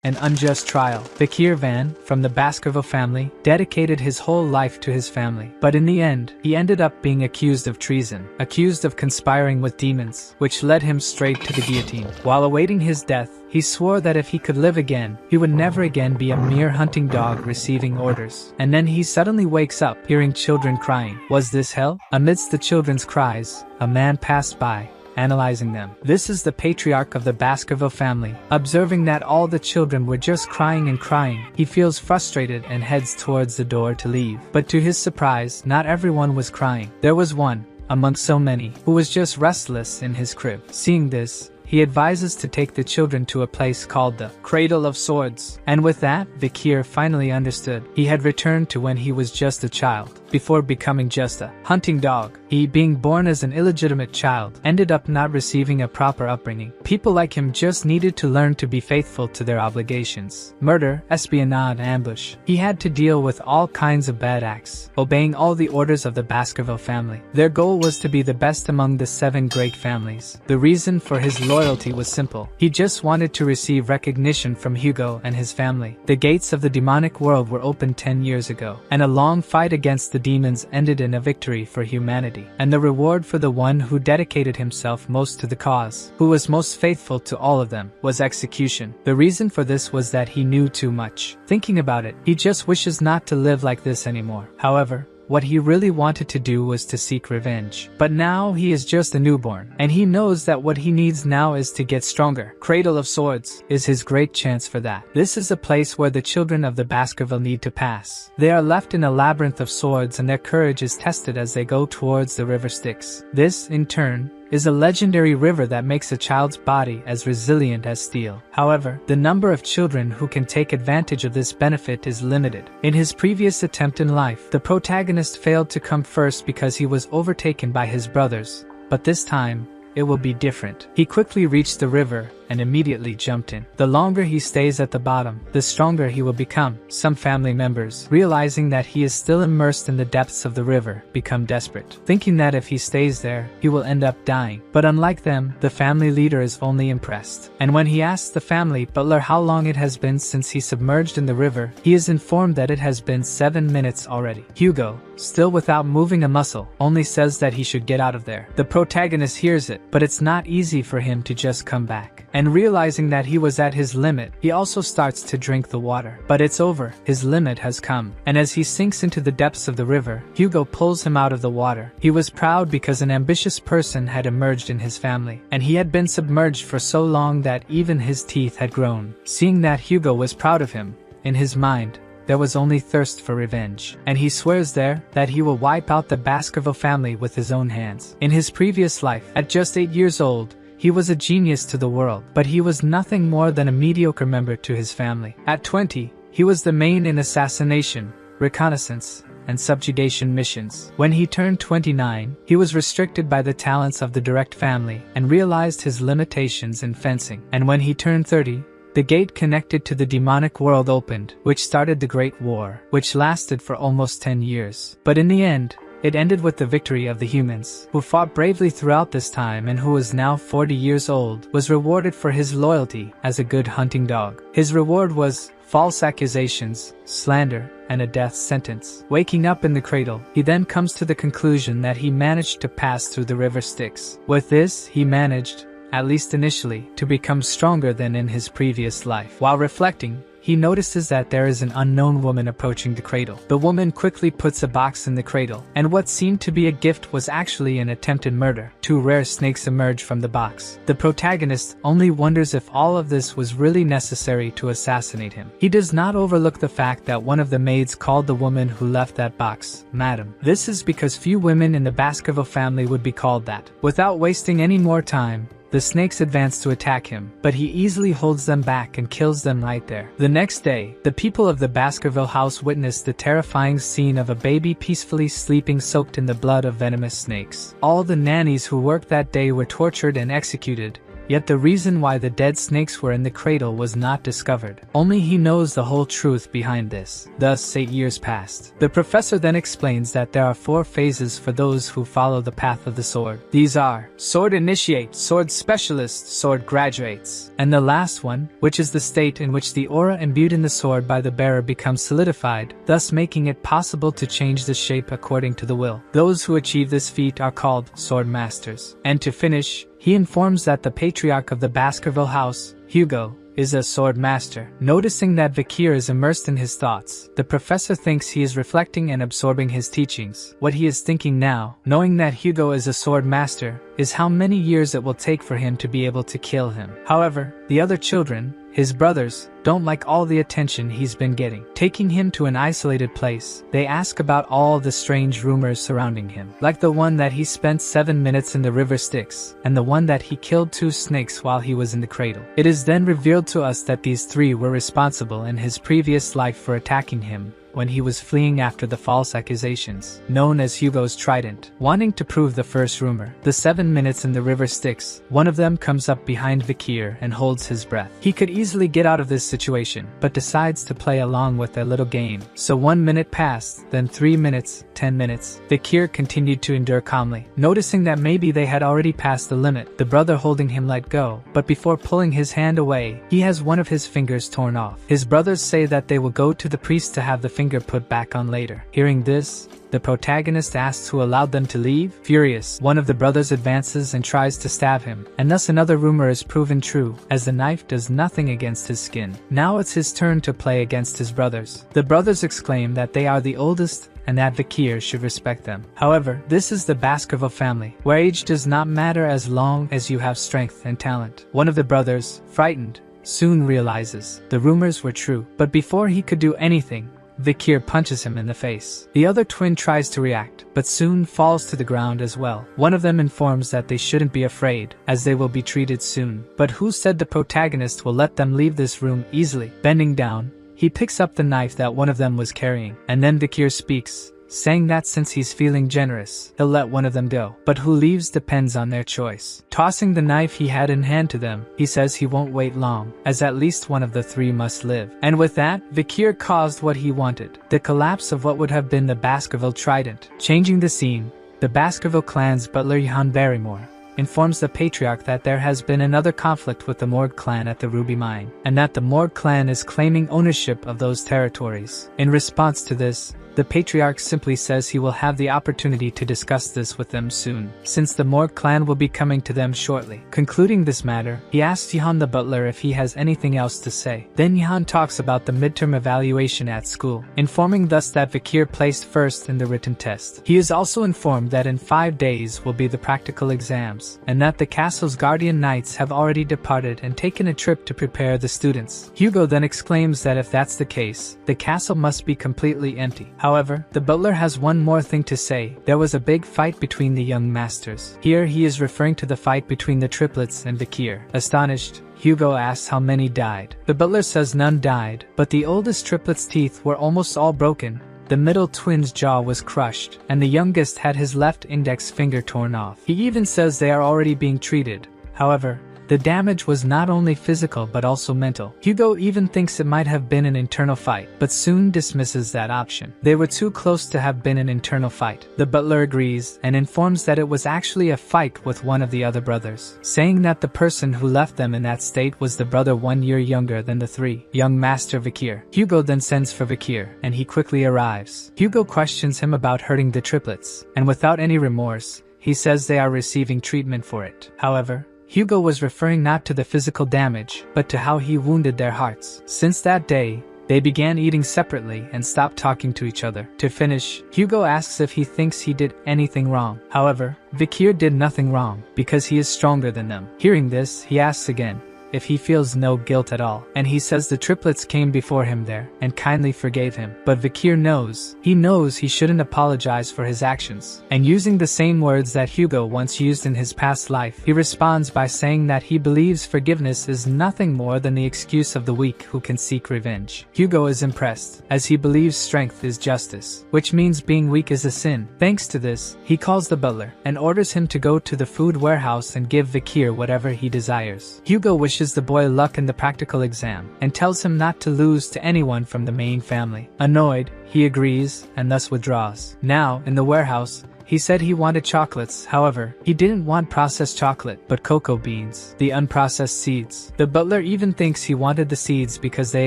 an unjust trial. Bakir Van, from the Baskerville family, dedicated his whole life to his family. But in the end, he ended up being accused of treason, accused of conspiring with demons, which led him straight to the guillotine. While awaiting his death, he swore that if he could live again, he would never again be a mere hunting dog receiving orders. And then he suddenly wakes up, hearing children crying. Was this hell? Amidst the children's cries, a man passed by, analyzing them. This is the patriarch of the Baskerville family. Observing that all the children were just crying and crying, he feels frustrated and heads towards the door to leave. But to his surprise, not everyone was crying. There was one, among so many, who was just restless in his crib. Seeing this, he advises to take the children to a place called the Cradle of Swords. And with that, Bakir finally understood. He had returned to when he was just a child, before becoming just a hunting dog. He, being born as an illegitimate child, ended up not receiving a proper upbringing. People like him just needed to learn to be faithful to their obligations. Murder, espionage, ambush. He had to deal with all kinds of bad acts, obeying all the orders of the Baskerville family. Their goal was to be the best among the 7 great families. The reason for his loyalty was simple. He just wanted to receive recognition from Hugo and his family. The gates of the demonic world were opened 10 years ago, and a long fight against the demons ended in a victory for humanity. And the reward for the one who dedicated himself most to the cause, who was most faithful to all of them, was execution. The reason for this was that he knew too much. Thinking about it, he just wishes not to live like this anymore. However, what he really wanted to do was to seek revenge. But now he is just a newborn, and he knows that what he needs now is to get stronger. Cradle of Swords is his great chance for that. This is a place where the children of the Baskerville need to pass. They are left in a labyrinth of swords and their courage is tested as they go towards the river Styx. This, in turn, is a legendary river that makes a child's body as resilient as steel. However, the number of children who can take advantage of this benefit is limited. In his previous attempt in life, the protagonist failed to come first because he was overtaken by his brothers, but this time, it will be different. He quickly reached the river and immediately jumped in. The longer he stays at the bottom, the stronger he will become. Some family members, realizing that he is still immersed in the depths of the river, become desperate, thinking that if he stays there, he will end up dying. But unlike them, the family leader is only impressed. And when he asks the family butler how long it has been since he submerged in the river, he is informed that it has been 7 minutes already. Hugo, still without moving a muscle, only says that he should get out of there. The protagonist hears it, but it's not easy for him to just come back. And realizing that he was at his limit, he also starts to drink the water. But it's over, his limit has come. And as he sinks into the depths of the river, Hugo pulls him out of the water. He was proud because an ambitious person had emerged in his family, and he had been submerged for so long that even his teeth had grown. Seeing that Hugo was proud of him, in his mind, there was only thirst for revenge, and he swears there that he will wipe out the Baskerville family with his own hands. In his previous life, at just 8 years old, he was a genius to the world, but he was nothing more than a mediocre member to his family. At 20, he was the main in assassination, reconnaissance, and subjugation missions. When he turned 29, he was restricted by the talents of the direct family and realized his limitations in fencing. And when he turned 30, the gate connected to the demonic world opened, which started the Great War, which lasted for almost 10 years. But in the end, it ended with the victory of the humans, who fought bravely throughout this time and who was now 40 years old, was rewarded for his loyalty as a good hunting dog. His reward was false accusations, slander, and a death sentence. Waking up in the cradle, he then comes to the conclusion that he managed to pass through the river Styx. With this, he managed, at least initially, to become stronger than in his previous life. While reflecting, he notices that there is an unknown woman approaching the cradle. The woman quickly puts a box in the cradle, and what seemed to be a gift was actually an attempted murder. 2 rare snakes emerge from the box. The protagonist only wonders if all of this was really necessary to assassinate him. He does not overlook the fact that one of the maids called the woman who left that box, Madam. This is because few women in the Baskerville family would be called that. Without wasting any more time, the snakes advance to attack him, but he easily holds them back and kills them right there. The next day, the people of the Baskerville house witness the terrifying scene of a baby peacefully sleeping soaked in the blood of venomous snakes. All the nannies who worked that day were tortured and executed, Yet the reason why the dead snakes were in the cradle was not discovered. Only he knows the whole truth behind this. Thus, 8 years passed. The professor then explains that there are 4 phases for those who follow the path of the sword. These are sword initiate, sword specialist, sword graduates, and the last one, which is the state in which the aura imbued in the sword by the bearer becomes solidified, thus making it possible to change the shape according to the will. Those who achieve this feat are called sword masters. And to finish, he informs that the patriarch of the Baskerville house, Hugo, is a sword master. Noticing that Vikir is immersed in his thoughts, the professor thinks he is reflecting and absorbing his teachings. What he is thinking now, knowing that Hugo is a sword master, is how many years it will take for him to be able to kill him. However, the other children, his brothers, don't like all the attention he's been getting. Taking him to an isolated place, they ask about all the strange rumors surrounding him, like the one that he spent 7 minutes in the river Styx, and the one that he killed 2 snakes while he was in the cradle. It is then revealed to us that these 3 were responsible in his previous life for attacking him when he was fleeing after the false accusations, known as Hugo's Trident. Wanting to prove the first rumor, the 7 minutes in the river Styx, one of them comes up behind Vikir and holds his breath. He could easily get out of this situation, but decides to play along with their little game. So 1 minute passed, then 3 minutes, 10 minutes. Vikir continued to endure calmly. Noticing that maybe they had already passed the limit, the brother holding him let go, but before pulling his hand away, he has one of his fingers torn off. His brothers say that they will go to the priest to have the finger put back on later. Hearing this, the protagonist asks who allowed them to leave. Furious, one of the brothers advances and tries to stab him, and thus another rumor is proven true, as the knife does nothing against his skin. Now it's his turn to play against his brothers. The brothers exclaim that they are the oldest and that Vikir should respect them. However, this is the Baskerville family, where age does not matter as long as you have strength and talent. One of the brothers, frightened, soon realizes the rumors were true, but before he could do anything, Vikir punches him in the face. The other twin tries to react, but soon falls to the ground as well. One of them informs that they shouldn't be afraid, as they will be treated soon. But who said the protagonist will let them leave this room easily? Bending down, he picks up the knife that one of them was carrying, and then Vikir speaks, saying that since he's feeling generous, he'll let one of them go. But who leaves depends on their choice. Tossing the knife he had in hand to them, he says he won't wait long, as at least one of the 3 must live. And with that, Vikir caused what he wanted, the collapse of what would have been the Baskerville Trident. Changing the scene, the Baskerville clan's butler Johan Barrymore informs the patriarch that there has been another conflict with the Morgue clan at the Ruby Mine, and that the Morgue clan is claiming ownership of those territories. In response to this, the patriarch simply says he will have the opportunity to discuss this with them soon, since the Morgue clan will be coming to them shortly. Concluding this matter, he asks Johan the butler if he has anything else to say. Then Johan talks about the midterm evaluation at school, informing thus that Vikir placed first in the written test. He is also informed that in 5 days will be the practical exams, and that the castle's guardian knights have already departed and taken a trip to prepare the students. Hugo then exclaims that if that's the case, the castle must be completely empty. However, the butler has one more thing to say. There was a big fight between the young masters. Here he is referring to the fight between the triplets and Vikir. Astonished, Hugo asks how many died. The butler says none died, but the oldest triplet's teeth were almost all broken. The middle twin's jaw was crushed, and the youngest had his left index finger torn off. He even says they are already being treated. However, the damage was not only physical but also mental. Hugo even thinks it might have been an internal fight, but soon dismisses that option. They were too close to have been an internal fight. The butler agrees and informs that it was actually a fight with one of the other brothers, saying that the person who left them in that state was the brother 1 year younger than the 3, young master Vikir. Hugo then sends for Vikir, and he quickly arrives. Hugo questions him about hurting the triplets, and without any remorse, he says they are receiving treatment for it. However, Hugo was referring not to the physical damage, but to how he wounded their hearts. Since that day, they began eating separately and stopped talking to each other. To finish, Hugo asks if he thinks he did anything wrong. However, Vikir did nothing wrong, because he is stronger than them. Hearing this, he asks again if he feels no guilt at all, and he says the triplets came before him there and kindly forgave him. But Vikir knows he shouldn't apologize for his actions, and using the same words that Hugo once used in his past life, he responds by saying that he believes forgiveness is nothing more than the excuse of the weak who can seek revenge. Hugo is impressed, as he believes strength is justice, which means being weak is a sin. Thanks to this, he calls the butler and orders him to go to the food warehouse and give Vikir whatever he desires. Hugo wishes the boy luck in the practical exam and tells him not to lose to anyone from the main family. Annoyed, he agrees and thus withdraws. Now, in the warehouse, he said he wanted chocolates. However, he didn't want processed chocolate, but cocoa beans, the unprocessed seeds. The butler even thinks he wanted the seeds because they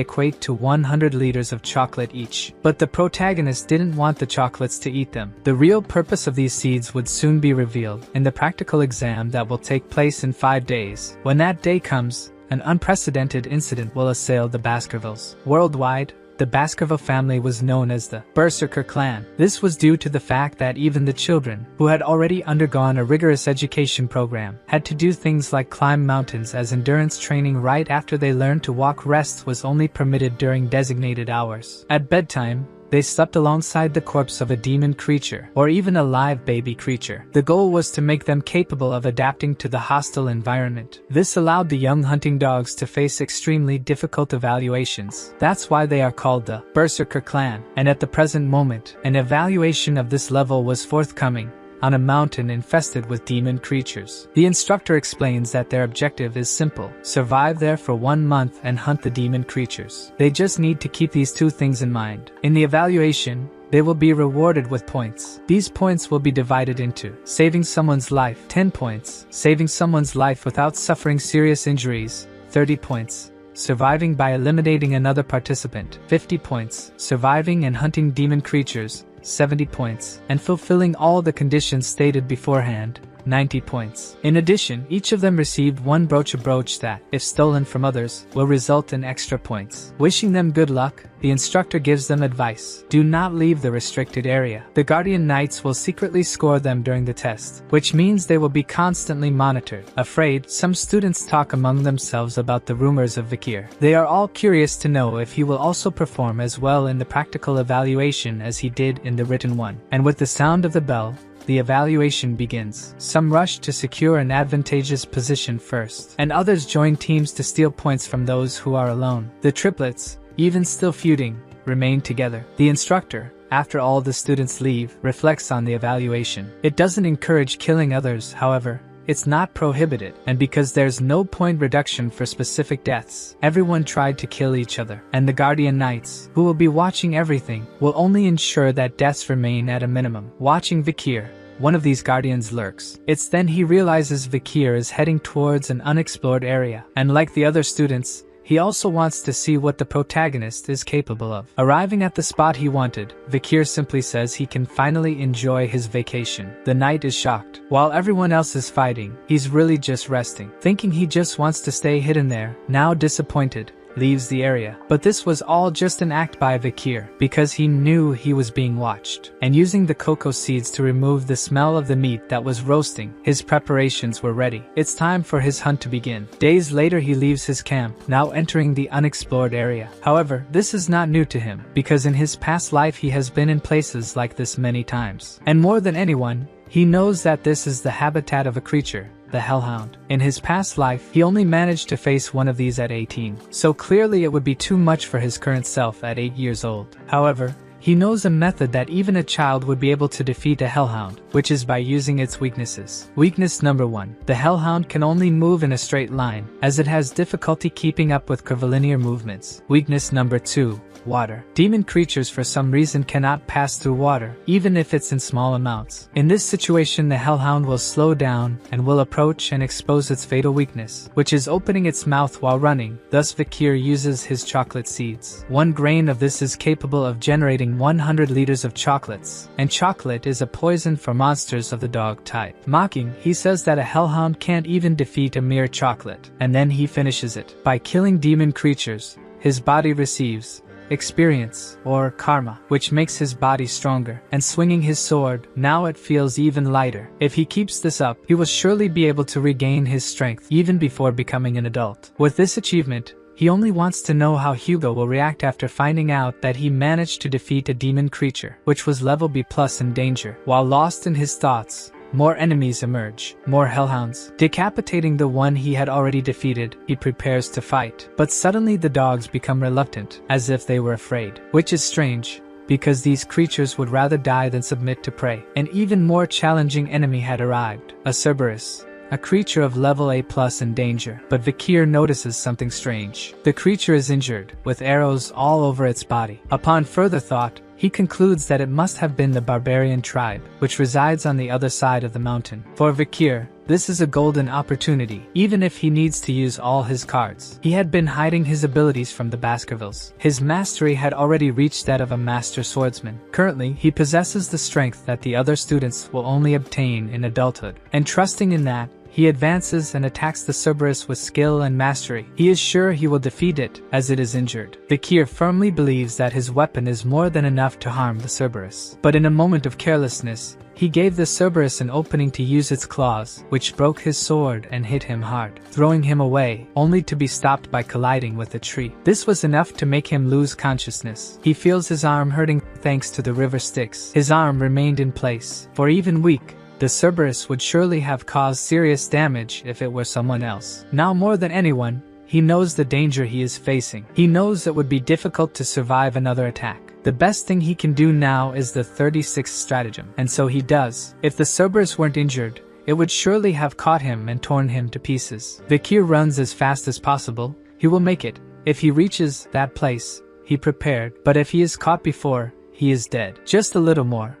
equate to 100 liters of chocolate each. But the protagonist didn't want the chocolates to eat them. The real purpose of these seeds would soon be revealed in the practical exam that will take place in 5 days. When that day comes, an unprecedented incident will assail the Baskervilles. Worldwide, the Baskerville family was known as the Berserker clan. This was due to the fact that even the children, who had already undergone a rigorous education program, had to do things like climb mountains as endurance training right after they learned to walk. Rest was only permitted during designated hours. At bedtime, they slept alongside the corpse of a demon creature, or even a live baby creature. The goal was to make them capable of adapting to the hostile environment. This allowed the young hunting dogs to face extremely difficult evaluations. That's why they are called the Berserker clan. And at the present moment, an evaluation of this level was forthcoming, on a mountain infested with demon creatures. The instructor explains that their objective is simple: survive there for 1 month and hunt the demon creatures. They just need to keep these 2 things in mind. In the evaluation, they will be rewarded with points. These points will be divided into saving someone's life, 10 points, saving someone's life without suffering serious injuries, 30 points, surviving by eliminating another participant, 50 points, surviving and hunting demon creatures, 70 points, and fulfilling all the conditions stated beforehand, 90 points. In addition, each of them received 1 brooch that, if stolen from others, will result in extra points. Wishing them good luck, the instructor gives them advice: do not leave the restricted area. The Guardian Knights will secretly score them during the test, which means they will be constantly monitored. Afraid, some students talk among themselves about the rumors of Vikir. They are all curious to know if he will also perform as well in the practical evaluation as he did in the written one. And with the sound of the bell, the evaluation begins. Some rush to secure an advantageous position first, and others join teams to steal points from those who are alone. The triplets, even still feuding, remain together. The instructor, after all the students leave, reflects on the evaluation. It doesn't encourage killing others, however. It's not prohibited, and because there's no point reduction for specific deaths, everyone tried to kill each other. And the Guardian Knights, who will be watching everything, will only ensure that deaths remain at a minimum. Watching Vikir, one of these guardians lurks. It's then he realizes Vikir is heading towards an unexplored area, and like the other students, he also wants to see what the protagonist is capable of. Arriving at the spot he wanted, Vikir simply says he can finally enjoy his vacation. The knight is shocked. While everyone else is fighting, he's really just resting. Thinking he just wants to stay hidden there, now disappointed, leaves the area. But this was all just an act by Vikir, because he knew he was being watched. And using the cocoa seeds to remove the smell of the meat that was roasting, his preparations were ready. It's time for his hunt to begin. Days later he leaves his camp, now entering the unexplored area. However, this is not new to him, because in his past life he has been in places like this many times. And more than anyone, he knows that this is the habitat of a creature, the Hellhound. In his past life, he only managed to face one of these at 18, so clearly it would be too much for his current self at 8 years old. However, he knows a method that even a child would be able to defeat a Hellhound, which is by using its weaknesses. Weakness number 1. The Hellhound can only move in a straight line, as it has difficulty keeping up with curvilinear movements. Weakness number 2. Water. Demon creatures for some reason cannot pass through water, even if it's in small amounts. In this situation, the Hellhound will slow down and will approach and expose its fatal weakness, which is opening its mouth while running. Thus Vikir uses his chocolate seeds. 1 grain of this is capable of generating 100 liters of chocolates, and chocolate is a poison for monsters of the dog type. Mocking, he says that a Hellhound can't even defeat a mere chocolate, and then he finishes it. By killing demon creatures, his body receives experience, or karma, which makes his body stronger, and swinging his sword, now it feels even lighter. If he keeps this up, he will surely be able to regain his strength even before becoming an adult. With this achievement, he only wants to know how Hugo will react after finding out that he managed to defeat a demon creature, which was level B+ in danger. While lost in his thoughts, more enemies emerge, more hellhounds. Decapitating the one he had already defeated, he prepares to fight. But suddenly the dogs become reluctant, as if they were afraid. Which is strange, because these creatures would rather die than submit to prey. An even more challenging enemy had arrived, a Cerberus, a creature of level A+ in danger. But Vikir notices something strange. The creature is injured, with arrows all over its body. Upon further thought, he concludes that it must have been the barbarian tribe, which resides on the other side of the mountain. For Vikir, this is a golden opportunity, even if he needs to use all his cards. He had been hiding his abilities from the Baskervilles. His mastery had already reached that of a master swordsman. Currently, he possesses the strength that the other students will only obtain in adulthood. And trusting in that, he advances and attacks the Cerberus with skill and mastery. He is sure he will defeat it, as it is injured. Vikir firmly believes that his weapon is more than enough to harm the Cerberus. But in a moment of carelessness, he gave the Cerberus an opening to use its claws, which broke his sword and hit him hard, throwing him away, only to be stopped by colliding with a tree. This was enough to make him lose consciousness. He feels his arm hurting thanks to the river Styx. His arm remained in place, for even weak, the Cerberus would surely have caused serious damage if it were someone else. Now more than anyone, he knows the danger he is facing. He knows it would be difficult to survive another attack. The best thing he can do now is the 36th stratagem, and so he does. If the Cerberus weren't injured, it would surely have caught him and torn him to pieces. Vikir runs as fast as possible. He will make it. If he reaches that place, he prepared, but if he is caught before, he is dead. Just a little more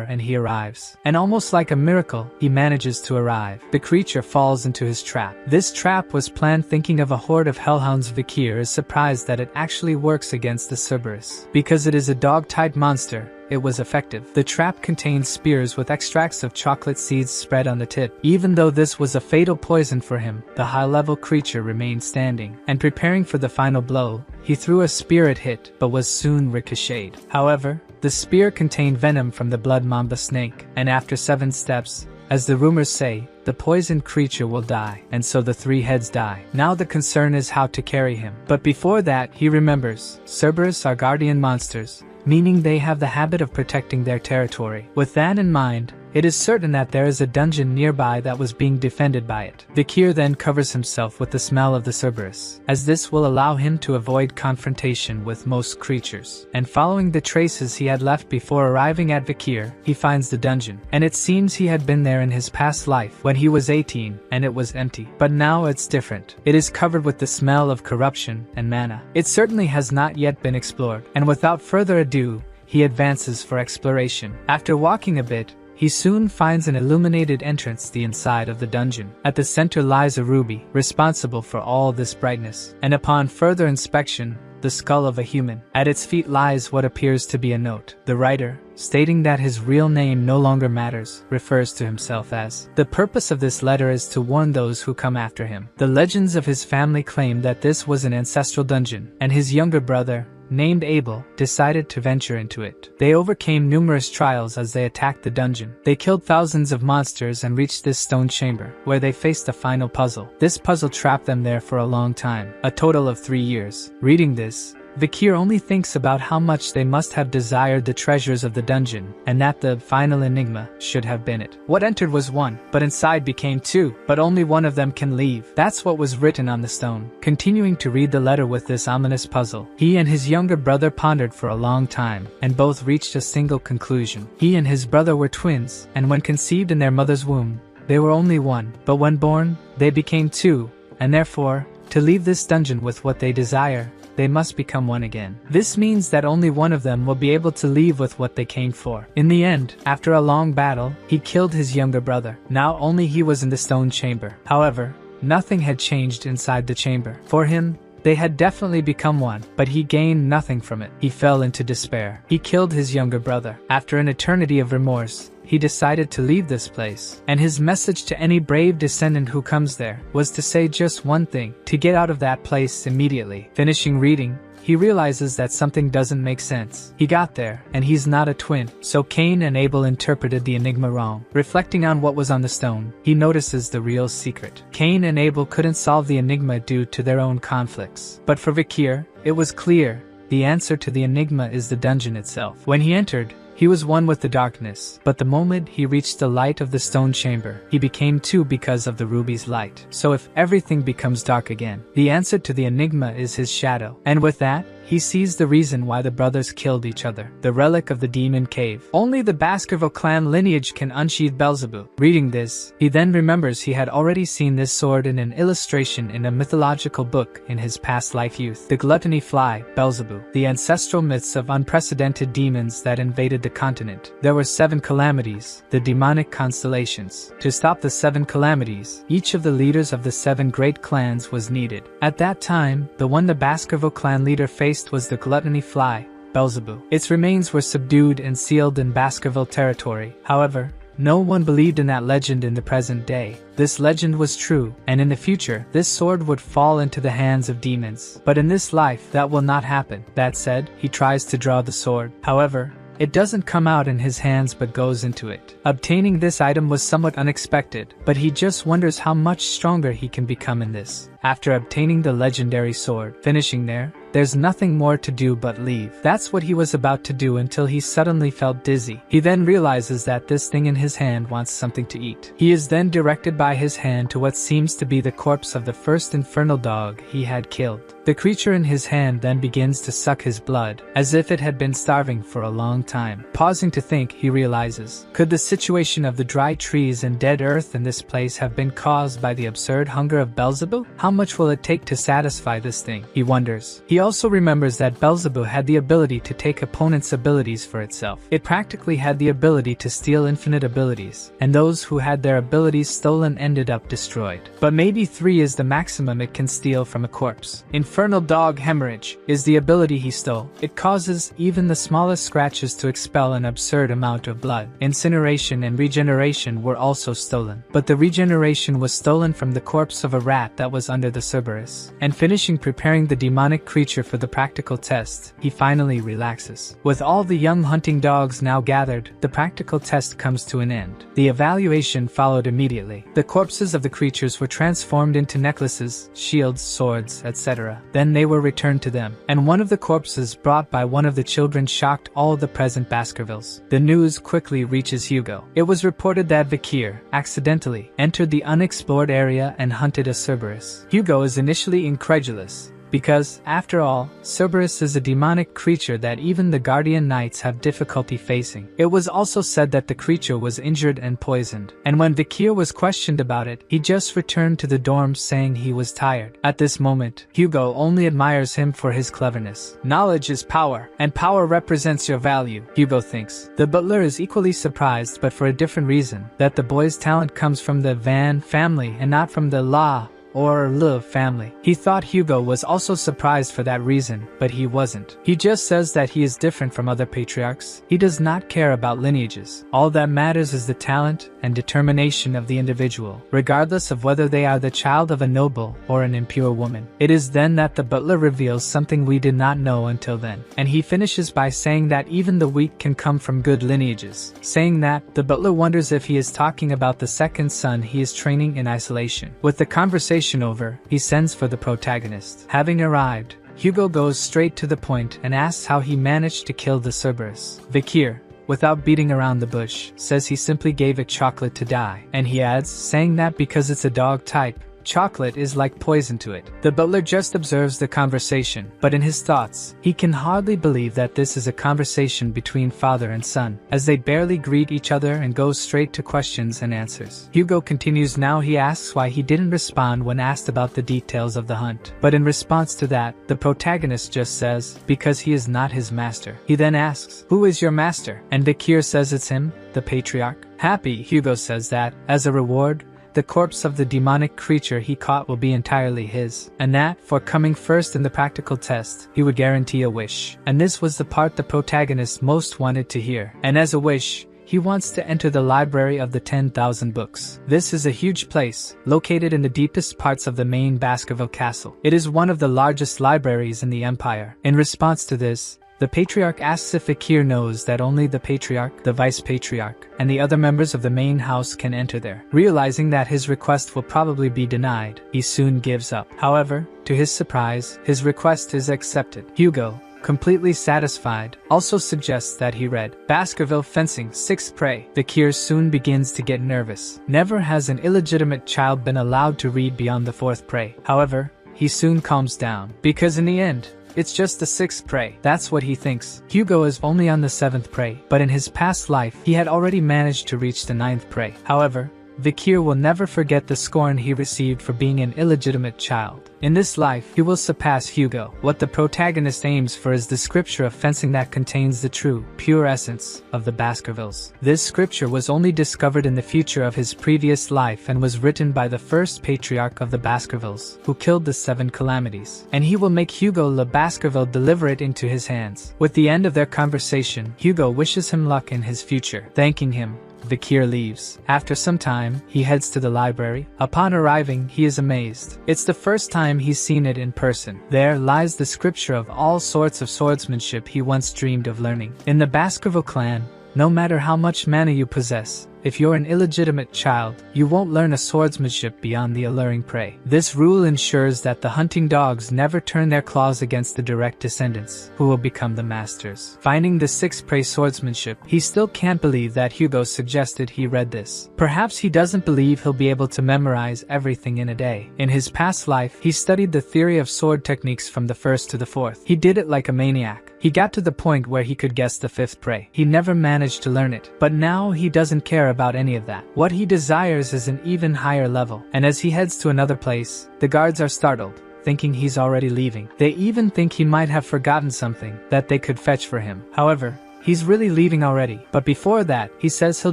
and he arrives. And almost like a miracle, he manages to arrive. The creature falls into his trap. This trap was planned thinking of a horde of hellhounds. Vikir is surprised that it actually works against the Cerberus. Because it is a dog-type monster, it was effective. The trap contained spears with extracts of chocolate seeds spread on the tip. Even though this was a fatal poison for him, the high-level creature remained standing. And preparing for the final blow, he threw a spear at it, but was soon ricocheted. However, the spear contained venom from the blood mamba snake, and after 7 steps, as the rumors say, the poisoned creature will die, and so the 3 heads die. Now the concern is how to carry him. But before that, he remembers, Cerberus are guardian monsters, meaning they have the habit of protecting their territory. With that in mind, it is certain that there is a dungeon nearby that was being defended by it. Vikir then covers himself with the smell of the Cerberus, as this will allow him to avoid confrontation with most creatures. And following the traces he had left before arriving at Vikir, he finds the dungeon. And it seems he had been there in his past life when he was 18, and it was empty. But now it's different. It is covered with the smell of corruption and mana. It certainly has not yet been explored. And without further ado, he advances for exploration. After walking a bit, he soon finds an illuminated entrance the inside of the dungeon. At the center lies a ruby, responsible for all this brightness. And upon further inspection, the skull of a human. At its feet lies what appears to be a note. The writer, stating that his real name no longer matters, refers to himself as. The purpose of this letter is to warn those who come after him. The legends of his family claim that this was an ancestral dungeon, and his younger brother, named Abel, decided to venture into it. They overcame numerous trials as they attacked the dungeon. They killed thousands of monsters and reached this stone chamber, where they faced a final puzzle. This puzzle trapped them there for a long time, a total of 3 years. Reading this, Vikir only thinks about how much they must have desired the treasures of the dungeon, and that the final enigma should have been it. What entered was 1, but inside became 2, but only one of them can leave. That's what was written on the stone. Continuing to read the letter with this ominous puzzle, he and his younger brother pondered for a long time, and both reached a single conclusion. He and his brother were twins, and when conceived in their mother's womb, they were only 1, but when born, they became 2, and therefore, to leave this dungeon with what they desire, they must become 1 again. This means that only one of them will be able to leave with what they came for. In the end, after a long battle, he killed his younger brother. Now only he was in the stone chamber. However, nothing had changed inside the chamber. For him, they had definitely become 1, but he gained nothing from it. He fell into despair. He killed his younger brother. After an eternity of remorse, he decided to leave this place. And his message to any brave descendant who comes there was to say just one thing: to get out of that place immediately. Finishing reading, he realizes that something doesn't make sense. He got there, and he's not a twin, so Cain and Abel interpreted the enigma wrong. Reflecting on what was on the stone, he notices the real secret. Cain and Abel couldn't solve the enigma due to their own conflicts. But for Vikir, it was clear. The answer to the enigma is the dungeon itself. When he entered, he was one with the darkness, but the moment he reached the light of the stone chamber, he became two because of the ruby's light. So if everything becomes dark again, the answer to the enigma is his shadow. And with that, he sees the reason why the brothers killed each other, the relic of the demon cave. Only the Baskerville clan lineage can unsheath Beelzebub. Reading this, he then remembers he had already seen this sword in an illustration in a mythological book in his past life youth. The gluttony fly, Beelzebub, the ancestral myths of unprecedented demons that invaded the continent. There were 7 calamities, the demonic constellations. To stop the 7 calamities, each of the leaders of the 7 great clans was needed. At that time, the one the Baskerville clan leader faced was the gluttony fly, Beelzebub. Its remains were subdued and sealed in Baskerville territory. However, no one believed in that legend in the present day. This legend was true, and in the future, this sword would fall into the hands of demons. But in this life, that will not happen. That said, he tries to draw the sword. However, it doesn't come out in his hands but goes into it. Obtaining this item was somewhat unexpected, but he just wonders how much stronger he can become in this. After obtaining the legendary sword, finishing there's nothing more to do but leave. That's what he was about to do until he suddenly felt dizzy. He then realizes that this thing in his hand wants something to eat. He is then directed by his hand to what seems to be the corpse of the first infernal dog he had killed. The creature in his hand then begins to suck his blood, as if it had been starving for a long time. Pausing to think, he realizes, could the situation of the dry trees and dead earth in this place have been caused by the absurd hunger of Beelzebub? How much will it take to satisfy this thing? He wonders. He also remembers that Beelzebub had the ability to take opponents' abilities for itself. It practically had the ability to steal infinite abilities, and those who had their abilities stolen ended up destroyed. But maybe 3 is the maximum it can steal from a corpse. Infernal Dog Hemorrhage is the ability he stole. It causes even the smallest scratches to expel an absurd amount of blood. Incineration and regeneration were also stolen, but the regeneration was stolen from the corpse of a rat that was under the Cerberus. And finishing preparing the demonic creature for the practical test, he finally relaxes. With all the young hunting dogs now gathered, the practical test comes to an end. The evaluation followed immediately. The corpses of the creatures were transformed into necklaces, shields, swords, etc. Then they were returned to them, and one of the corpses brought by one of the children shocked all the present Baskervilles. The news quickly reaches Hugo. It was reported that Vikir, accidentally, entered the unexplored area and hunted a Cerberus. Hugo is initially incredulous, because, after all, Cerberus is a demonic creature that even the Guardian Knights have difficulty facing. It was also said that the creature was injured and poisoned, and when Vikir was questioned about it, he just returned to the dorms saying he was tired. At this moment, Hugo only admires him for his cleverness. Knowledge is power, and power represents your value, Hugo thinks. The butler is equally surprised, but for a different reason, that the boy's talent comes from the Van family and not from the La or Le family. He thought Hugo was also surprised for that reason, but he wasn't. He just says that he is different from other patriarchs. He does not care about lineages. All that matters is the talent and determination of the individual, regardless of whether they are the child of a noble or an impure woman. It is then that the butler reveals something we did not know until then, and he finishes by saying that even the weak can come from good lineages. Saying that, the butler wonders if he is talking about the second son he is training in isolation. With the conversation over, he sends for the protagonist. Having arrived, Hugo goes straight to the point and asks how he managed to kill the Cerberus. Vikir, without beating around the bush, says he simply gave it chocolate to die, and he adds, saying that because it's a dog type, chocolate is like poison to it. The butler just observes the conversation, but in his thoughts, he can hardly believe that this is a conversation between father and son, as they barely greet each other and go straight to questions and answers. Hugo continues. Now he asks why he didn't respond when asked about the details of the hunt, but in response to that, the protagonist just says, because he is not his master. He then asks, who is your master? And Vikir says it's him, the patriarch. Happy, Hugo says that, as a reward, the corpse of the demonic creature he caught will be entirely his, and that, for coming first in the practical test, he would guarantee a wish. And this was the part the protagonist most wanted to hear. And as a wish, he wants to enter the library of the 10,000 books. This is a huge place, located in the deepest parts of the main Baskerville castle. It is one of the largest libraries in the empire. In response to this, the Patriarch asks if Fakir knows that only the Patriarch, the Vice Patriarch, and the other members of the main house can enter there. Realizing that his request will probably be denied, he soon gives up. However, to his surprise, his request is accepted. Hugo, completely satisfied, also suggests that he read Baskerville Fencing 6th Prey. Fakir soon begins to get nervous. Never has an illegitimate child been allowed to read beyond the 4th prey. However, he soon calms down, because in the end, it's just the 6th prey. That's what he thinks. Hugo is only on the 7th prey, but in his past life, he had already managed to reach the 9th prey. However, Fakir will never forget the scorn he received for being an illegitimate child. In this life, he will surpass Hugo. What the protagonist aims for is the scripture of fencing that contains the true, pure essence of the Baskervilles. This scripture was only discovered in the future of his previous life and was written by the first patriarch of the Baskervilles, who killed the 7 calamities. And he will make Hugo Le Baskerville deliver it into his hands. With the end of their conversation, Hugo wishes him luck in his future. Thanking him, Fakir leaves. After some time, he heads to the library. Upon arriving, he is amazed. It's the first time he's seen it in person. There lies the scripture of all sorts of swordsmanship he once dreamed of learning. In the Baskerville clan, no matter how much mana you possess, if you're an illegitimate child, you won't learn a swordsmanship beyond the alluring prey. This rule ensures that the hunting dogs never turn their claws against the direct descendants, who will become the masters. Finding the 6th prey swordsmanship, he still can't believe that Hugo suggested he read this. Perhaps he doesn't believe he'll be able to memorize everything in a day. In his past life, he studied the theory of sword techniques from the 1st to the 4th. He did it like a maniac. He got to the point where he could guess the 5th prey. He never managed to learn it, but now he doesn't care about any of that. What he desires is an even higher level, and as he heads to another place, the guards are startled, thinking he's already leaving. They even think he might have forgotten something that they could fetch for him. However, he's really leaving already, but before that, he says he'll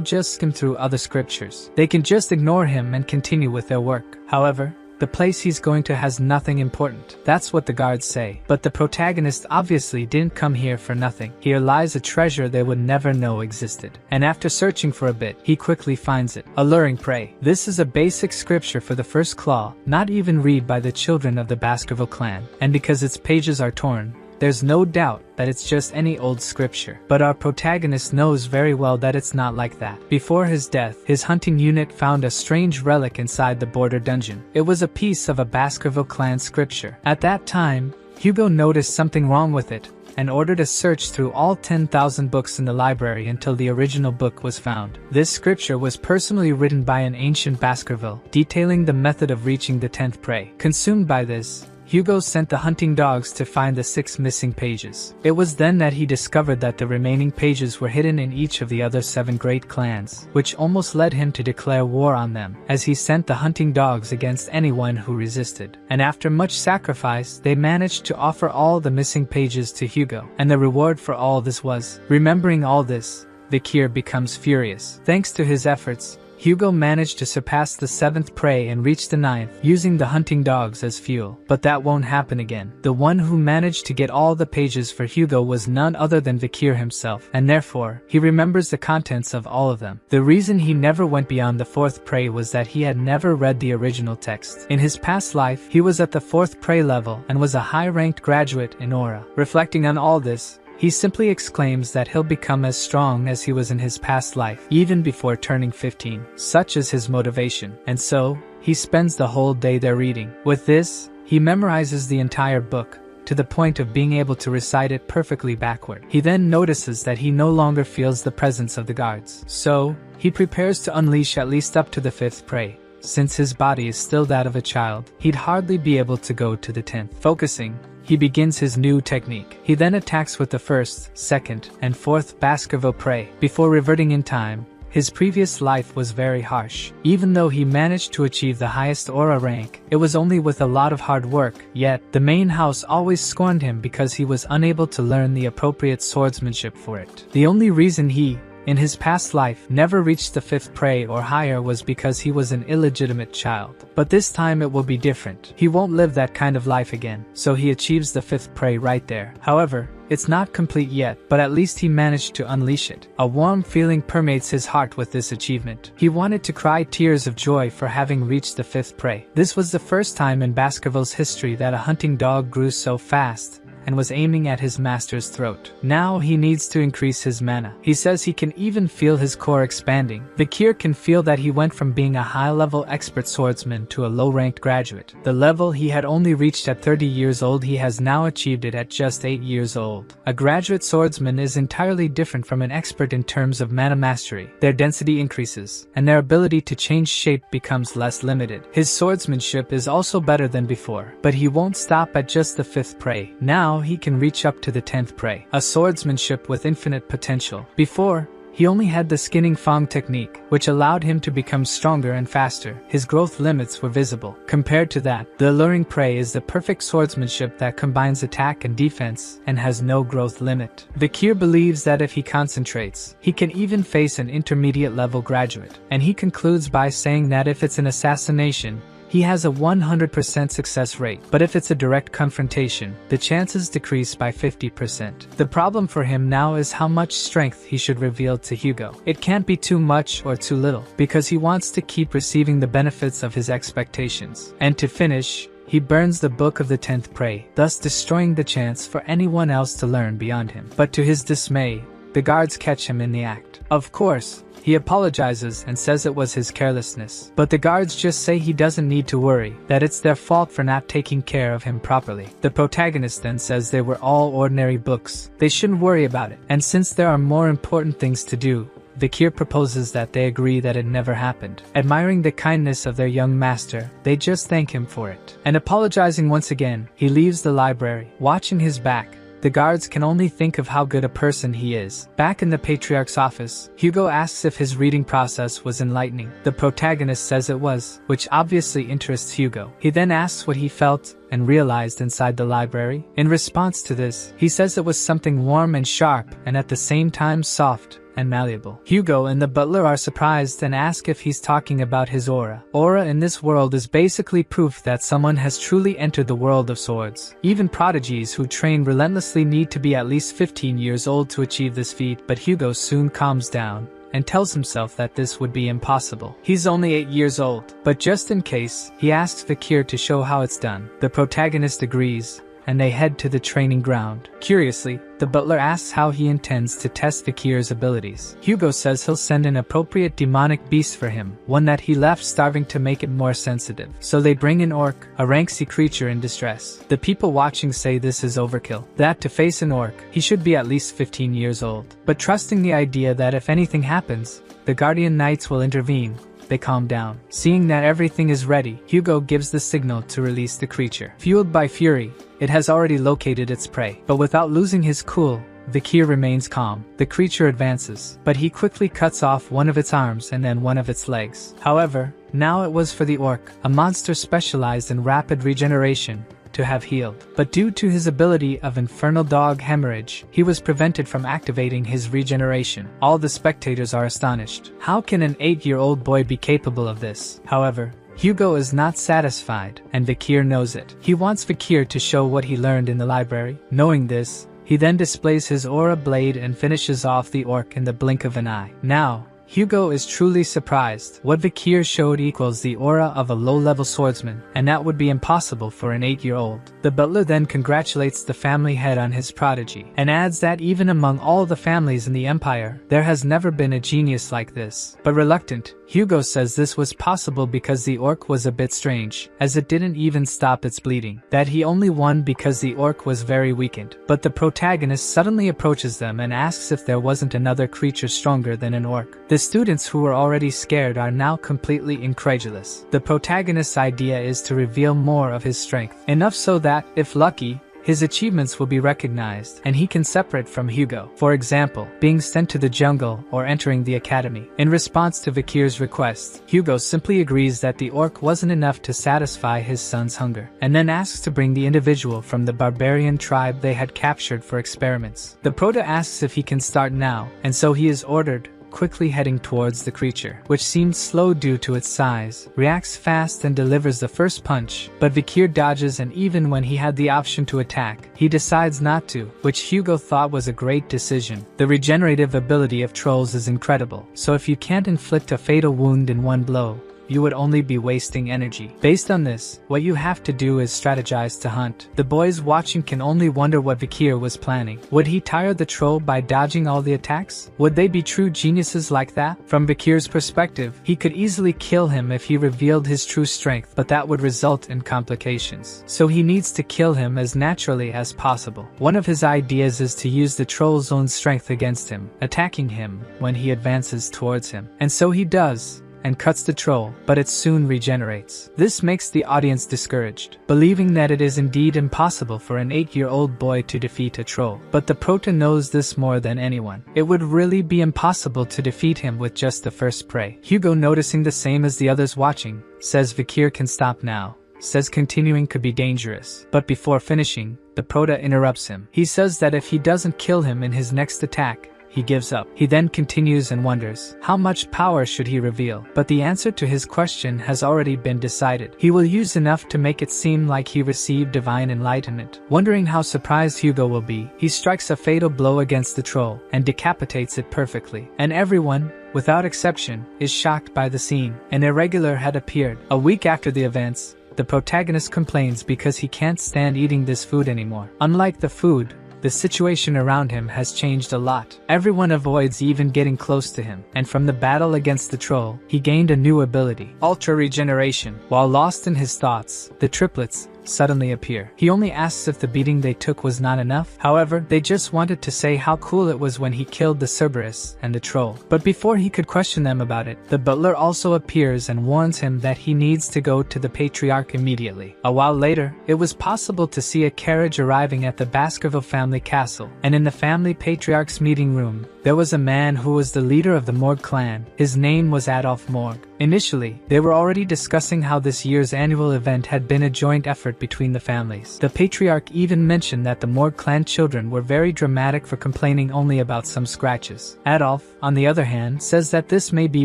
just skim through other scriptures. They can just ignore him and continue with their work. However, the place he's going to has nothing important. That's what the guards say. But the protagonist obviously didn't come here for nothing. Here lies a treasure they would never know existed. And after searching for a bit, he quickly finds it. Alluring prey. This is a basic scripture for the first claw, not even read by the children of the Baskerville clan. And because its pages are torn, there's no doubt that it's just any old scripture. But our protagonist knows very well that it's not like that. Before his death, his hunting unit found a strange relic inside the border dungeon. It was a piece of a Baskerville clan scripture. At that time, Hugo noticed something wrong with it and ordered a search through all 10,000 books in the library until the original book was found. This scripture was personally written by an ancient Baskerville, detailing the method of reaching the 10th prey. Consumed by this, Hugo sent the hunting dogs to find the 6 missing pages. It was then that he discovered that the remaining pages were hidden in each of the other 7 great clans, which almost led him to declare war on them, as he sent the hunting dogs against anyone who resisted. And after much sacrifice, they managed to offer all the missing pages to Hugo. And the reward for all this was, remembering all this, Fakir becomes furious. Thanks to his efforts, Hugo managed to surpass the 7th prey and reach the 9th, using the hunting dogs as fuel. But that won't happen again. The one who managed to get all the pages for Hugo was none other than Fakir himself, and therefore, he remembers the contents of all of them. The reason he never went beyond the 4th prey was that he had never read the original text. In his past life, he was at the 4th prey level and was a high-ranked graduate in Aura. Reflecting on all this, he simply exclaims that he'll become as strong as he was in his past life, even before turning 15. Such is his motivation, and so, he spends the whole day there reading. With this, he memorizes the entire book, to the point of being able to recite it perfectly backward. He then notices that he no longer feels the presence of the guards. So, he prepares to unleash at least up to the 5th prey. Since his body is still that of a child, he'd hardly be able to go to the 10th. Focusing, he begins his new technique. He then attacks with the 1st, 2nd, and 4th Baskerville prey. Before reverting in time, his previous life was very harsh. Even though he managed to achieve the highest aura rank, it was only with a lot of hard work. Yet, the main house always scorned him because he was unable to learn the appropriate swordsmanship for it. The only reason he, in his past life, never reached the 5th prey or higher was because he was an illegitimate child. But this time it will be different. He won't live that kind of life again, so he achieves the 5th prey right there. However, it's not complete yet, but at least he managed to unleash it. A warm feeling permeates his heart with this achievement. He wanted to cry tears of joy for having reached the 5th prey. This was the first time in Baskerville's history that a hunting dog grew so fast and was aiming at his master's throat. Now he needs to increase his mana. He says he can even feel his core expanding. Vikir can feel that he went from being a high-level expert swordsman to a low-ranked graduate. The level he had only reached at 30 years old, he has now achieved it at just 8 years old. A graduate swordsman is entirely different from an expert in terms of mana mastery. Their density increases, and their ability to change shape becomes less limited. His swordsmanship is also better than before, but he won't stop at just the 5th prey. Now he can reach up to the 10th prey, a swordsmanship with infinite potential. Before, he only had the skinning Fang technique, which allowed him to become stronger and faster. His growth limits were visible. Compared to that, the alluring prey is the perfect swordsmanship that combines attack and defense and has no growth limit. Vikir believes that if he concentrates, he can even face an intermediate level graduate. And he concludes by saying that if it's an assassination, he has a 100% success rate, but if it's a direct confrontation, the chances decrease by 50%. The problem for him now is how much strength he should reveal to Hugo. It can't be too much or too little, because he wants to keep receiving the benefits of his expectations. And to finish, he burns the book of the 10th prey, thus destroying the chance for anyone else to learn beyond him. But to his dismay, the guards catch him in the act. Of course, he apologizes and says it was his carelessness. But the guards just say he doesn't need to worry, that it's their fault for not taking care of him properly. The protagonist then says they were all ordinary books. They shouldn't worry about it. And since there are more important things to do, Vikir proposes that they agree that it never happened. Admiring the kindness of their young master, they just thank him for it. And apologizing once again, he leaves the library. Watching his back, the guards can only think of how good a person he is. Back in the Patriarch's office, Hugo asks if his reading process was enlightening. The protagonist says it was, which obviously interests Hugo. He then asks what he felt and realized inside the library. In response to this, he says it was something warm and sharp and at the same time soft and malleable. Hugo and the butler are surprised and ask if he's talking about his aura. Aura in this world is basically proof that someone has truly entered the world of swords. Even prodigies who train relentlessly need to be at least 15 years old to achieve this feat, but Hugo soon calms down and tells himself that this would be impossible. He's only 8 years old, but just in case, he asks Vikir to show how it's done. The protagonist agrees, and they head to the training ground. Curiously, the butler asks how he intends to test Vikir's abilities. Hugo says he'll send an appropriate demonic beast for him, one that he left starving to make it more sensitive. So they bring an orc, a ranksy creature in distress. The people watching say this is overkill, that to face an orc, he should be at least 15 years old. But trusting the idea that if anything happens, the guardian knights will intervene, they calm down. Seeing that everything is ready, Hugo gives the signal to release the creature. Fueled by fury, it has already located its prey. But without losing his cool, Vikir remains calm. The creature advances, but he quickly cuts off one of its arms and then one of its legs. However, now it was for the orc, a monster specialized in rapid regeneration, to have healed. But due to his ability of infernal dog hemorrhage, he was prevented from activating his regeneration. All the spectators are astonished. How can an 8-year-old boy be capable of this? However, Hugo is not satisfied, and Vikir knows it. He wants Vikir to show what he learned in the library. Knowing this, he then displays his aura blade and finishes off the orc in the blink of an eye. Now, Hugo is truly surprised. What Vikir showed equals the aura of a low-level swordsman, and that would be impossible for an 8-year-old. The butler then congratulates the family head on his prodigy, and adds that even among all the families in the empire, there has never been a genius like this. But reluctant, Hugo says this was possible because the orc was a bit strange, as it didn't even stop its bleeding. That he only won because the orc was very weakened. But the protagonist suddenly approaches them and asks if there wasn't another creature stronger than an orc. The students who were already scared are now completely incredulous. The protagonist's idea is to reveal more of his strength. Enough so that, if lucky, his achievements will be recognized, and he can separate from Hugo. For example, being sent to the jungle or entering the academy. In response to Vikir's request, Hugo simply agrees that the orc wasn't enough to satisfy his son's hunger, and then asks to bring the individual from the barbarian tribe they had captured for experiments. The Prota asks if he can start now, and so he is ordered, quickly heading towards the creature, which seemed slow due to its size, reacts fast and delivers the first punch, but Vikir dodges, and even when he had the option to attack, he decides not to, which Hugo thought was a great decision. The regenerative ability of trolls is incredible, so if you can't inflict a fatal wound in one blow, you would only be wasting energy. Based on this, what you have to do is strategize to hunt. The boys watching can only wonder what Vikir was planning. Would he tire the troll by dodging all the attacks? Would they be true geniuses like that? From Vikir's perspective, he could easily kill him if he revealed his true strength, but that would result in complications. So he needs to kill him as naturally as possible. One of his ideas is to use the troll's own strength against him, attacking him when he advances towards him. And so he does, and cuts the troll, but it soon regenerates. This makes the audience discouraged, believing that it is indeed impossible for an 8-year-old boy to defeat a troll. But the Prota knows this more than anyone. It would really be impossible to defeat him with just the first prey. Hugo, noticing the same as the others watching, says Vikir can stop now. Says continuing could be dangerous, but before finishing, the Prota interrupts him. He says that if he doesn't kill him in his next attack, he gives up. He then continues and wonders, how much power should he reveal? But the answer to his question has already been decided. He will use enough to make it seem like he received divine enlightenment. Wondering how surprised Hugo will be, he strikes a fatal blow against the troll, and decapitates it perfectly. And everyone, without exception, is shocked by the scene. An irregular had appeared. A week after the events, the protagonist complains because he can't stand eating this food anymore. Unlike the food, the situation around him has changed a lot. Everyone avoids even getting close to him, and from the battle against the troll, he gained a new ability, Ultra Regeneration. While lost in his thoughts, the triplets suddenly appear. He only asks if the beating they took was not enough. However, they just wanted to say how cool it was when he killed the Cerberus and the troll. But before he could question them about it, the butler also appears and warns him that he needs to go to the Patriarch immediately. A while later, it was possible to see a carriage arriving at the Baskerville family castle, and in the family patriarch's meeting room, there was a man who was the leader of the Morg clan. His name was Adolf Morg. Initially, they were already discussing how this year's annual event had been a joint effort between the families. The patriarch even mentioned that the Morg clan children were very dramatic for complaining only about some scratches. Adolf, on the other hand, says that this may be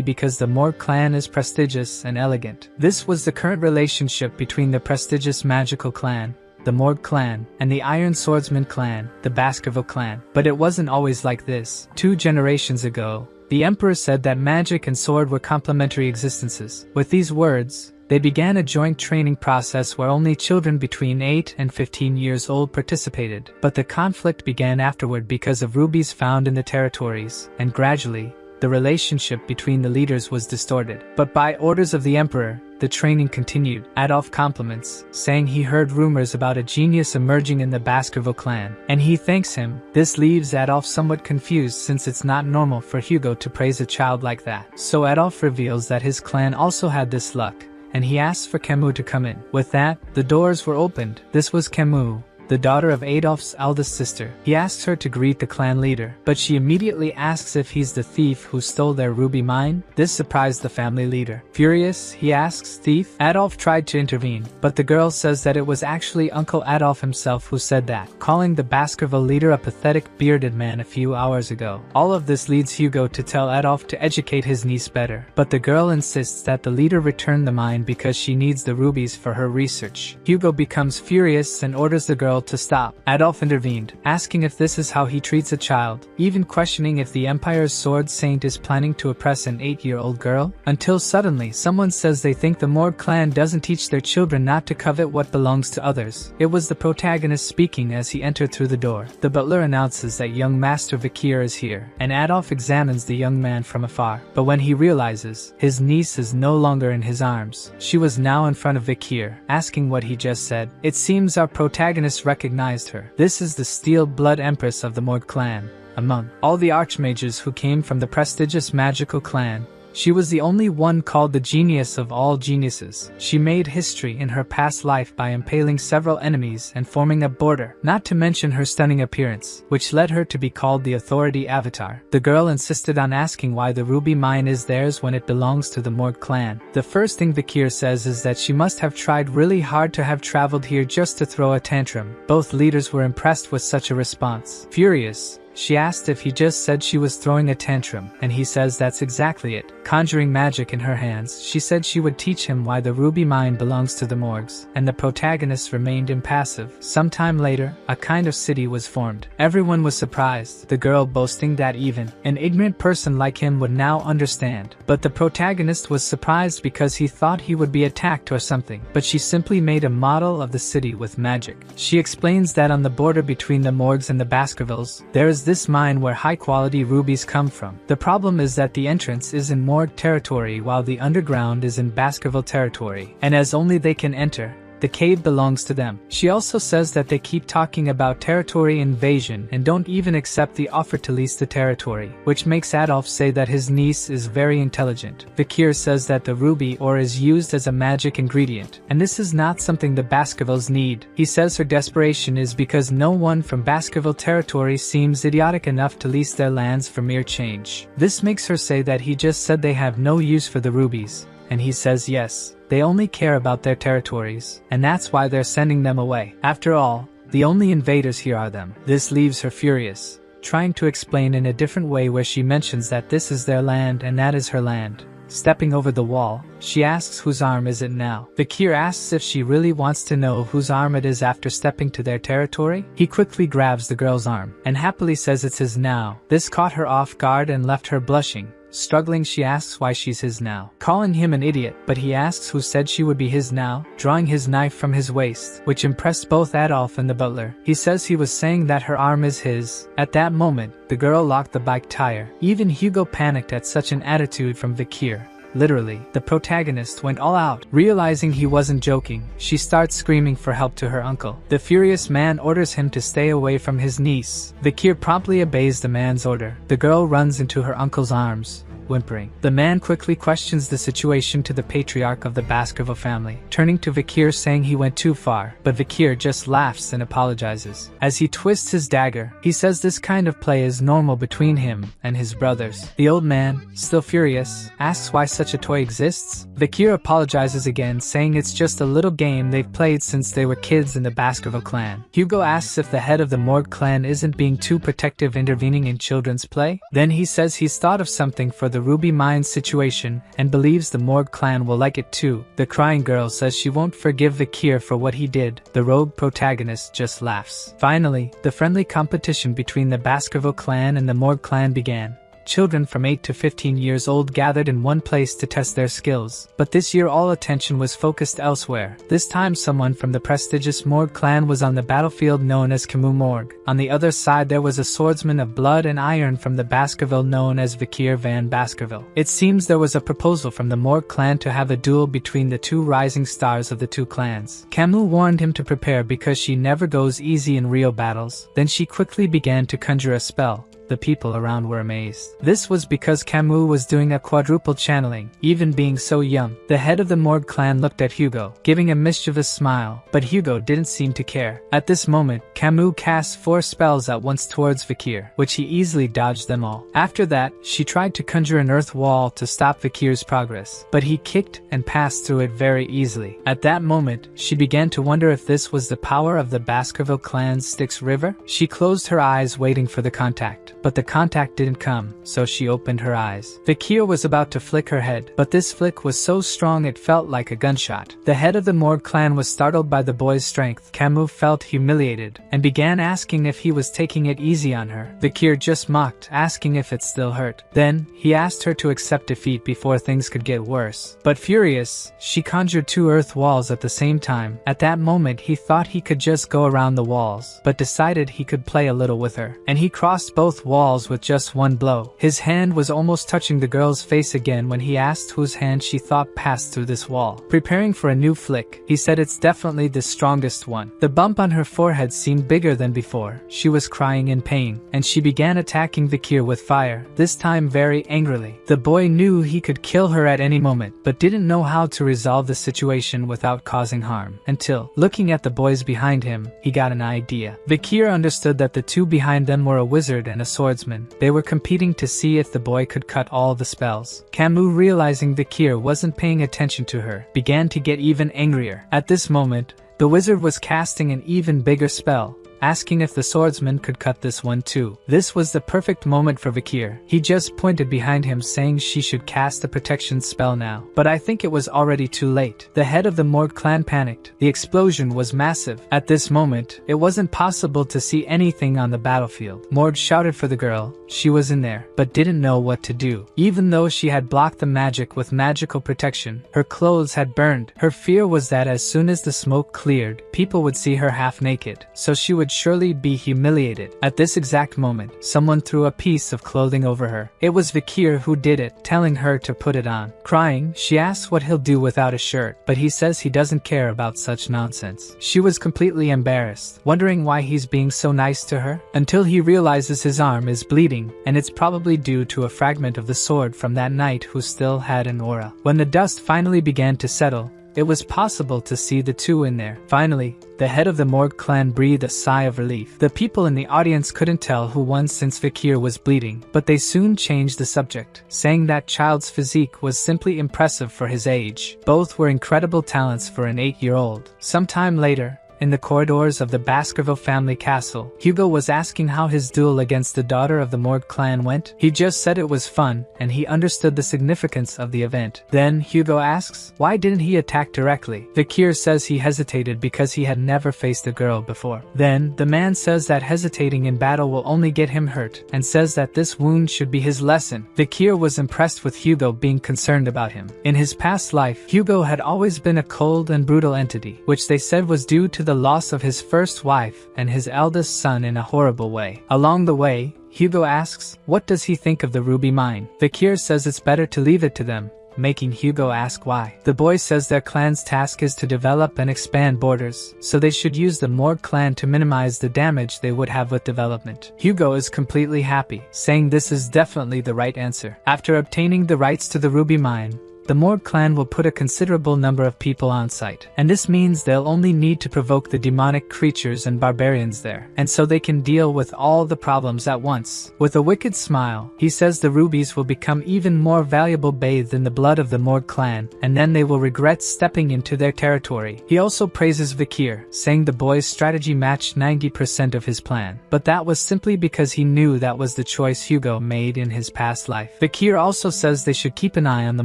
because the Morg clan is prestigious and elegant. This was the current relationship between the prestigious magical clan, the Morg clan, and the Iron Swordsman clan, the Baskerville clan. But it wasn't always like this. 2 generations ago, the Emperor said that magic and sword were complementary existences. With these words, they began a joint training process where only children between 8 and 15 years old participated. But the conflict began afterward because of rubies found in the territories, and gradually, the relationship between the leaders was distorted. But by orders of the Emperor, the training continued. Adolf compliments, saying he heard rumors about a genius emerging in the Baskerville clan, and he thanks him. This leaves Adolf somewhat confused since it's not normal for Hugo to praise a child like that. So Adolf reveals that his clan also had this luck, and he asks for Camus to come in. With that, the doors were opened. This was Camus, the daughter of Adolf's eldest sister. He asks her to greet the clan leader, but she immediately asks if he's the thief who stole their ruby mine. This surprised the family leader. Furious, he asks, "Thief?" Adolf tried to intervene, but the girl says that it was actually Uncle Adolf himself who said that, calling the Baskerville leader a pathetic bearded man a few hours ago. All of this leads Hugo to tell Adolf to educate his niece better, but the girl insists that the leader return the mine because she needs the rubies for her research. Hugo becomes furious and orders the girl to stop. Adolf intervened, asking if this is how he treats a child, even questioning if the Empire's sword saint is planning to oppress an 8-year-old girl, until suddenly someone says they think the Morg clan doesn't teach their children not to covet what belongs to others. It was the protagonist speaking as he entered through the door. The butler announces that young Master Vikir is here, and Adolf examines the young man from afar. But when he realizes his niece is no longer in his arms, she was now in front of Vikir, asking what he just said. It seems our protagonist recognized her. This is the Steel Blood Empress of the Morg clan. Among all the archmages who came from the prestigious magical clan, She was the only one called the genius of all geniuses. She made history in her past life by impaling several enemies and forming a border, not to mention her stunning appearance, which led her to be called the Authority Avatar. The girl insisted on asking why the ruby mine is theirs when it belongs to the Morg clan. The first thing Vikir says is that she must have tried really hard to have traveled here just to throw a tantrum. Both leaders were impressed with such a response. Furious, she asked if he just said she was throwing a tantrum, and he says that's exactly it. Conjuring magic in her hands, she said she would teach him why the ruby mine belongs to the Morgs, and the protagonist remained impassive. Sometime later, a kind of city was formed. Everyone was surprised, the girl boasting that even an ignorant person like him would now understand. But the protagonist was surprised because he thought he would be attacked or something, but she simply made a model of the city with magic. She explains that on the border between the Morgs and the Baskervilles, there is this mine where high-quality rubies come from. The problem is that the entrance is in Morg territory while the underground is in Baskerville territory, and as only they can enter, the cave belongs to them. She also says that they keep talking about territory invasion and don't even accept the offer to lease the territory, which makes Adolf say that his niece is very intelligent. Vikir says that the ruby ore is used as a magic ingredient, and this is not something the Baskervilles need. He says her desperation is because no one from Baskerville territory seems idiotic enough to lease their lands for mere change. This makes her say that he just said they have no use for the rubies, and he says yes. They only care about their territories, and that's why they're sending them away. After all, the only invaders here are them. This leaves her furious, trying to explain in a different way where she mentions that this is their land and that is her land. Stepping over the wall, she asks whose arm is it now. Vikir asks if she really wants to know whose arm it is after stepping to their territory. He quickly grabs the girl's arm, and happily says it's his now. This caught her off guard and left her blushing. Struggling, she asks why she's his now, calling him an idiot, but he asks who said she would be his now, drawing his knife from his waist, which impressed both Adolf and the butler. He says he was saying that her arm is his. At that moment, the girl locked the bike tire. Even Hugo panicked at such an attitude from Vikir. Literally, the protagonist went all out. Realizing he wasn't joking, she starts screaming for help to her uncle. The furious man orders him to stay away from his niece. Vikir promptly obeys the man's order. The girl runs into her uncle's arms, whimpering. The man quickly questions the situation to the patriarch of the Baskerville family, turning to Vikir saying he went too far, but Vikir just laughs and apologizes. As he twists his dagger, he says this kind of play is normal between him and his brothers. The old man, still furious, asks why such a toy exists. Vikir apologizes again, saying it's just a little game they've played since they were kids in the Baskerville clan. Hugo asks if the head of the Morg clan isn't being too protective intervening in children's play. Then he says he's thought of something for the ruby mine situation and believes the Morg clan will like it too. The crying girl says she won't forgive Vikir for what he did. The rogue protagonist just laughs. Finally, the friendly competition between the Baskerville clan and the Morg clan began. Children from 8 to 15 years old gathered in one place to test their skills, but this year all attention was focused elsewhere. This time someone from the prestigious Morg clan was on the battlefield known as Camus Morg. On the other side there was a swordsman of blood and iron from the Baskerville known as Vikir van Baskerville. It seems there was a proposal from the Morg clan to have a duel between the two rising stars of the two clans. Camus warned him to prepare because she never goes easy in real battles. Then she quickly began to conjure a spell. The people around were amazed. This was because Camus was doing a quadruple channeling, even being so young. The head of the Morg clan looked at Hugo, giving a mischievous smile, but Hugo didn't seem to care. At this moment, Camus cast 4 spells at once towards Vikir, which he easily dodged them all. After that, she tried to conjure an earth wall to stop Vikir's progress, but he kicked and passed through it very easily. At that moment, she began to wonder if this was the power of the Baskerville clan's Styx River. She closed her eyes waiting for the contact. But the contact didn't come, so she opened her eyes. Vikir was about to flick her head, but this flick was so strong it felt like a gunshot. The head of the Morg clan was startled by the boy's strength. Camus felt humiliated, and began asking if he was taking it easy on her. Vikir just mocked, asking if it still hurt. Then, he asked her to accept defeat before things could get worse. But furious, she conjured 2 earth walls at the same time. At that moment he thought he could just go around the walls, but decided he could play a little with her, and he crossed both walls with just one blow. His hand was almost touching the girl's face again when he asked whose hand she thought passed through this wall. Preparing for a new flick, he said it's definitely the strongest one. The bump on her forehead seemed bigger than before. She was crying in pain, and she began attacking Vikir with fire, this time very angrily. The boy knew he could kill her at any moment, but didn't know how to resolve the situation without causing harm. Until, looking at the boys behind him, he got an idea. Vikir understood that the two behind them were a wizard and a swordsman. They were competing to see if the boy could cut all the spells. Camus, realizing Vikir wasn't paying attention to her, began to get even angrier. At this moment, the wizard was casting an even bigger spell, asking if the swordsman could cut this one too. This was the perfect moment for Vikir. He just pointed behind him saying she should cast a protection spell now. But I think it was already too late. The head of the Morg clan panicked. The explosion was massive. At this moment, it wasn't possible to see anything on the battlefield. Morg shouted for the girl. She was in there, but didn't know what to do. Even though she had blocked the magic with magical protection, her clothes had burned. Her fear was that as soon as the smoke cleared, people would see her half naked, so she would surely be humiliated. At this exact moment, someone threw a piece of clothing over her. It was Vikir who did it, telling her to put it on. Crying, she asks what he'll do without a shirt, but he says he doesn't care about such nonsense. She was completely embarrassed, wondering why he's being so nice to her, until he realizes his arm is bleeding, and it's probably due to a fragment of the sword from that knight who still had an aura. When the dust finally began to settle, it was possible to see the two in there. Finally, the head of the Morg clan breathed a sigh of relief. The people in the audience couldn't tell who won since Vikir was bleeding, but they soon changed the subject, saying that child's physique was simply impressive for his age. Both were incredible talents for an 8-year-old. Sometime later, in the corridors of the Baskerville family castle, Hugo was asking how his duel against the daughter of the Morg clan went. He just said it was fun, and he understood the significance of the event. Then Hugo asks, why didn't he attack directly? Vikir says he hesitated because he had never faced a girl before. Then, the man says that hesitating in battle will only get him hurt, and says that this wound should be his lesson. Vikir was impressed with Hugo being concerned about him. In his past life, Hugo had always been a cold and brutal entity, which they said was due to the loss of his first wife and his eldest son in a horrible way. Along the way, Hugo asks, what does he think of the ruby mine? Vikir says it's better to leave it to them, making Hugo ask why. The boy says their clan's task is to develop and expand borders, so they should use the Morg clan to minimize the damage they would have with development. Hugo is completely happy, saying this is definitely the right answer. After obtaining the rights to the ruby mine, the Morg clan will put a considerable number of people on site, and this means they'll only need to provoke the demonic creatures and barbarians there, and so they can deal with all the problems at once. With a wicked smile, he says the rubies will become even more valuable bathed in the blood of the Morg clan, and then they will regret stepping into their territory. He also praises Vikir, saying the boy's strategy matched 90% of his plan, but that was simply because he knew that was the choice Hugo made in his past life. Vikir also says they should keep an eye on the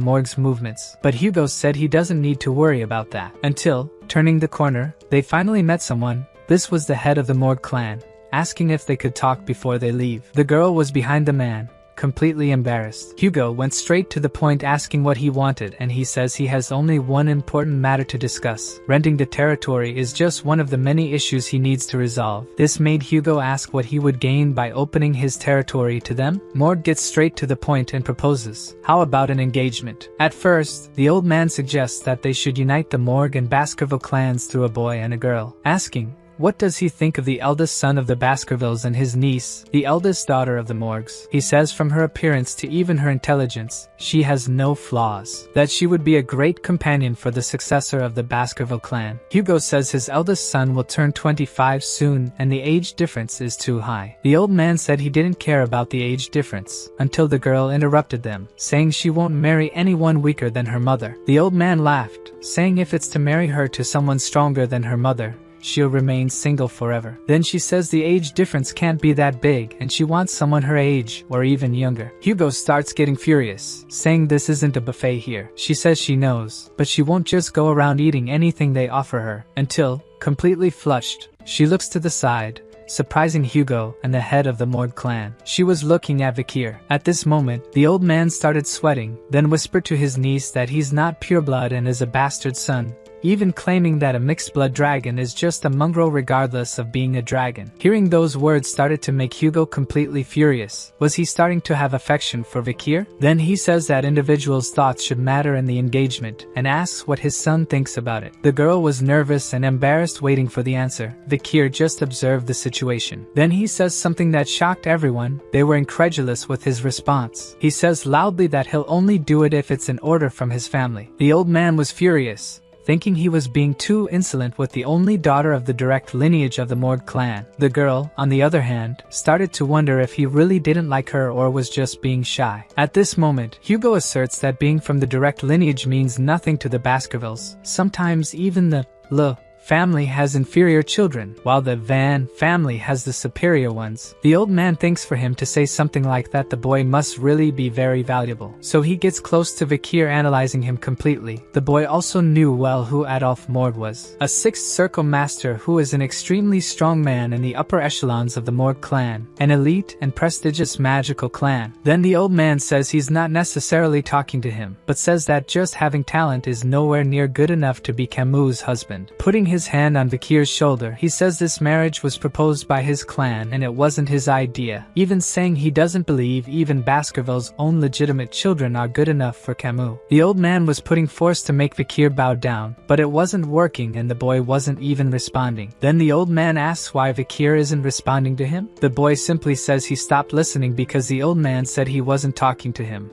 Morg's movements, but Hugo said he doesn't need to worry about that. Until, turning the corner, they finally met someone. This was the head of the Morg clan, asking if they could talk before they leave. The girl was behind the man, completely embarrassed. Hugo went straight to the point, asking what he wanted, and he says he has only one important matter to discuss. Renting the territory is just one of the many issues he needs to resolve. This made Hugo ask what he would gain by opening his territory to them. Morg gets straight to the point and proposes, how about an engagement? At first, the old man suggests that they should unite the Morg and Baskerville clans through a boy and a girl, asking, what does he think of the eldest son of the Baskervilles and his niece, the eldest daughter of the Morgs? He says from her appearance to even her intelligence, she has no flaws, that she would be a great companion for the successor of the Baskerville clan. Hugo says his eldest son will turn 25 soon and the age difference is too high. The old man said he didn't care about the age difference, until the girl interrupted them, saying she won't marry anyone weaker than her mother. The old man laughed, saying if it's to marry her to someone stronger than her mother, she'll remain single forever. Then she says the age difference can't be that big and she wants someone her age or even younger. Hugo starts getting furious, saying this isn't a buffet here. She says she knows, but she won't just go around eating anything they offer her, until, completely flushed, she looks to the side, surprising Hugo and the head of the Morg clan. She was looking at Vikir. At this moment, the old man started sweating, then whispered to his niece that he's not pureblood and is a bastard son. even claiming that a mixed-blood dragon is just a mongrel regardless of being a dragon. Hearing those words started to make Hugo completely furious. Was he starting to have affection for Vikir? Then he says that individuals' thoughts should matter in the engagement, and asks what his son thinks about it. The girl was nervous and embarrassed waiting for the answer. Vikir just observed the situation. Then he says something that shocked everyone. They were incredulous with his response. He says loudly that he'll only do it if it's an order from his family. The old man was furious, thinking he was being too insolent with the only daughter of the direct lineage of the Mord clan. The girl, on the other hand, started to wonder if he really didn't like her or was just being shy. At this moment, Hugo asserts that being from the direct lineage means nothing to the Baskervilles. Sometimes even the Le family has inferior children, while the Van family has the superior ones. The old man thinks for him to say something like that the boy must really be very valuable. So he gets close to Vikir, analyzing him completely. The boy also knew well who Adolf Mord was. A sixth circle master who is an extremely strong man in the upper echelons of the Mord clan, an elite and prestigious magical clan. Then the old man says he's not necessarily talking to him, but says that just having talent is nowhere near good enough to be Camus' husband. Putting his hand on Vikir's shoulder, he says this marriage was proposed by his clan and it wasn't his idea, even saying he doesn't believe even Baskerville's own legitimate children are good enough for Camus. The old man was putting force to make Vikir bow down, but it wasn't working and the boy wasn't even responding. Then the old man asks why Vikir isn't responding to him. The boy simply says he stopped listening because the old man said he wasn't talking to him.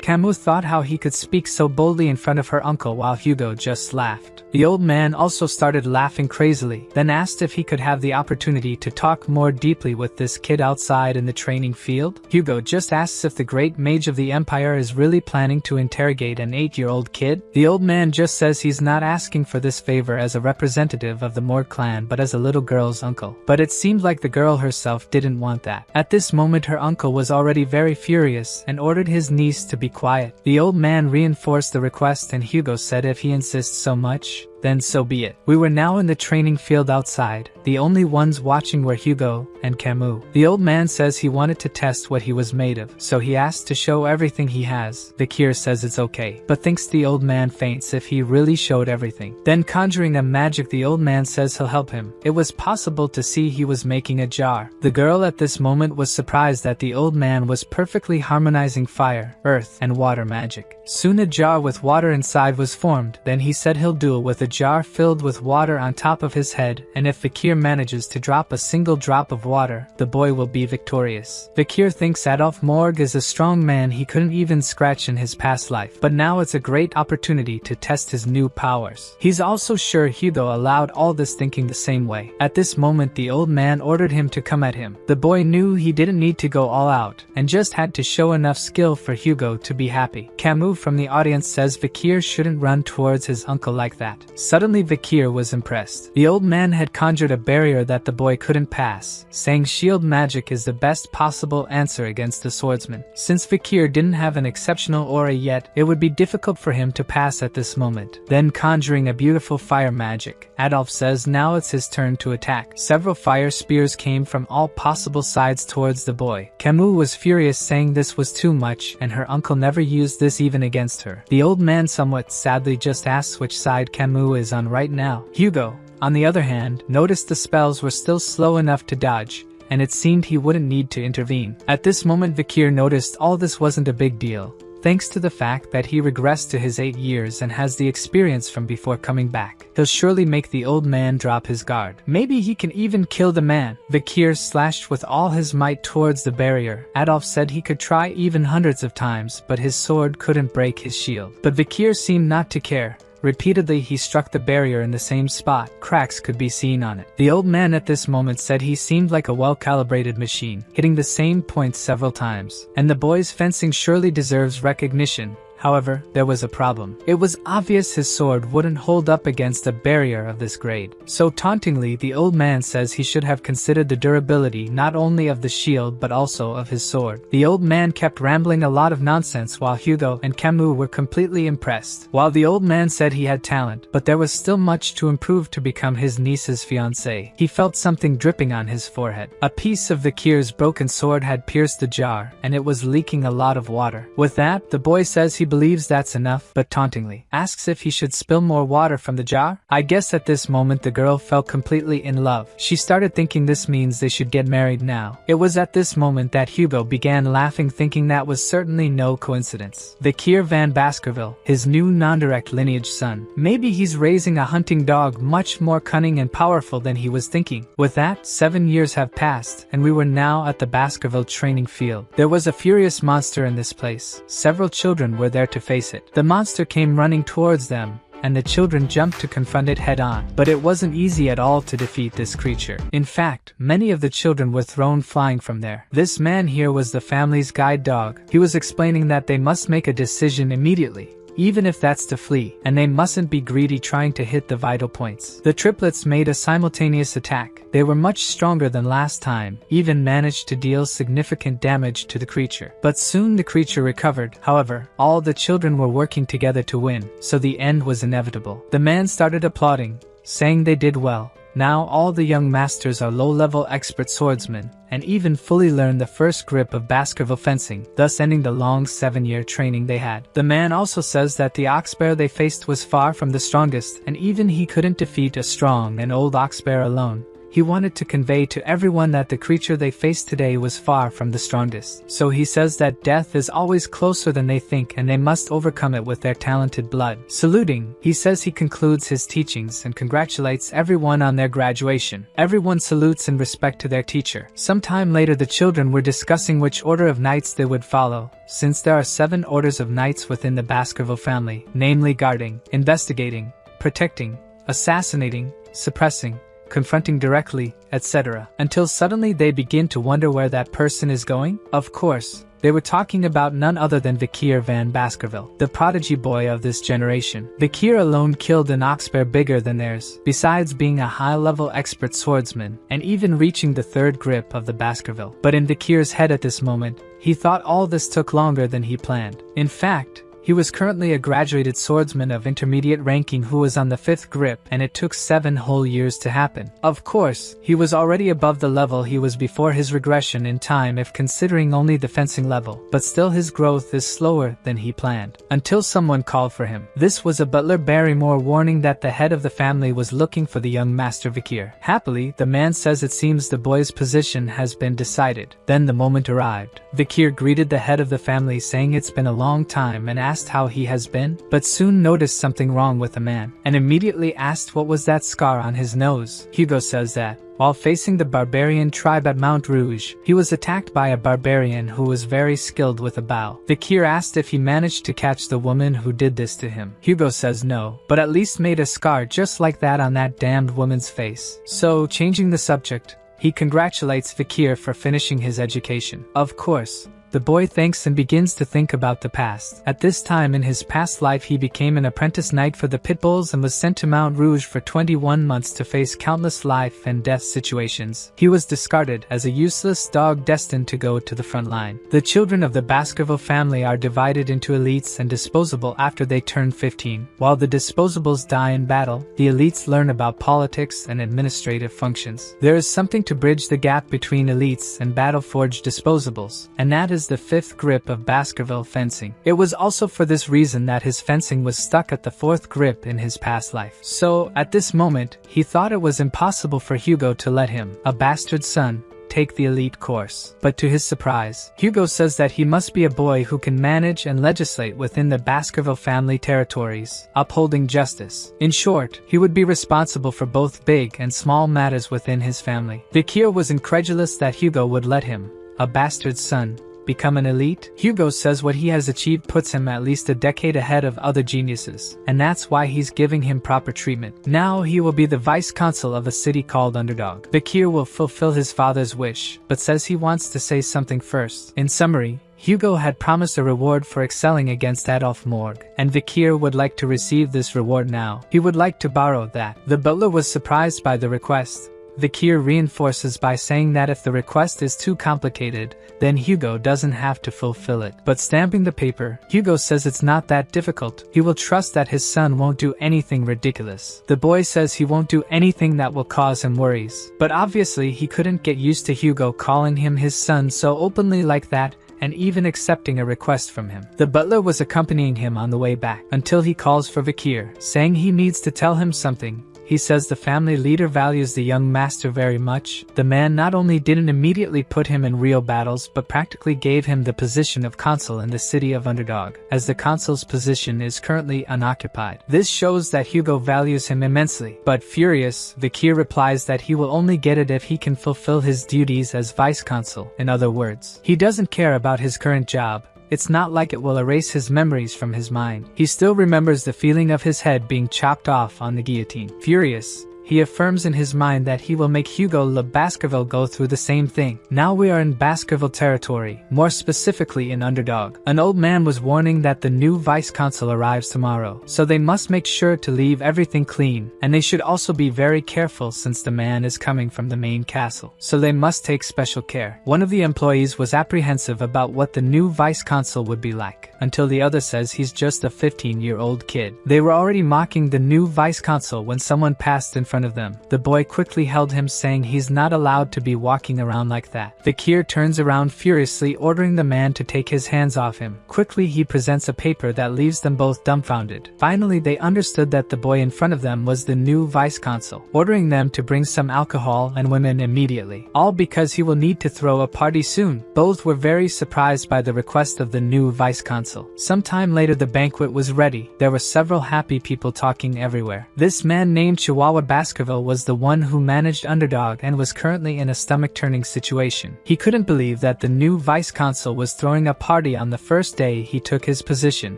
Camus thought how he could speak so boldly in front of her uncle while Hugo just laughed. The old man also started laughing crazily, then asked if he could have the opportunity to talk more deeply with this kid outside in the training field. Hugo just asks if the great mage of the empire is really planning to interrogate an 8-year-old kid. The old man just says he's not asking for this favor as a representative of the Mord clan but as a little girl's uncle. But it seemed like the girl herself didn't want that. At this moment her uncle was already very furious and ordered his niece to be quiet. The old man reinforced the request and Hugo said if he insists so much, then so be it. We were now in the training field outside. The only ones watching were Hugo and Camus. The old man says he wanted to test what he was made of, so he asked to show everything he has. Vikir says it's okay, but thinks the old man faints if he really showed everything. Then conjuring a magic, the old man says he'll help him. It was possible to see he was making a jar. The girl at this moment was surprised that the old man was perfectly harmonizing fire, earth, and water magic. Soon a jar with water inside was formed. Then he said he'll do it with a jar filled with water on top of his head, and if Vikir manages to drop a single drop of water, the boy will be victorious. Vikir thinks Adolf Morg is a strong man he couldn't even scratch in his past life, but now it's a great opportunity to test his new powers. He's also sure Hugo allowed all this, thinking the same way. At this moment the old man ordered him to come at him. The boy knew he didn't need to go all out, and just had to show enough skill for Hugo to be happy. Camus from the audience says Vikir shouldn't run towards his uncle like that. Suddenly Vikir was impressed. The old man had conjured a barrier that the boy couldn't pass, saying shield magic is the best possible answer against the swordsman. Since Vikir didn't have an exceptional aura yet, it would be difficult for him to pass at this moment. Then conjuring a beautiful fire magic, Adolf says now it's his turn to attack. Several fire spears came from all possible sides towards the boy. Camus was furious, saying this was too much and her uncle never used this even against her. The old man somewhat sadly just asks which side Camus is on right now. Hugo, on the other hand, noticed the spells were still slow enough to dodge, and it seemed he wouldn't need to intervene. At this moment Vikir noticed all this wasn't a big deal, thanks to the fact that he regressed to his 8 years and has the experience from before coming back. He'll surely make the old man drop his guard. Maybe he can even kill the man. Vikir slashed with all his might towards the barrier. Adolf said he could try even hundreds of times, but his sword couldn't break his shield. But Vikir seemed not to care. Repeatedly he struck the barrier in the same spot. Cracks could be seen on it. The old man at this moment said he seemed like a well-calibrated machine, hitting the same points several times. And the boy's fencing surely deserves recognition. However, there was a problem. It was obvious his sword wouldn't hold up against a barrier of this grade. So tauntingly, the old man says he should have considered the durability not only of the shield but also of his sword. The old man kept rambling a lot of nonsense while Hugo and Camus were completely impressed. While the old man said he had talent, but there was still much to improve to become his niece's fiancé. He felt something dripping on his forehead. A piece of Vikir's broken sword had pierced the jar, and it was leaking a lot of water. With that, the boy says he believes that's enough, but tauntingly asks if he should spill more water from the jar. I guess at this moment the girl fell completely in love. She started thinking this means they should get married now. It was at this moment that Hugo began laughing, thinking that was certainly no coincidence. Vikir van Baskerville, his new non-direct lineage son. Maybe he's raising a hunting dog much more cunning and powerful than he was thinking. With that, 7 years have passed, and we were now at the Baskerville training field. There was a furious monster in this place. Several children were there to face it. The monster came running towards them, and the children jumped to confront it head-on. But it wasn't easy at all to defeat this creature. In fact, many of the children were thrown flying from there. This man here was the family's guide dog. He was explaining that they must make a decision immediately, even if that's to flee, and they mustn't be greedy trying to hit the vital points. The triplets made a simultaneous attack. They were much stronger than last time, even managed to deal significant damage to the creature. But soon the creature recovered. However, all the children were working together to win, so the end was inevitable. The man started applauding, saying they did well. Now all the young masters are low-level expert swordsmen, and even fully learned the first grip of Baskerville fencing, thus ending the long 7-year training they had. The man also says that the ox bear they faced was far from the strongest, and even he couldn't defeat a strong and old ox bear alone. He wanted to convey to everyone that the creature they faced today was far from the strongest. So he says that death is always closer than they think, and they must overcome it with their talented blood. Saluting, he says he concludes his teachings and congratulates everyone on their graduation. Everyone salutes in respect to their teacher. Sometime later the children were discussing which order of knights they would follow, since there are 7 orders of knights within the Baskerville family, namely guarding, investigating, protecting, assassinating, suppressing, confronting directly, etc. Until suddenly they begin to wonder where that person is going. Of course, they were talking about none other than Vikir van Baskerville, the prodigy boy of this generation. Vikir alone killed an ox bear bigger than theirs, besides being a high-level expert swordsman, and even reaching the 3rd grip of the Baskerville. But in Vikir's head at this moment, he thought all this took longer than he planned. In fact, he was currently a graduated swordsman of intermediate ranking who was on the 5th grip, and it took 7 whole years to happen. Of course, he was already above the level he was before his regression in time if considering only the fencing level, but still his growth is slower than he planned. Until someone called for him. This was a butler Barrymore warning that the head of the family was looking for the young Master Vikir. Happily, the man says it seems the boy's position has been decided. Then the moment arrived. Vikir greeted the head of the family, saying it's been a long time, and asked how he has been, but soon noticed something wrong with the man, and immediately asked what was that scar on his nose. Hugo says that, while facing the barbarian tribe at Mount Rouge, he was attacked by a barbarian who was very skilled with a bow. Vikir asked if he managed to catch the woman who did this to him. Hugo says no, but at least made a scar just like that on that damned woman's face. So, changing the subject, he congratulates Vikir for finishing his education. Of course, the boy thanks and begins to think about the past. At this time in his past life he became an apprentice knight for the Pitbulls and was sent to Mount Rouge for 21 months to face countless life and death situations. He was discarded as a useless dog destined to go to the front line. The children of the Baskerville family are divided into elites and disposable after they turn 15. While the disposables die in battle, the elites learn about politics and administrative functions. There is something to bridge the gap between elites and battle-forged disposables, and that is the 5th grip of Baskerville fencing. It was also for this reason that his fencing was stuck at the 4th grip in his past life. So, at this moment, he thought it was impossible for Hugo to let him, a bastard son, take the elite course. But to his surprise, Hugo says that he must be a boy who can manage and legislate within the Baskerville family territories, upholding justice. In short, he would be responsible for both big and small matters within his family. Vikir was incredulous that Hugo would let him, a bastard son, become an elite. Hugo says what he has achieved puts him at least a decade ahead of other geniuses, and that's why he's giving him proper treatment. Now he will be the vice-consul of a city called Underdog. Vikir will fulfill his father's wish, but says he wants to say something first. In summary, Hugo had promised a reward for excelling against Adolf Morg, and Vikir would like to receive this reward now. He would like to borrow that. The butler was surprised by the request. Vikir reinforces by saying that if the request is too complicated, then Hugo doesn't have to fulfill it. But stamping the paper, Hugo says it's not that difficult. He will trust that his son won't do anything ridiculous. The boy says he won't do anything that will cause him worries. But obviously he couldn't get used to Hugo calling him his son so openly like that, and even accepting a request from him. The butler was accompanying him on the way back, until he calls for Vikir, saying he needs to tell him something. He says the family leader values the young master very much. The man not only didn't immediately put him in real battles but practically gave him the position of consul in the city of Underdog, as the consul's position is currently unoccupied. This shows that Hugo values him immensely. But furious, Vikir replies that he will only get it if he can fulfill his duties as vice-consul. In other words, he doesn't care about his current job. It's not like it will erase his memories from his mind. He still remembers the feeling of his head being chopped off on the guillotine. Furious, he affirms in his mind that he will make Hugo Le Baskerville go through the same thing. Now we are in Baskerville territory, more specifically in Underdog. An old man was warning that the new vice-consul arrives tomorrow, so they must make sure to leave everything clean, and they should also be very careful since the man is coming from the main castle, so they must take special care. One of the employees was apprehensive about what the new vice-consul would be like, until the other says he's just a 15-year-old kid. They were already mocking the new vice-consul when someone passed in front of them. The boy quickly held him, saying he's not allowed to be walking around like that. Vikir turns around furiously, ordering the man to take his hands off him. Quickly he presents a paper that leaves them both dumbfounded. Finally they understood that the boy in front of them was the new vice-consul, ordering them to bring some alcohol and women immediately. All because he will need to throw a party soon. Both were very surprised by the request of the new vice-consul. Sometime later the banquet was ready. There were several happy people talking everywhere. This man named Chihuahua Baskerville was the one who managed Underdog and was currently in a stomach-turning situation. He couldn't believe that the new vice-consul was throwing a party on the first day he took his position.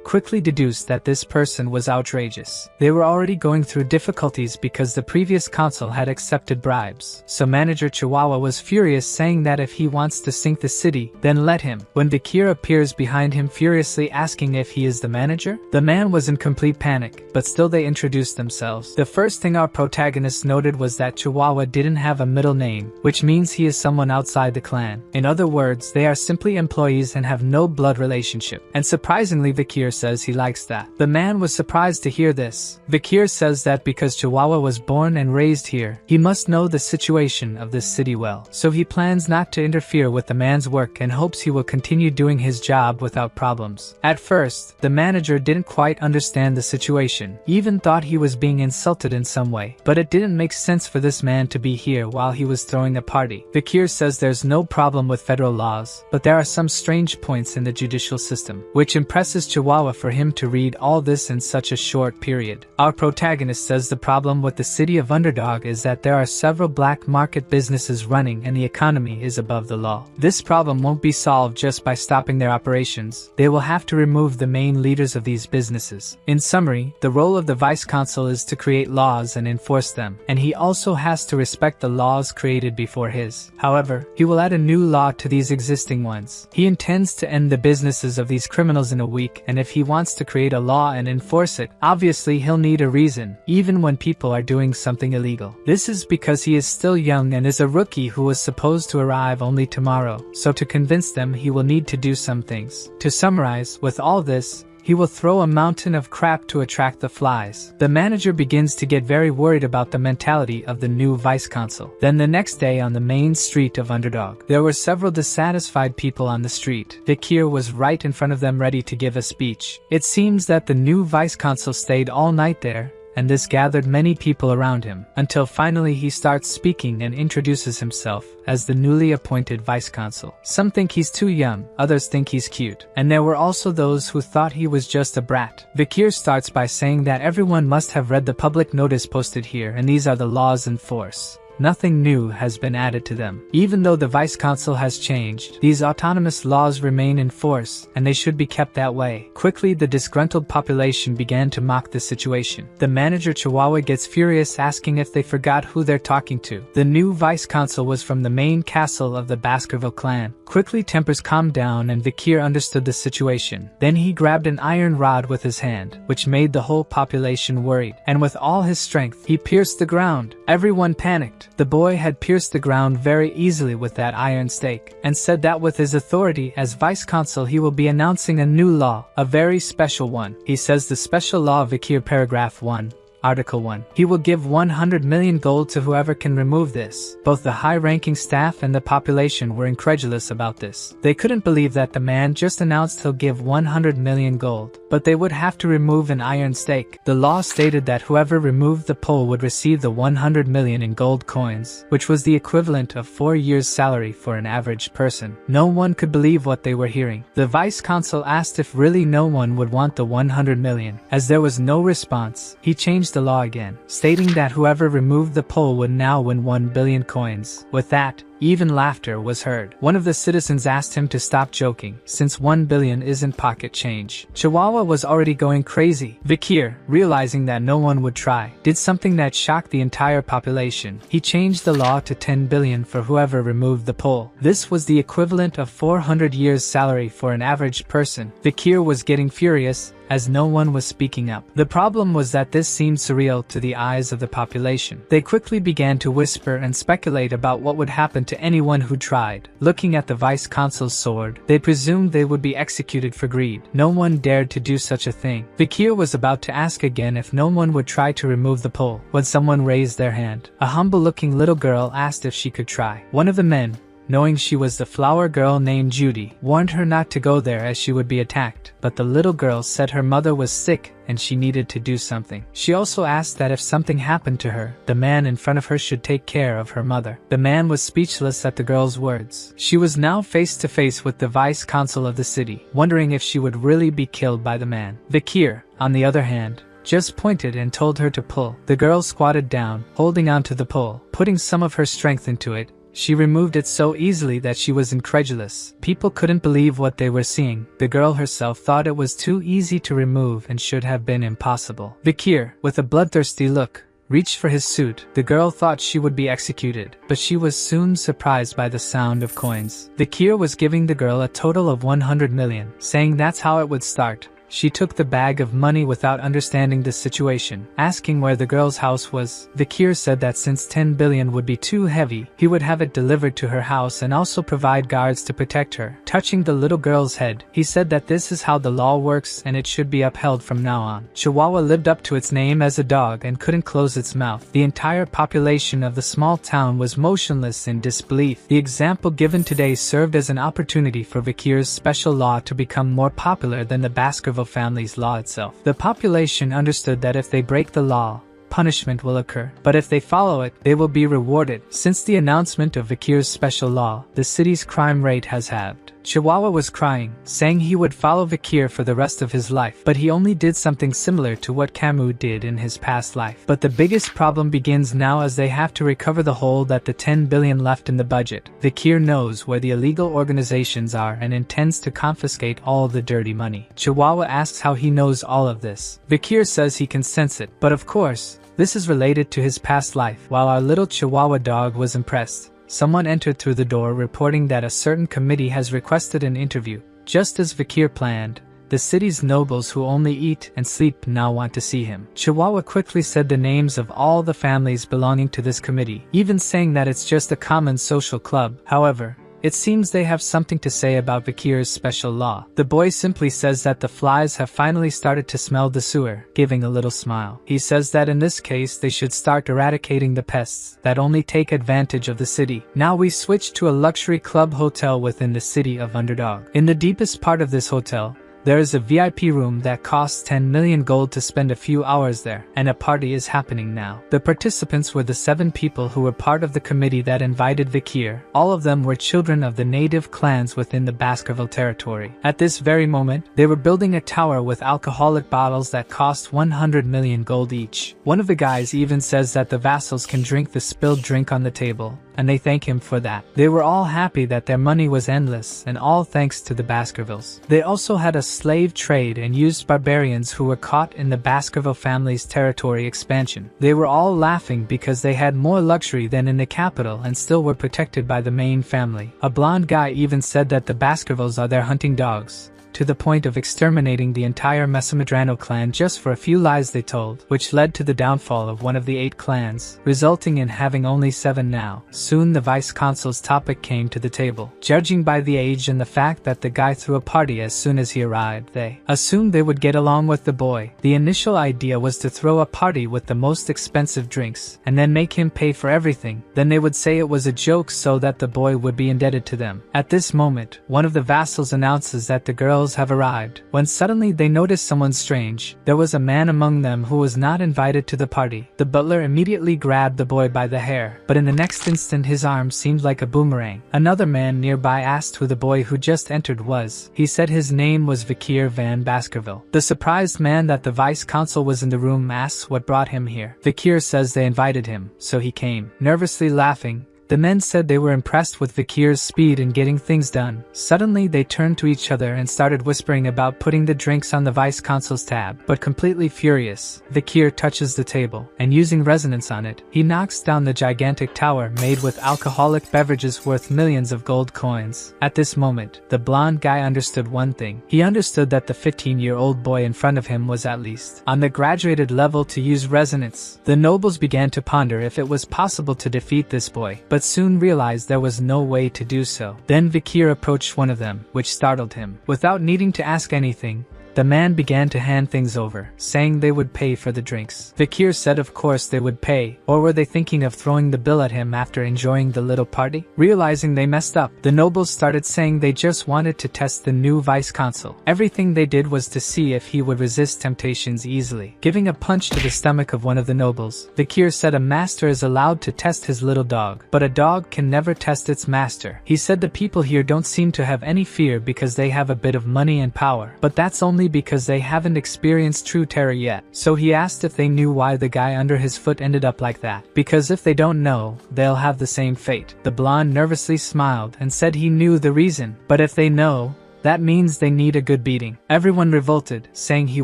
Quickly deduced that this person was outrageous. They were already going through difficulties because the previous consul had accepted bribes. So manager Chihuahua was furious, saying that if he wants to sink the city, then let him. When Vikir appears behind him furiously asking if he is the manager, the man was in complete panic, but still they introduced themselves. The first thing our protagonist noted was that Chihuahua didn't have a middle name, which means he is someone outside the clan. In other words, they are simply employees and have no blood relationship. And surprisingly, Vikir says he likes that. The man was surprised to hear this. Vikir says that because Chihuahua was born and raised here, he must know the situation of this city well. So he plans not to interfere with the man's work and hopes he will continue doing his job without problems. At first, the manager didn't quite understand the situation, even thought he was being insulted in some way, but it didn't make sense for this man to be here while he was throwing a party. Vikir says there's no problem with federal laws, but there are some strange points in the judicial system, which impresses Chihuahua for him to read all this in such a short period. Our protagonist says the problem with the city of Underdog is that there are several black market businesses running and the economy is above the law. This problem won't be solved just by stopping their operations. They will have to remove the main leaders of these businesses. In summary, the role of the vice-consul is to create laws and enforce them, and he also has to respect the laws created before his. However, he will add a new law to these existing ones. He intends to end the businesses of these criminals in a week, and if he wants to create a law and enforce it, obviously he'll need a reason, even when people are doing something illegal. This is because he is still young and is a rookie who was supposed to arrive only tomorrow, so to convince them he will need to do some things. To summarize, with all this, he will throw a mountain of crap to attract the flies. The manager begins to get very worried about the mentality of the new vice-consul. Then the next day on the main street of Underdog, there were several dissatisfied people on the street. Vikir was right in front of them ready to give a speech. It seems that the new vice-consul stayed all night there, and this gathered many people around him, until finally he starts speaking and introduces himself as the newly appointed vice-consul. Some think he's too young, others think he's cute, and there were also those who thought he was just a brat. Vikir starts by saying that everyone must have read the public notice posted here, and these are the laws in force. Nothing new has been added to them. Even though the vice-consul has changed, these autonomous laws remain in force, and they should be kept that way. Quickly, the disgruntled population began to mock the situation. The manager Chihuahua gets furious, asking if they forgot who they're talking to. The new vice-consul was from the main castle of the Baskerville clan. Quickly, tempers calmed down and Vikir understood the situation. Then he grabbed an iron rod with his hand, which made the whole population worried, and with all his strength, he pierced the ground. Everyone panicked. The boy had pierced the ground very easily with that iron stake, and said that with his authority as vice-consul he will be announcing a new law, a very special one. He says the special law of Vikir paragraph 1. Article 1. He will give 100 million gold to whoever can remove this. Both the high-ranking staff and the population were incredulous about this. They couldn't believe that the man just announced he'll give 100 million gold, but they would have to remove an iron stake. The law stated that whoever removed the pole would receive the 100 million in gold coins, which was the equivalent of 4 years' salary for an average person. No one could believe what they were hearing. The vice consul asked if really no one would want the 100 million. As there was no response, he changed the law again, stating that whoever removed the pole would now win 1 billion coins. With that, even laughter was heard. One of the citizens asked him to stop joking, since 1 billion isn't pocket change. Chihuahua was already going crazy. Vikir, realizing that no one would try, did something that shocked the entire population. He changed the law to 10 billion for whoever removed the pole. This was the equivalent of 400 years' salary for an average person. Vikir was getting furious, as no one was speaking up. The problem was that this seemed surreal to the eyes of the population. They quickly began to whisper and speculate about what would happen to anyone who tried. Looking at the vice consul's sword, they presumed they would be executed for greed. No one dared to do such a thing. Vikir was about to ask again if no one would try to remove the pole, when someone raised their hand. A humble-looking little girl asked if she could try. One of the men, knowing she was the flower girl named Judy, warned her not to go there as she would be attacked, but the little girl said her mother was sick and she needed to do something. She also asked that if something happened to her, the man in front of her should take care of her mother. The man was speechless at the girl's words. She was now face to face with the vice consul of the city, wondering if she would really be killed by the man. Vikir, on the other hand, just pointed and told her to pull. The girl squatted down, holding onto the pole, putting some of her strength into it. She removed it so easily that she was incredulous. People couldn't believe what they were seeing. The girl herself thought it was too easy to remove and should have been impossible. Vikir, with a bloodthirsty look, reached for his suit. The girl thought she would be executed, but she was soon surprised by the sound of coins. Vikir was giving the girl a total of 100 million, saying that's how it would start. She took the bag of money without understanding the situation, asking where the girl's house was. Vikir said that since 10 billion would be too heavy, he would have it delivered to her house and also provide guards to protect her. Touching the little girl's head, he said that this is how the law works and it should be upheld from now on. Chihuahua lived up to its name as a dog and couldn't close its mouth. The entire population of the small town was motionless in disbelief. The example given today served as an opportunity for Vikir's special law to become more popular than the Baskerville family's law itself. The population understood that if they break the law, punishment will occur, but if they follow it, they will be rewarded. Since the announcement of Vikir's special law, the city's crime rate has halved. Chihuahua was crying, saying he would follow Vikir for the rest of his life, but he only did something similar to what Camus did in his past life. But the biggest problem begins now as they have to recover the hole that the 10 billion left in the budget. Vikir knows where the illegal organizations are and intends to confiscate all the dirty money. Chihuahua asks how he knows all of this. Vikir says he can sense it, but of course, this is related to his past life. While our little Chihuahua dog was impressed, someone entered through the door reporting that a certain committee has requested an interview. Just as Vikir planned, the city's nobles who only eat and sleep now want to see him. Chihuahua quickly said the names of all the families belonging to this committee, even saying that it's just a common social club. However, it seems they have something to say about Vikir's special law. The boy simply says that the flies have finally started to smell the sewer, giving a little smile. He says that in this case they should start eradicating the pests that only take advantage of the city. Now we switch to a luxury club hotel within the city of Underdog. In the deepest part of this hotel, there is a VIP room that costs 10 million gold to spend a few hours there, and a party is happening now. The participants were the 7 people who were part of the committee that invited Vikir. All of them were children of the native clans within the Baskerville territory. At this very moment, they were building a tower with alcoholic bottles that cost 100 million gold each. One of the guys even says that the vassals can drink the spilled drink on the table, and they thank him for that. They were all happy that their money was endless, and all thanks to the Baskervilles. They also had a slave trade and used barbarians who were caught in the Baskerville family's territory expansion. They were all laughing because they had more luxury than in the capital and still were protected by the main family. A blonde guy even said that the Baskervilles are their hunting dogs, to the point of exterminating the entire Mesomedrano clan just for a few lies they told, which led to the downfall of one of the 8 clans, resulting in having only 7 now. Soon the vice consul's topic came to the table. Judging by the age and the fact that the guy threw a party as soon as he arrived, they assumed they would get along with the boy. The initial idea was to throw a party with the most expensive drinks, and then make him pay for everything. Then they would say it was a joke so that the boy would be indebted to them. At this moment, one of the vassals announces that the girls have arrived, when suddenly they notice someone strange. There was a man among them who was not invited to the party. The butler immediately grabbed the boy by the hair, but in the next instant his arm seemed like a boomerang. Another man nearby asked who the boy who just entered was. He said his name was Vikir van Baskerville. The surprised man that the vice consul was in the room asks what brought him here. Vikir says they invited him, so he came. Nervously laughing, the men said they were impressed with Vikir's speed in getting things done. Suddenly they turned to each other and started whispering about putting the drinks on the vice consul's tab. But completely furious, Vikir touches the table, and using resonance on it, he knocks down the gigantic tower made with alcoholic beverages worth millions of gold coins. At this moment, the blonde guy understood one thing. He understood that the 15-year-old boy in front of him was at least on the graduated level to use resonance. The nobles began to ponder if it was possible to defeat this boy, but soon realized there was no way to do so. Then Vikir approached one of them, which startled him. Without needing to ask anything, the man began to hand things over, saying they would pay for the drinks. Vikir said of course they would pay, or were they thinking of throwing the bill at him after enjoying the little party? Realizing they messed up, the nobles started saying they just wanted to test the new vice consul. Everything they did was to see if he would resist temptations easily. Giving a punch to the stomach of one of the nobles, Vikir said a master is allowed to test his little dog, but a dog can never test its master. He said the people here don't seem to have any fear because they have a bit of money and power, but that's only because they haven't experienced true terror yet. So he asked if they knew why the guy under his foot ended up like that, because if they don't know, they'll have the same fate. The blonde nervously smiled and said he knew the reason, but if they know, that means they need a good beating. Everyone revolted, saying he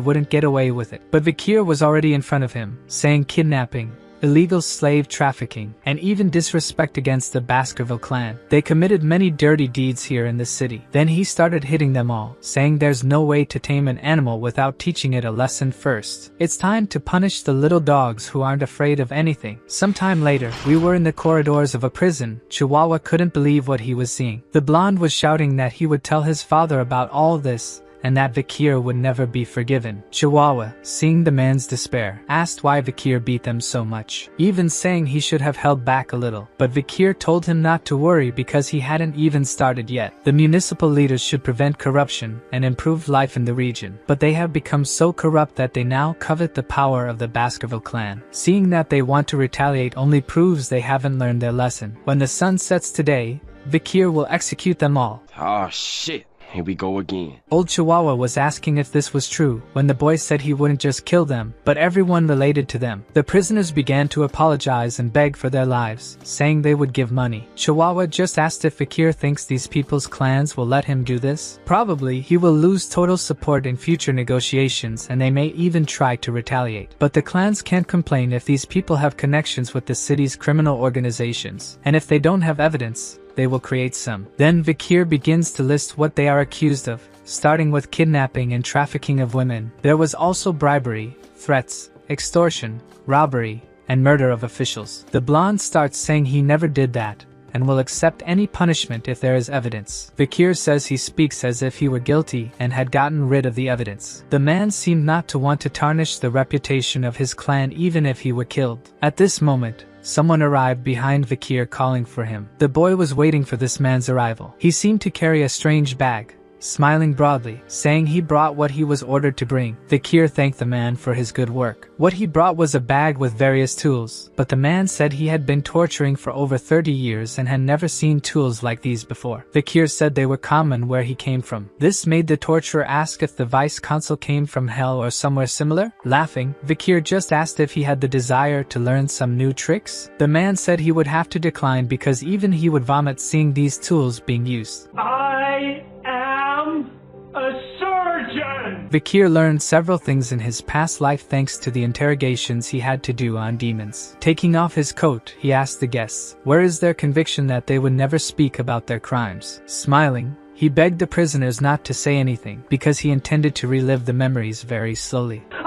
wouldn't get away with it. But Vikir was already in front of him, saying kidnapping, illegal slave trafficking, and even disrespect against the Baskerville clan. They committed many dirty deeds here in the city. Then he started hitting them all, saying there's no way to tame an animal without teaching it a lesson first. It's time to punish the little dogs who aren't afraid of anything. Sometime later, we were in the corridors of a prison. Chihuahua couldn't believe what he was seeing. The blonde was shouting that he would tell his father about all this, and that Vikir would never be forgiven. Chihuahua, seeing the man's despair, asked why Vikir beat them so much, even saying he should have held back a little. But Vikir told him not to worry because he hadn't even started yet. The municipal leaders should prevent corruption and improve life in the region, but they have become so corrupt that they now covet the power of the Baskerville clan. Seeing that they want to retaliate only proves they haven't learned their lesson. When the sun sets today, Vikir will execute them all. Oh shit. Here we go again. Old Chihuahua was asking if this was true, when the boy said he wouldn't just kill them, but everyone related to them. The prisoners began to apologize and beg for their lives, saying they would give money. Chihuahua just asked if Vikir thinks these people's clans will let him do this. Probably he will lose total support in future negotiations and they may even try to retaliate. But the clans can't complain if these people have connections with the city's criminal organizations, and if they don't have evidence, they will create some. Then Vikir begins to list what they are accused of, starting with kidnapping and trafficking of women. There was also bribery, threats, extortion, robbery, and murder of officials. The blonde starts saying he never did that, and will accept any punishment if there is evidence. Vikir says he speaks as if he were guilty and had gotten rid of the evidence. The man seemed not to want to tarnish the reputation of his clan even if he were killed. At this moment, someone arrived behind Vikir calling for him. The boy was waiting for this man's arrival. He seemed to carry a strange bag, smiling broadly, saying he brought what he was ordered to bring. Vikir thanked the man for his good work. What he brought was a bag with various tools, but the man said he had been torturing for over 30 years and had never seen tools like these before. Vikir said they were common where he came from. This made the torturer ask if the vice consul came from hell or somewhere similar. Laughing, Vikir just asked if he had the desire to learn some new tricks. The man said he would have to decline because even he would vomit seeing these tools being used. I am a surgeon! Vikir learned several things in his past life thanks to the interrogations he had to do on demons. Taking off his coat, he asked the guests, where is their conviction that they would never speak about their crimes? Smiling, He begged the prisoners not to say anything because he intended to relive the memories very slowly. I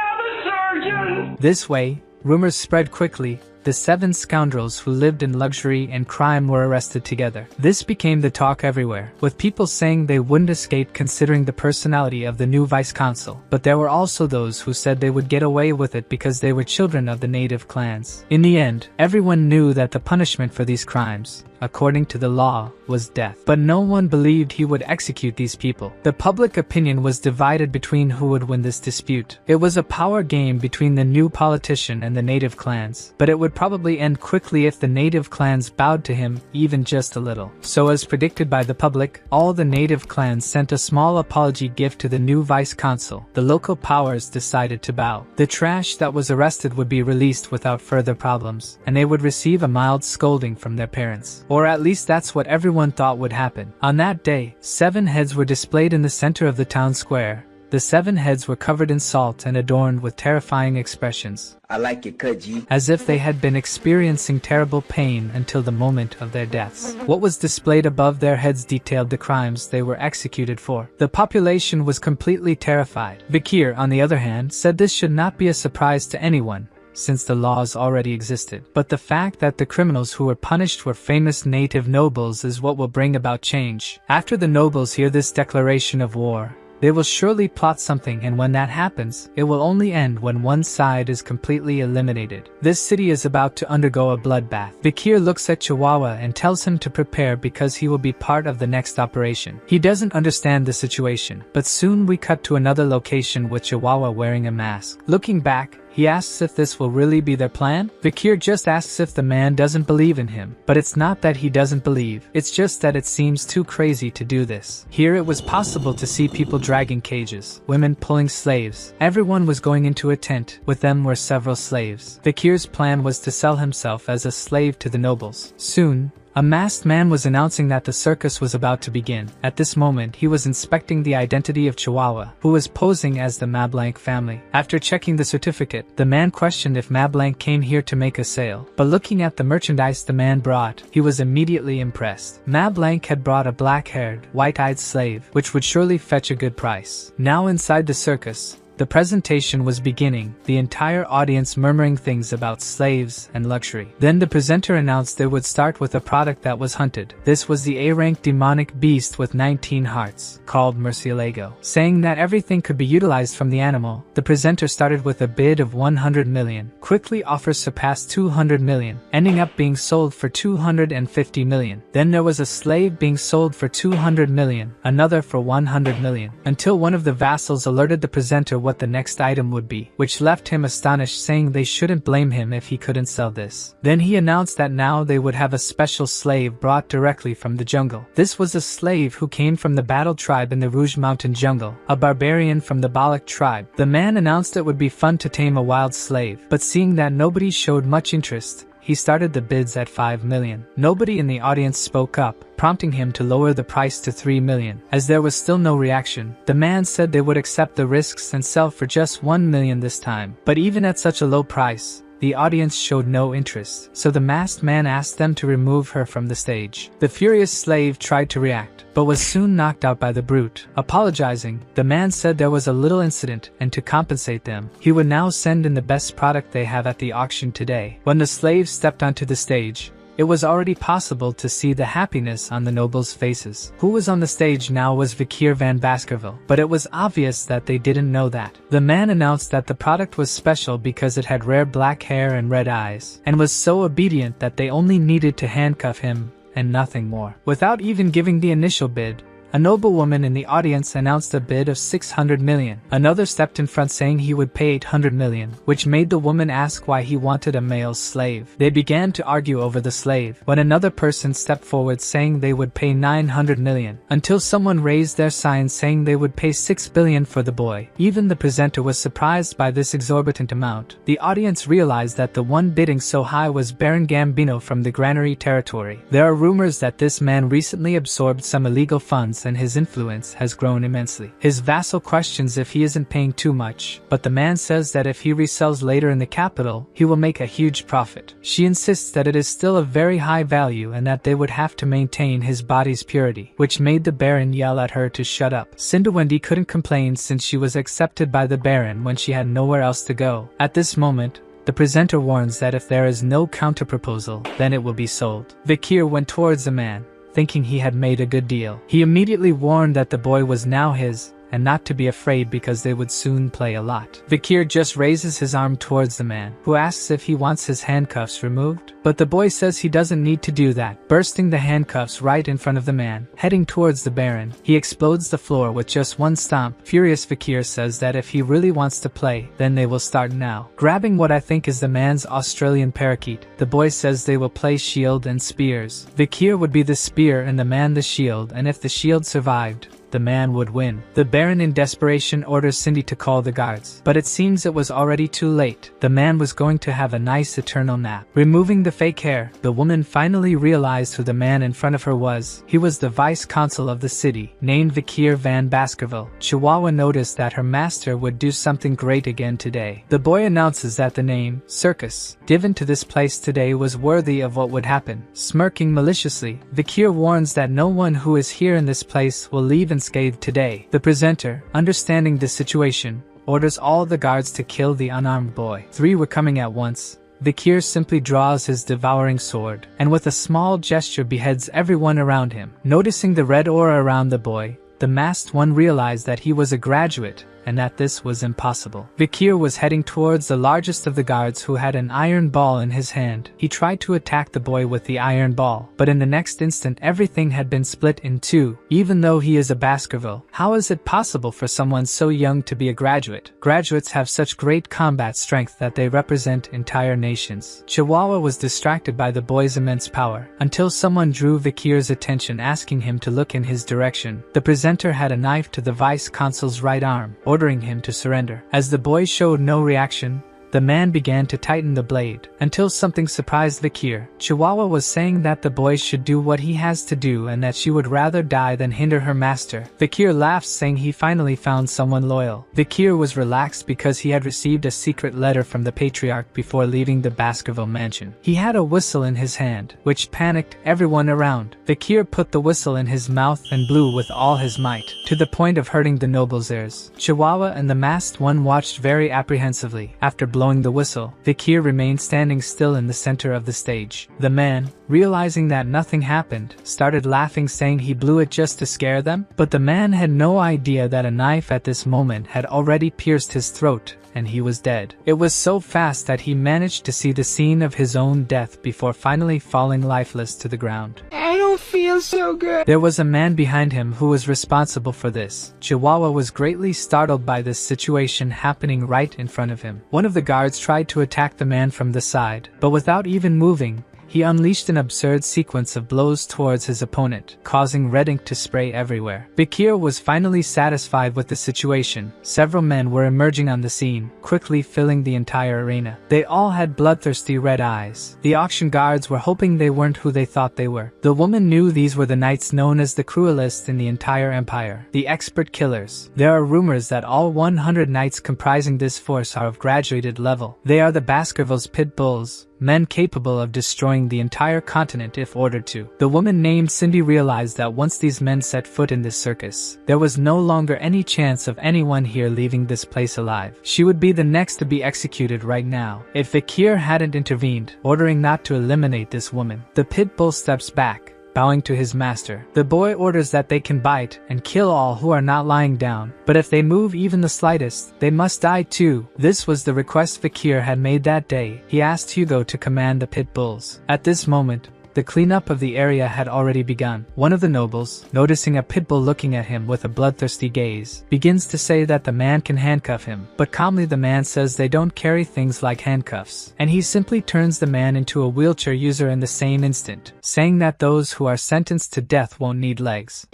am a surgeon! This way, rumors spread quickly. The 7 scoundrels who lived in luxury and crime were arrested together. This became the talk everywhere, with people saying they wouldn't escape considering the personality of the new vice-consul. But there were also those who said they would get away with it because they were children of the native clans. In the end, everyone knew that the punishment for these crimes, according to the law, was death. But no one believed he would execute these people. The public opinion was divided between who would win this dispute. It was a power game between the new politician and the native clans, but it would probably end quickly if the native clans bowed to him even just a little. So as predicted by the public, all the native clans sent a small apology gift to the new vice-consul. The local powers decided to bow. The trash that was arrested would be released without further problems, and they would receive a mild scolding from their parents. Or at least that's what everyone thought would happen. On that day, 7 heads were displayed in the center of the town square. The 7 heads were covered in salt and adorned with terrifying expressions. I like it, Kudji. As if they had been experiencing terrible pain until the moment of their deaths. What was displayed above their heads detailed the crimes they were executed for. The population was completely terrified. Vikir, on the other hand, said this should not be a surprise to anyone, since the laws already existed. But the fact that the criminals who were punished were famous native nobles is what will bring about change. After the nobles hear this declaration of war, they will surely plot something, and when that happens, it will only end when one side is completely eliminated. This city is about to undergo a bloodbath. Vikir looks at Chihuahua and tells him to prepare because he will be part of the next operation. He doesn't understand the situation, but soon we cut to another location with Chihuahua wearing a mask. Looking back, he asks if this will really be their plan. Vikir just asks if the man doesn't believe in him, but it's not that he doesn't believe, it's just that it seems too crazy to do this. Here it was possible to see people dragging cages, women pulling slaves. Everyone was going into a tent, with them were several slaves. Vikir's plan was to sell himself as a slave to the nobles. Soon, a masked man was announcing that the circus was about to begin. At this moment, he was inspecting the identity of Chihuahua, who was posing as the Mablanc family. After checking the certificate, the man questioned if Mablanc came here to make a sale. But looking at the merchandise the man brought, he was immediately impressed. Mablanc had brought a black-haired, white-eyed slave, which would surely fetch a good price. Now inside the circus, the presentation was beginning, the entire audience murmuring things about slaves and luxury. Then the presenter announced they would start with a product that was hunted. This was the A-rank demonic beast with 19 hearts, called Murcielago. Saying that everything could be utilized from the animal, the presenter started with a bid of 100 million. Quickly offers surpassed 200 million, ending up being sold for 250 million. Then there was a slave being sold for 200 million, another for 100 million, until one of the vassals alerted the presenter what the next item would be, which left him astonished, saying they shouldn't blame him if he couldn't sell this. Then he announced that now they would have a special slave brought directly from the jungle. This was a slave who came from the Battle tribe in the Rouge Mountain jungle, a barbarian from the Balak tribe. The man announced it would be fun to tame a wild slave, but seeing that nobody showed much interest, he started the bids at 5 million. Nobody in the audience spoke up, prompting him to lower the price to 3 million. As there was still no reaction, the man said they would accept the risks and sell for just 1 million this time. But even at such a low price, the audience showed no interest, so the masked man asked them to remove her from the stage. The furious slave tried to react, but was soon knocked out by the brute. Apologizing, the man said there was a little incident, and to compensate them, he would now send in the best product they have at the auction today. When the slave stepped onto the stage, it was already possible to see the happiness on the nobles' faces. Who was on the stage now was Vikir van Baskerville, but it was obvious that they didn't know that. The man announced that the product was special because it had rare black hair and red eyes, and was so obedient that they only needed to handcuff him and nothing more. Without even giving the initial bid, a noblewoman in the audience announced a bid of 600 million. Another stepped in front saying he would pay 800 million, which made the woman ask why he wanted a male slave. They began to argue over the slave, when another person stepped forward saying they would pay 900 million, until someone raised their sign saying they would pay 6 billion for the boy. Even the presenter was surprised by this exorbitant amount. The audience realized that the one bidding so high was Baron Gambino from the Granary territory. There are rumors that this man recently absorbed some illegal funds and his influence has grown immensely. His vassal questions if he isn't paying too much, but the man says that if he resells later in the capital, he will make a huge profit. She insists that it is still of very high value and that they would have to maintain his body's purity, which made the Baron yell at her to shut up. Cinderwendy couldn't complain since she was accepted by the Baron when she had nowhere else to go. At this moment, the presenter warns that if there is no counterproposal, then it will be sold. Vikir went towards the man, thinking he had made a good deal. He immediately warned that the boy was now his, and not to be afraid because they would soon play a lot. Vikir just raises his arm towards the man, who asks if he wants his handcuffs removed, but the boy says he doesn't need to do that, bursting the handcuffs right in front of the man. Heading towards the Baron, he explodes the floor with just one stomp. Furious Vikir says that if he really wants to play, then they will start now. Grabbing what I think is the man's Australian parakeet, the boy says they will play shield and spears. Vikir would be the spear and the man the shield, and if the shield survived, the man would win. The Baron in desperation orders Cindy to call the guards, but it seems it was already too late. The man was going to have a nice eternal nap. Removing the fake hair, the woman finally realized who the man in front of her was. He was the vice consul of the city, named Vikir van Baskerville. Chihuahua noticed that her master would do something great again today. The boy announces that the name, Circus, given to this place today was worthy of what would happen. Smirking maliciously, Vikir warns that no one who is here in this place will leave unscathed today. The presenter, understanding the situation, orders all the guards to kill the unarmed boy. 3 were coming at once. Vikir simply draws his devouring sword, and with a small gesture beheads everyone around him. Noticing the red aura around the boy, the masked one realized that he was a graduate, and that this was impossible. Vikir was heading towards the largest of the guards who had an iron ball in his hand. He tried to attack the boy with the iron ball, but in the next instant everything had been split in two. Even though he is a Baskerville, how is it possible for someone so young to be a graduate? Graduates have such great combat strength that they represent entire nations. Chihuahua was distracted by the boy's immense power, until someone drew Vikir's attention asking him to look in his direction. The presenter had a knife to the vice consul's right arm, ordering him to surrender. As the boy showed no reaction, the man began to tighten the blade, until something surprised Vikir. Chihuahua was saying that the boy should do what he has to do and that she would rather die than hinder her master. Vikir laughs, saying he finally found someone loyal. Vikir was relaxed because he had received a secret letter from the patriarch before leaving the Baskerville mansion. He had a whistle in his hand, which panicked everyone around. Vikir put the whistle in his mouth and blew with all his might, to the point of hurting the noble's ears. Chihuahua and the masked one watched very apprehensively. After blowing the whistle, Vikir remained standing still in the center of the stage. The man, realizing that nothing happened, started laughing, saying he blew it just to scare them, but the man had no idea that a knife at this moment had already pierced his throat, and he was dead. It was so fast that he managed to see the scene of his own death before finally falling lifeless to the ground. I don't feel so good. There was a man behind him who was responsible for this. Chihuahua was greatly startled by this situation happening right in front of him. One of the guards tried to attack the man from the side, but without even moving, he unleashed an absurd sequence of blows towards his opponent, causing red ink to spray everywhere. Vikir was finally satisfied with the situation. Several men were emerging on the scene, quickly filling the entire arena. They all had bloodthirsty red eyes. The auction guards were hoping they weren't who they thought they were. The woman knew these were the knights known as the cruelest in the entire empire, the expert killers. There are rumors that all 100 knights comprising this force are of graduated level. They are the Baskerville's pit bulls, men capable of destroying the entire continent if ordered to. The woman named Cindy realized that once these men set foot in this circus, there was no longer any chance of anyone here leaving this place alive. She would be the next to be executed right now, if Vikir hadn't intervened, ordering not to eliminate this woman. The pit bull steps back, bowing to his master. The boy orders that they can bite and kill all who are not lying down, but if they move even the slightest, they must die too. This was the request Vikir had made that day. He asked Hugo to command the pit bulls. At this moment, the cleanup of the area had already begun. One of the nobles, noticing a pit bull looking at him with a bloodthirsty gaze, begins to say that the man can handcuff him, but calmly the man says they don't carry things like handcuffs, and he simply turns the man into a wheelchair user in the same instant, saying that those who are sentenced to death won't need legs.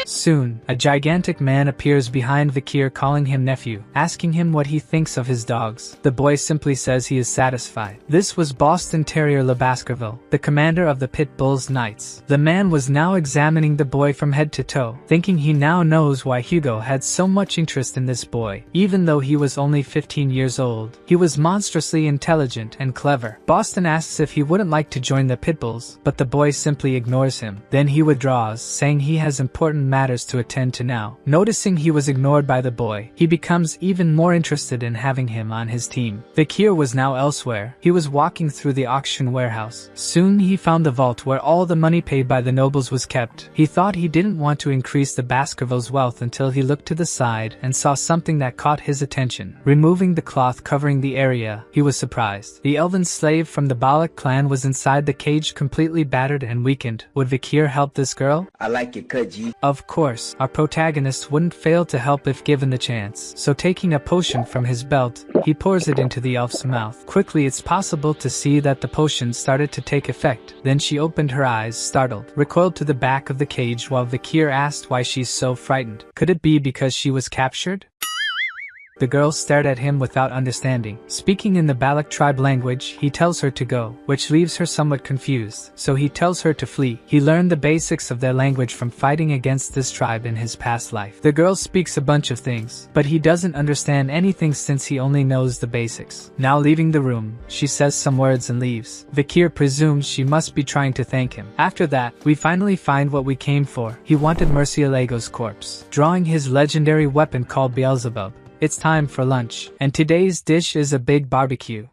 Soon, a gigantic man appears behind Vikir calling him nephew, asking him what he thinks of his dogs. The boy simply says he is satisfied. This was Boston Terrier Le Baskerville, the commander of the Pit Bulls Knights. The man was now examining the boy from head to toe, thinking he now knows why Hugo had so much interest in this boy. Even though he was only 15 years old, he was monstrously intelligent and clever. Boston asks if he wouldn't like to join the Pit Bulls, but the boy simply ignores him. Then he withdraws, saying he has important matters to attend to now. Noticing he was ignored by the boy, he becomes even more interested in having him on his team. Vikir was now elsewhere. He was walking through the auction warehouse. Soon he found the vault where all the money paid by the nobles was kept. He thought he didn't want to increase the Baskervilles' wealth until he looked to the side and saw something that caught his attention. Removing the cloth covering the area, he was surprised. The elven slave from the Balak clan was inside the cage, completely battered and weakened. Would Vikir help this girl? I like it, Kaji. Of course, our protagonist wouldn't fail to help if given the chance. So taking a potion from his belt, he pours it into the elf's mouth. Quickly it's possible to see that the potion started to take effect. Then she opened her eyes, startled, recoiled to the back of the cage while Vikir asked why she's so frightened. Could it be because she was captured? The girl stared at him without understanding. Speaking in the Balak tribe language, he tells her to go, which leaves her somewhat confused. So he tells her to flee. He learned the basics of their language from fighting against this tribe in his past life. The girl speaks a bunch of things, but he doesn't understand anything since he only knows the basics. Now leaving the room, she says some words and leaves. Vikir presumes she must be trying to thank him. After that, we finally find what we came for. He wanted Murcielago's corpse, drawing his legendary weapon called Beelzebub. It's time for lunch, and today's dish is a big barbecue.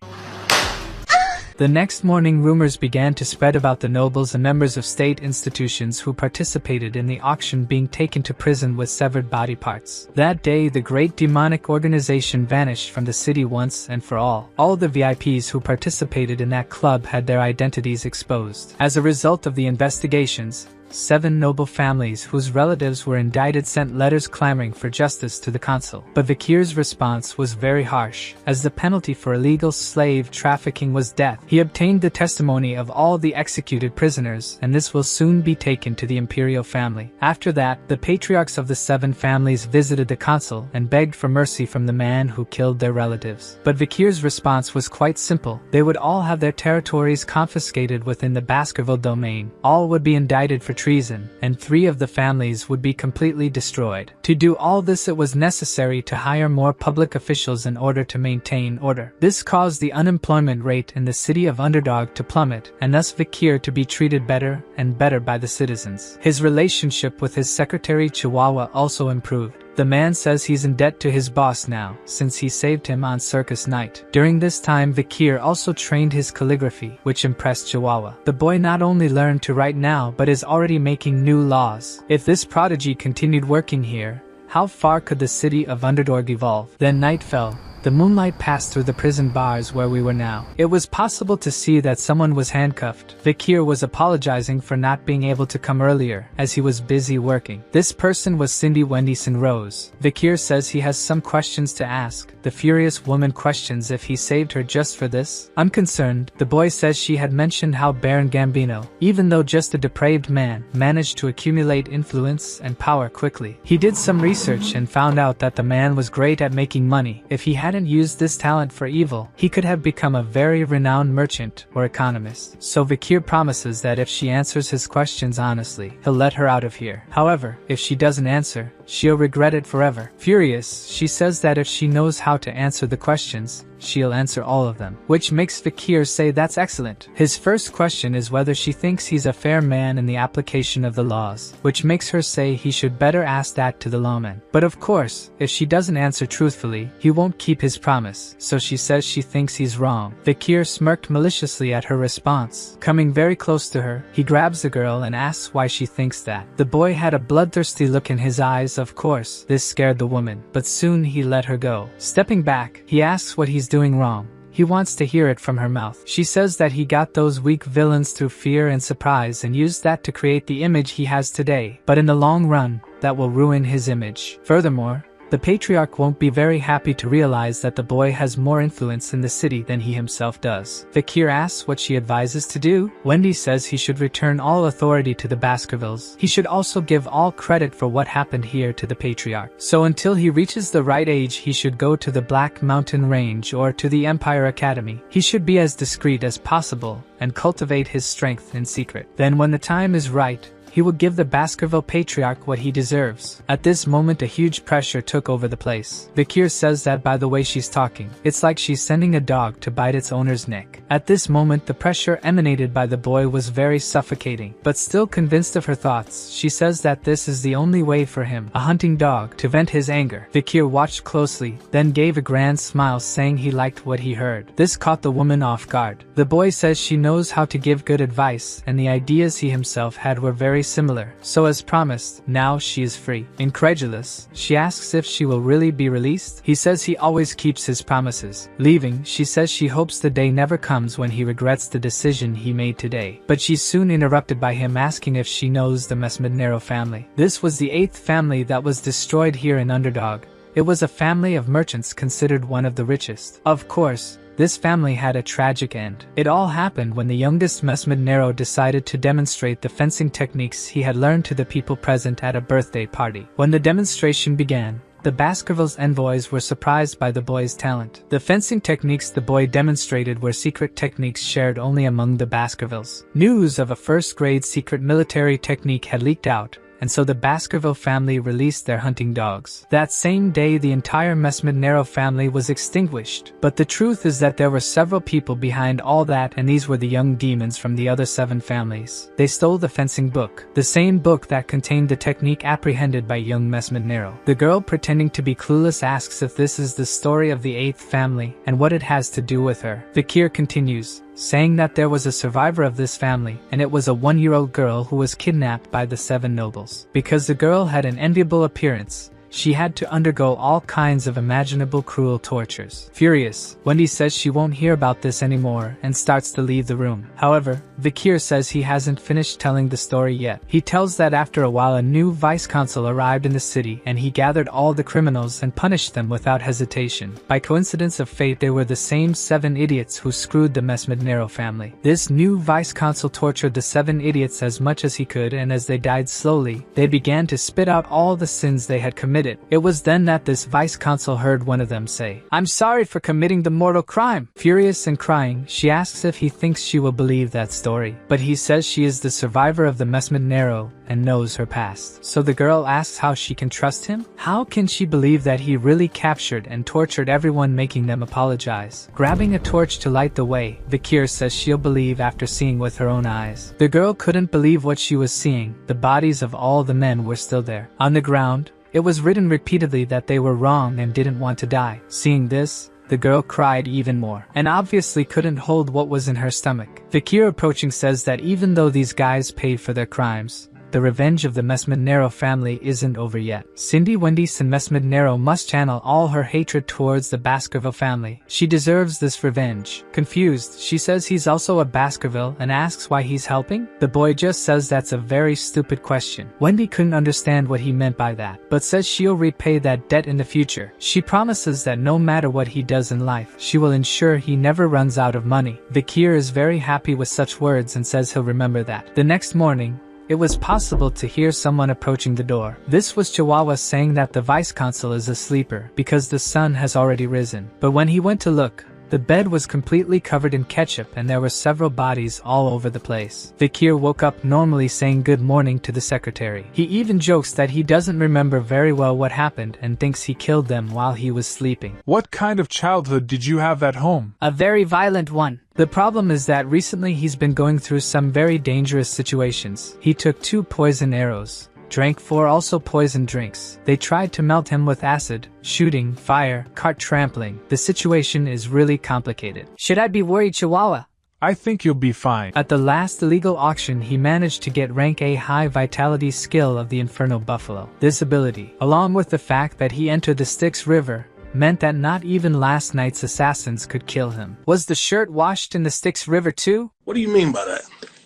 The next morning, rumors began to spread about the nobles and members of state institutions who participated in the auction being taken to prison with severed body parts. That day, the great demonic organization vanished from the city once and for all. All the VIPs who participated in that club had their identities exposed. As a result of the investigations, 7 noble families whose relatives were indicted sent letters clamoring for justice to the consul. But Vikir's response was very harsh, as the penalty for illegal slave trafficking was death. He obtained the testimony of all the executed prisoners, and this will soon be taken to the imperial family. After that, the patriarchs of the 7 families visited the consul and begged for mercy from the man who killed their relatives. But Vikir's response was quite simple. They would all have their territories confiscated within the Baskerville domain. All would be indicted for treason, and 3 of the families would be completely destroyed. To do all this, it was necessary to hire more public officials in order to maintain order. This caused the unemployment rate in the city of Underdog to plummet, and thus Vikir to be treated better and better by the citizens. His relationship with his secretary Chihuahua also improved. The man says he's in debt to his boss now, since he saved him on circus night. During this time, Vikir also trained his calligraphy, which impressed Chihuahua. The boy not only learned to write now, but is already making new laws. If this prodigy continued working here, how far could the city of Underdog evolve? Then night fell. The moonlight passed through the prison bars where we were now. It was possible to see that someone was handcuffed. Vikir was apologizing for not being able to come earlier, as he was busy working. This person was Cindy Wendyson Rose. Vikir says he has some questions to ask. The furious woman questions if he saved her just for this. Unconcerned, the boy says she had mentioned how Baron Gambino, even though just a depraved man, managed to accumulate influence and power quickly. He did some research and found out that the man was great at making money. If he hadn't used this talent for evil, he could have become a very renowned merchant or economist. So Vikir promises that if she answers his questions honestly, he'll let her out of here. However, if she doesn't answer, she'll regret it forever. Furious, she says that if she knows how to answer the questions, she'll answer all of them, which makes Vikir say that's excellent. His first question is whether she thinks he's a fair man in the application of the laws, which makes her say he should better ask that to the lawman. But of course, if she doesn't answer truthfully, he won't keep his promise, so she says she thinks he's wrong. Vikir smirked maliciously at her response. Coming very close to her, he grabs the girl and asks why she thinks that. The boy had a bloodthirsty look in his eyes. Of course, this scared the woman, but soon he let her go. Stepping back, he asks what he's doing wrong. He wants to hear it from her mouth. She says that he got those weak villains through fear and surprise and used that to create the image he has today. But in the long run, that will ruin his image. Furthermore, The patriarch won't be very happy to realize that the boy has more influence in the city than he himself does. Fakir asks what she advises to do. Wendy says he should return all authority to the Baskervilles. He should also give all credit for what happened here to the patriarch. So until he reaches the right age, he should go to the Black Mountain Range or to the Empire Academy. He should be as discreet as possible and cultivate his strength in secret. Then when the time is right, he would give the Baskerville patriarch what he deserves. At this moment a huge pressure took over the place. Fakir says that by the way she's talking, it's like she's sending a dog to bite its owner's neck. At this moment the pressure emanated by the boy was very suffocating, but still convinced of her thoughts, she says that this is the only way for him, a hunting dog, to vent his anger. Fakir watched closely, then gave a grand smile saying he liked what he heard. This caught the woman off guard. The boy says she knows how to give good advice and the ideas he himself had were very similar, so as promised, now she is free. Incredulous, she asks if she will really be released. He says he always keeps his promises. Leaving, she says she hopes the day never comes when he regrets the decision he made today. But she's soon interrupted by him asking if she knows the Mesmednero family. This was the 8th family that was destroyed here in Underdog. It was a family of merchants considered one of the richest. Of course, this family had a tragic end. It all happened when the youngest Mesmednero decided to demonstrate the fencing techniques he had learned to the people present at a birthday party. When the demonstration began, the Baskervilles envoys were surprised by the boy's talent. The fencing techniques the boy demonstrated were secret techniques shared only among the Baskervilles. News of a first-grade secret military technique had leaked out, and so the Baskerville family released their hunting dogs. That same day the entire Mesmednero family was extinguished. But the truth is that there were several people behind all that, and these were the young demons from the other 7 families. They stole the fencing book, the same book that contained the technique apprehended by young Mesmednero. The girl, pretending to be clueless, asks if this is the story of the 8th family and what it has to do with her. Fakir continues, saying that there was a survivor of this family, and it was a 1-year-old girl who was kidnapped by the 7 nobles. Because the girl had an enviable appearance, she had to undergo all kinds of imaginable cruel tortures. Furious, Wendy says she won't hear about this anymore and starts to leave the room. However, Fakir says he hasn't finished telling the story yet. He tells that after a while a new vice-consul arrived in the city and he gathered all the criminals and punished them without hesitation. By coincidence of fate, they were the same 7 idiots who screwed the Mesmednero family. This new vice-consul tortured the 7 idiots as much as he could, and as they died slowly, they began to spit out all the sins they had committed. It was then that this vice-consul heard one of them say, "I'm sorry for committing the mortal crime." Furious and crying, she asks if he thinks she will believe that story. But he says she is the survivor of the Mesmednero and knows her past. So the girl asks how she can trust him? How can she believe that he really captured and tortured everyone, making them apologize? Grabbing a torch to light the way, Fakir says she'll believe after seeing with her own eyes. The girl couldn't believe what she was seeing. The bodies of all the men were still there. On the ground, it was written repeatedly that they were wrong and didn't want to die. Seeing this, the girl cried even more, and obviously couldn't hold what was in her stomach. Fakir, approaching, says that even though these guys paid for their crimes, the revenge of the Mesmednero family isn't over yet. Cindy Wendy Mesmednero must channel all her hatred towards the Baskerville family. She deserves this revenge. Confused, she says he's also a Baskerville and asks why he's helping. The boy just says that's a very stupid question. Wendy couldn't understand what he meant by that, but says she'll repay that debt in the future. She promises that no matter what he does in life, she will ensure he never runs out of money. Fakir is very happy with such words and says he'll remember that. The next morning, it was possible to hear someone approaching the door. This was Chihuahua saying that the vice-consul is a sleeper because the sun has already risen. But when he went to look, the bed was completely covered in ketchup and there were several bodies all over the place. Fakir woke up normally, saying good morning to the secretary. He even jokes that he doesn't remember very well what happened and thinks he killed them while he was sleeping. What kind of childhood did you have at home? A very violent one. The problem is that recently he's been going through some very dangerous situations. He took 2 poison arrows, drank 4 also poisoned drinks. They tried to melt him with acid, shooting, fire, cart trampling. The situation is really complicated. Should I be worried, Chihuahua? I think you'll be fine. At the last illegal auction, he managed to get rank A high vitality skill of the Inferno Buffalo. This ability, along with the fact that he entered the Styx River, meant that not even last night's assassins could kill him. Was the shirt washed in the Styx River too? What do you mean by that?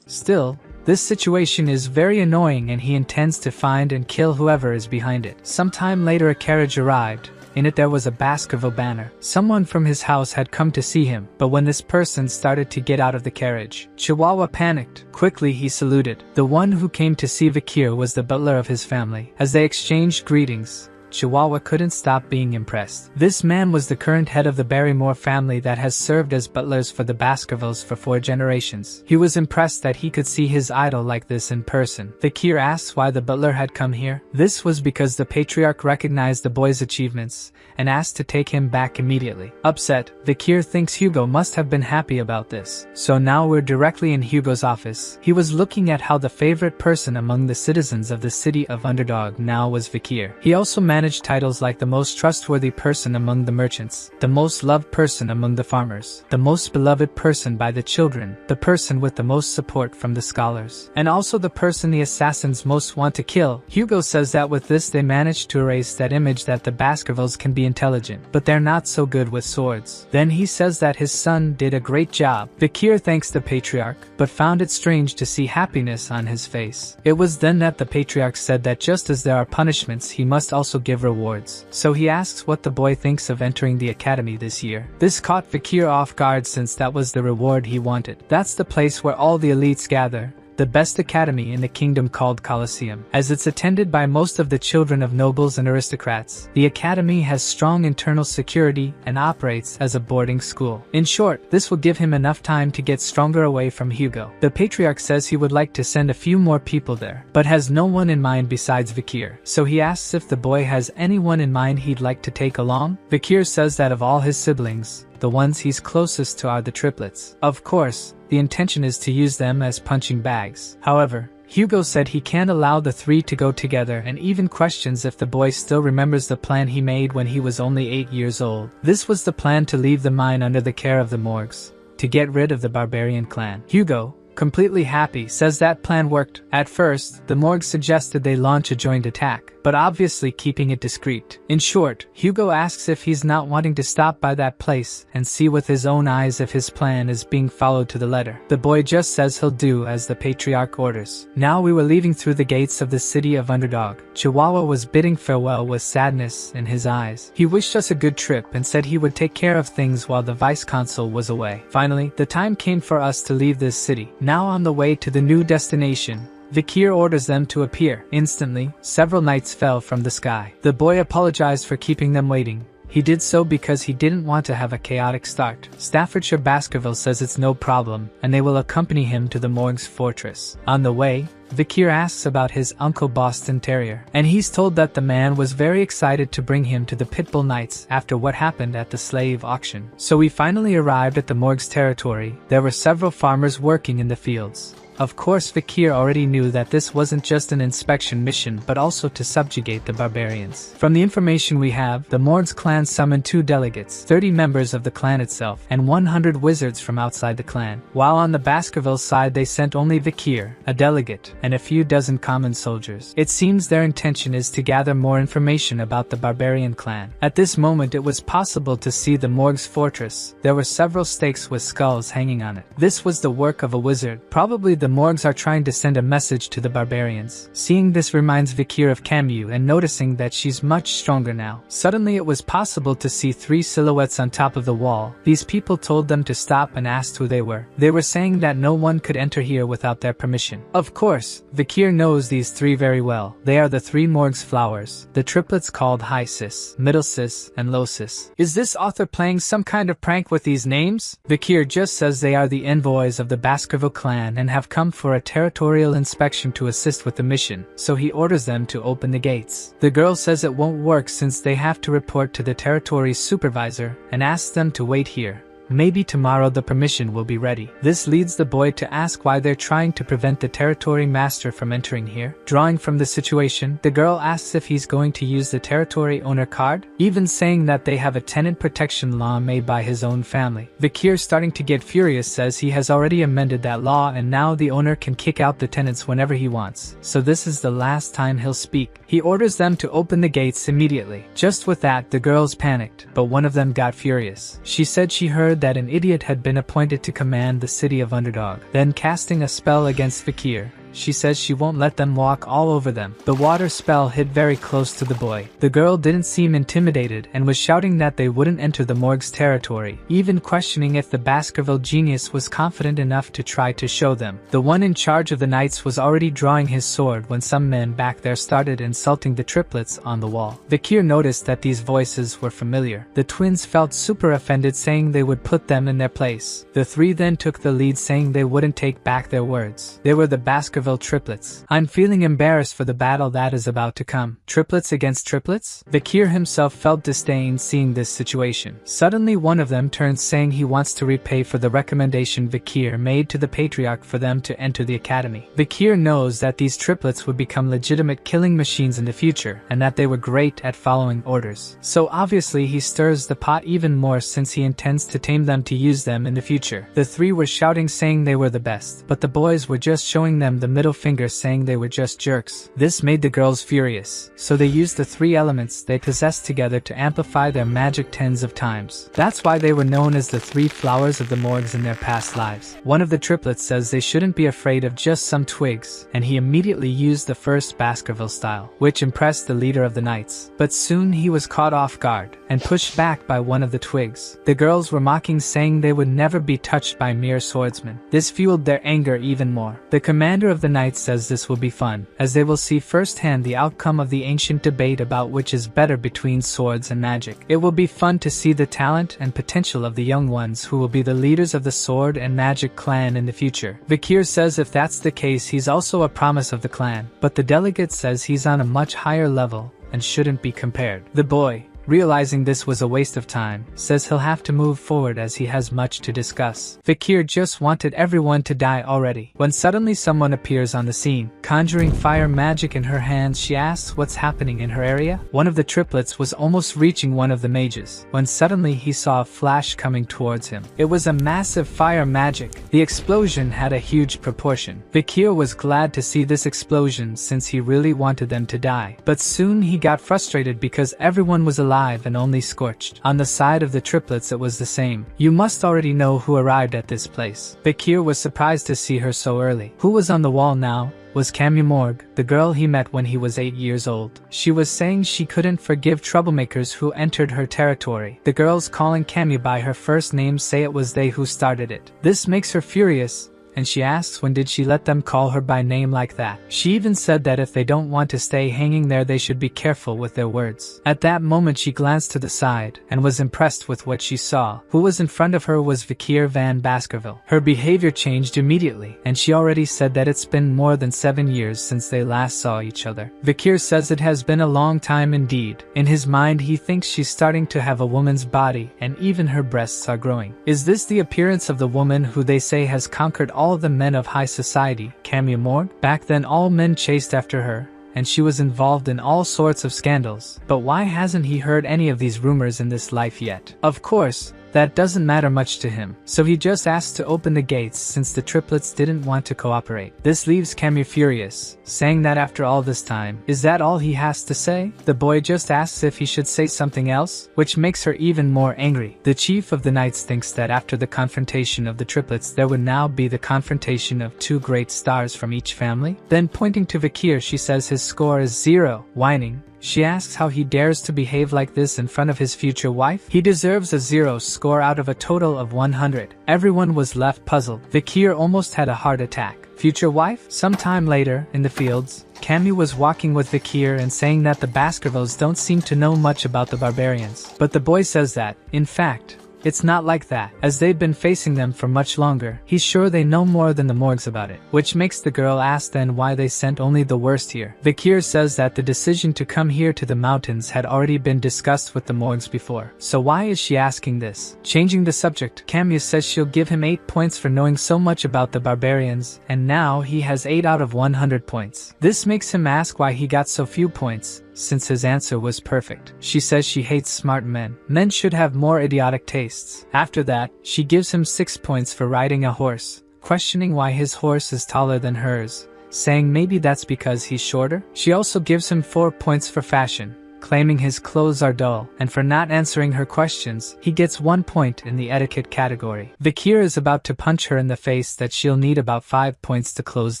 Still, This situation is very annoying and he intends to find and kill whoever is behind it. Sometime later a carriage arrived. In it there was a Baskerville banner. Someone from his house had come to see him, but when this person started to get out of the carriage, Chihuahua panicked. Quickly he saluted. The one who came to see Vakir was the butler of his family. As they exchanged greetings, Chihuahua couldn't stop being impressed. This man was the current head of the Barrymore family that has served as butlers for the Baskervilles for 4 generations. He was impressed that he could see his idol like this in person. Vakir asks why the butler had come here. This was because the patriarch recognized the boy's achievements and asked to take him back immediately. Upset, Vakir thinks Hugo must have been happy about this. So now we're directly in Hugo's office. He was looking at how the favorite person among the citizens of the city of Underdog now was Vakir. He also managed titles like the most trustworthy person among the merchants, the most loved person among the farmers, the most beloved person by the children, the person with the most support from the scholars, and also the person the assassins most want to kill. Hugo says that with this they managed to erase that image that the Baskervilles can be intelligent, but they're not so good with swords. Then he says that his son did a great job. Vakir thanks the patriarch, but found it strange to see happiness on his face. It was then that the patriarch said that just as there are punishments, he must also give rewards. So he asks what the boy thinks of entering the academy this year. This caught Vakir off guard since that was the reward he wanted. That's the place where all the elites gather, the best academy in the kingdom called Colosseum. As it's attended by most of the children of nobles and aristocrats, the academy has strong internal security and operates as a boarding school. In short, this will give him enough time to get stronger away from Hugo. The patriarch says he would like to send a few more people there, but has no one in mind besides Vakir. So he asks if the boy has anyone in mind he'd like to take along. Vakir says that of all his siblings, the ones he's closest to are the triplets. Of course, the intention is to use them as punching bags. However, Hugo said he can't allow the 3 to go together and even questions if the boy still remembers the plan he made when he was only 8 years old. This was the plan to leave the mine under the care of the Morgs, to get rid of the barbarian clan. Hugo, completely happy, says that plan worked. At first, the Morgs suggested they launch a joint attack, but obviously keeping it discreet. In short, Hugo asks if he's not wanting to stop by that place and see with his own eyes if his plan is being followed to the letter. The boy just says he'll do as the patriarch orders. Now we were leaving through the gates of the city of Underdog. Chihuahua was bidding farewell with sadness in his eyes. He wished us a good trip and said he would take care of things while the vice-consul was away. Finally, the time came for us to leave this city. Now on the way to the new destination, Vakir orders them to appear. Instantly, several knights fell from the sky. The boy apologized for keeping them waiting. He did so because he didn't want to have a chaotic start. Staffordshire Baskerville says it's no problem, and they will accompany him to the Morg's fortress. On the way, Vakir asks about his Uncle Boston Terrier, and he's told that the man was very excited to bring him to the Pitbull Knights after what happened at the slave auction. So we finally arrived at the Morg's territory. There were several farmers working in the fields. Of course, Vakir already knew that this wasn't just an inspection mission but also to subjugate the barbarians. From the information we have, the Morg's clan summoned 2 delegates, 30 members of the clan itself, and 100 wizards from outside the clan. While on the Baskerville side they sent only Vakir, a delegate, and a few dozen common soldiers. It seems their intention is to gather more information about the barbarian clan. At this moment it was possible to see the Morg's fortress. There were several stakes with skulls hanging on it. This was the work of a wizard, probably the Morgs are trying to send a message to the barbarians. Seeing this reminds Vakir of Camus and noticing that she's much stronger now. Suddenly it was possible to see 3 silhouettes on top of the wall. These people told them to stop and asked who they were. They were saying that no one could enter here without their permission. Of course, Vakir knows these 3 very well. They are the 3 Morg's flowers, the triplets called High Sis, Middle Sis, and Low Sis. Is this author playing some kind of prank with these names? Vakir just says they are the envoys of the Baskerville clan and have come for a territorial inspection to assist with the mission, so he orders them to open the gates. The girl says it won't work since they have to report to the territory's supervisor and asks them to wait here. Maybe tomorrow the permission will be ready. This leads the boy to ask why they're trying to prevent the territory master from entering here. Drawing from the situation, the girl asks if he's going to use the territory owner card, even saying that they have a tenant protection law made by his own family. Vakir, starting to get furious, says he has already amended that law and now the owner can kick out the tenants whenever he wants. So this is the last time he'll speak. He orders them to open the gates immediately. Just with that, the girls panicked, but one of them got furious. She said she heard heard that an idiot had been appointed to command the city of Underdog. Then casting a spell against Fakir, she says she won't let them walk all over them. The water spell hit very close to the boy. The girl didn't seem intimidated and was shouting that they wouldn't enter the morgue's territory, even questioning if the Baskerville genius was confident enough to try to show them. The one in charge of the knights was already drawing his sword when some men back there started insulting the triplets on the wall. Fakir noticed that these voices were familiar. The twins felt super offended, saying they would put them in their place. The three then took the lead, saying they wouldn't take back their words. They were the Baskerville triplets. I'm feeling embarrassed for the battle that is about to come. Triplets against triplets? Fakir himself felt disdain seeing this situation. Suddenly one of them turns, saying he wants to repay for the recommendation Fakir made to the patriarch for them to enter the academy. Fakir knows that these triplets would become legitimate killing machines in the future, and that they were great at following orders. So obviously he stirs the pot even more, since he intends to tame them to use them in the future. The three were shouting, saying they were the best, but the boys were just showing them the middle finger, saying they were just jerks. This made the girls furious, so they used the three elements they possessed together to amplify their magic tens of times. That's why they were known as the three flowers of the morgues in their past lives. One of the triplets says they shouldn't be afraid of just some twigs, and he immediately used the first Baskerville style, which impressed the leader of the knights. But soon he was caught off guard and pushed back by one of the twigs. The girls were mocking, saying they would never be touched by mere swordsmen. This fueled their anger even more. The commander of the knights says this will be fun, as they will see firsthand the outcome of the ancient debate about which is better between swords and magic. It will be fun to see the talent and potential of the young ones who will be the leaders of the sword and magic clan in the future. Fakir says if that's the case, he's also a promise of the clan, but the delegate says he's on a much higher level and shouldn't be compared. The boy, realizing this was a waste of time, says he'll have to move forward as he has much to discuss. Fakir just wanted everyone to die already, when suddenly someone appears on the scene, conjuring fire magic in her hands. She asks what's happening in her area. One of the triplets was almost reaching one of the mages, when suddenly he saw a flash coming towards him. It was a massive fire magic. The explosion had a huge proportion. Fakir was glad to see this explosion, since he really wanted them to die. But soon he got frustrated because everyone was alive and only scorched. On the side of the triplets it was the same. You must already know who arrived at this place. Fakir was surprised to see her so early. Who was on the wall now was Camus Morgue, the girl he met when he was 8 years old. She was saying she couldn't forgive troublemakers who entered her territory. The girls calling Camus by her first name say it was they who started it. This makes her furious, and she asks when did she let them call her by name like that. She even said that if they don't want to stay hanging there, they should be careful with their words. At that moment she glanced to the side and was impressed with what she saw. Who was in front of her was Fakir van Baskerville. Her behavior changed immediately, and she already said that it's been more than 7 years since they last saw each other. Fakir says it has been a long time indeed. In his mind he thinks she's starting to have a woman's body, and even her breasts are growing. Is this the appearance of the woman who they say has conquered all the men of high society, Camus Morgue? Back then all men chased after her, and she was involved in all sorts of scandals. But why hasn't he heard any of these rumors in this life yet? Of course, that doesn't matter much to him, so he just asks to open the gates since the triplets didn't want to cooperate. This leaves Camus furious, saying that after all this time, is that all he has to say? The boy just asks if he should say something else, which makes her even more angry. The chief of the knights thinks that after the confrontation of the triplets there would now be the confrontation of two great stars from each family. Then pointing to Fakir she says his score is 0. Whining, she asks how he dares to behave like this in front of his future wife. He deserves a 0 score out of a total of 100. Everyone was left puzzled. Fakir almost had a heart attack. Future wife? Sometime later, in the fields, Camus was walking with Fakir and saying that the Baskervilles don't seem to know much about the barbarians. But the boy says that, in fact, it's not like that, as they've been facing them for much longer. He's sure they know more than the morgues about it, which makes the girl ask then why they sent only the worst here. Fakir says that the decision to come here to the mountains had already been discussed with the morgues before. So why is she asking this? Changing the subject, Camus says she'll give him 8 points for knowing so much about the barbarians, and now he has 8 out of 100 points. This makes him ask why he got so few points, since his answer was perfect. She says she hates smart men. Men should have more idiotic tastes. After that, she gives him 6 points for riding a horse, questioning why his horse is taller than hers, saying maybe that's because he's shorter. She also gives him 4 points for fashion, claiming his clothes are dull, and for not answering her questions, he gets 1 point in the etiquette category. Vikir is about to punch her in the face that she'll need about 5 points to close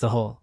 the hole.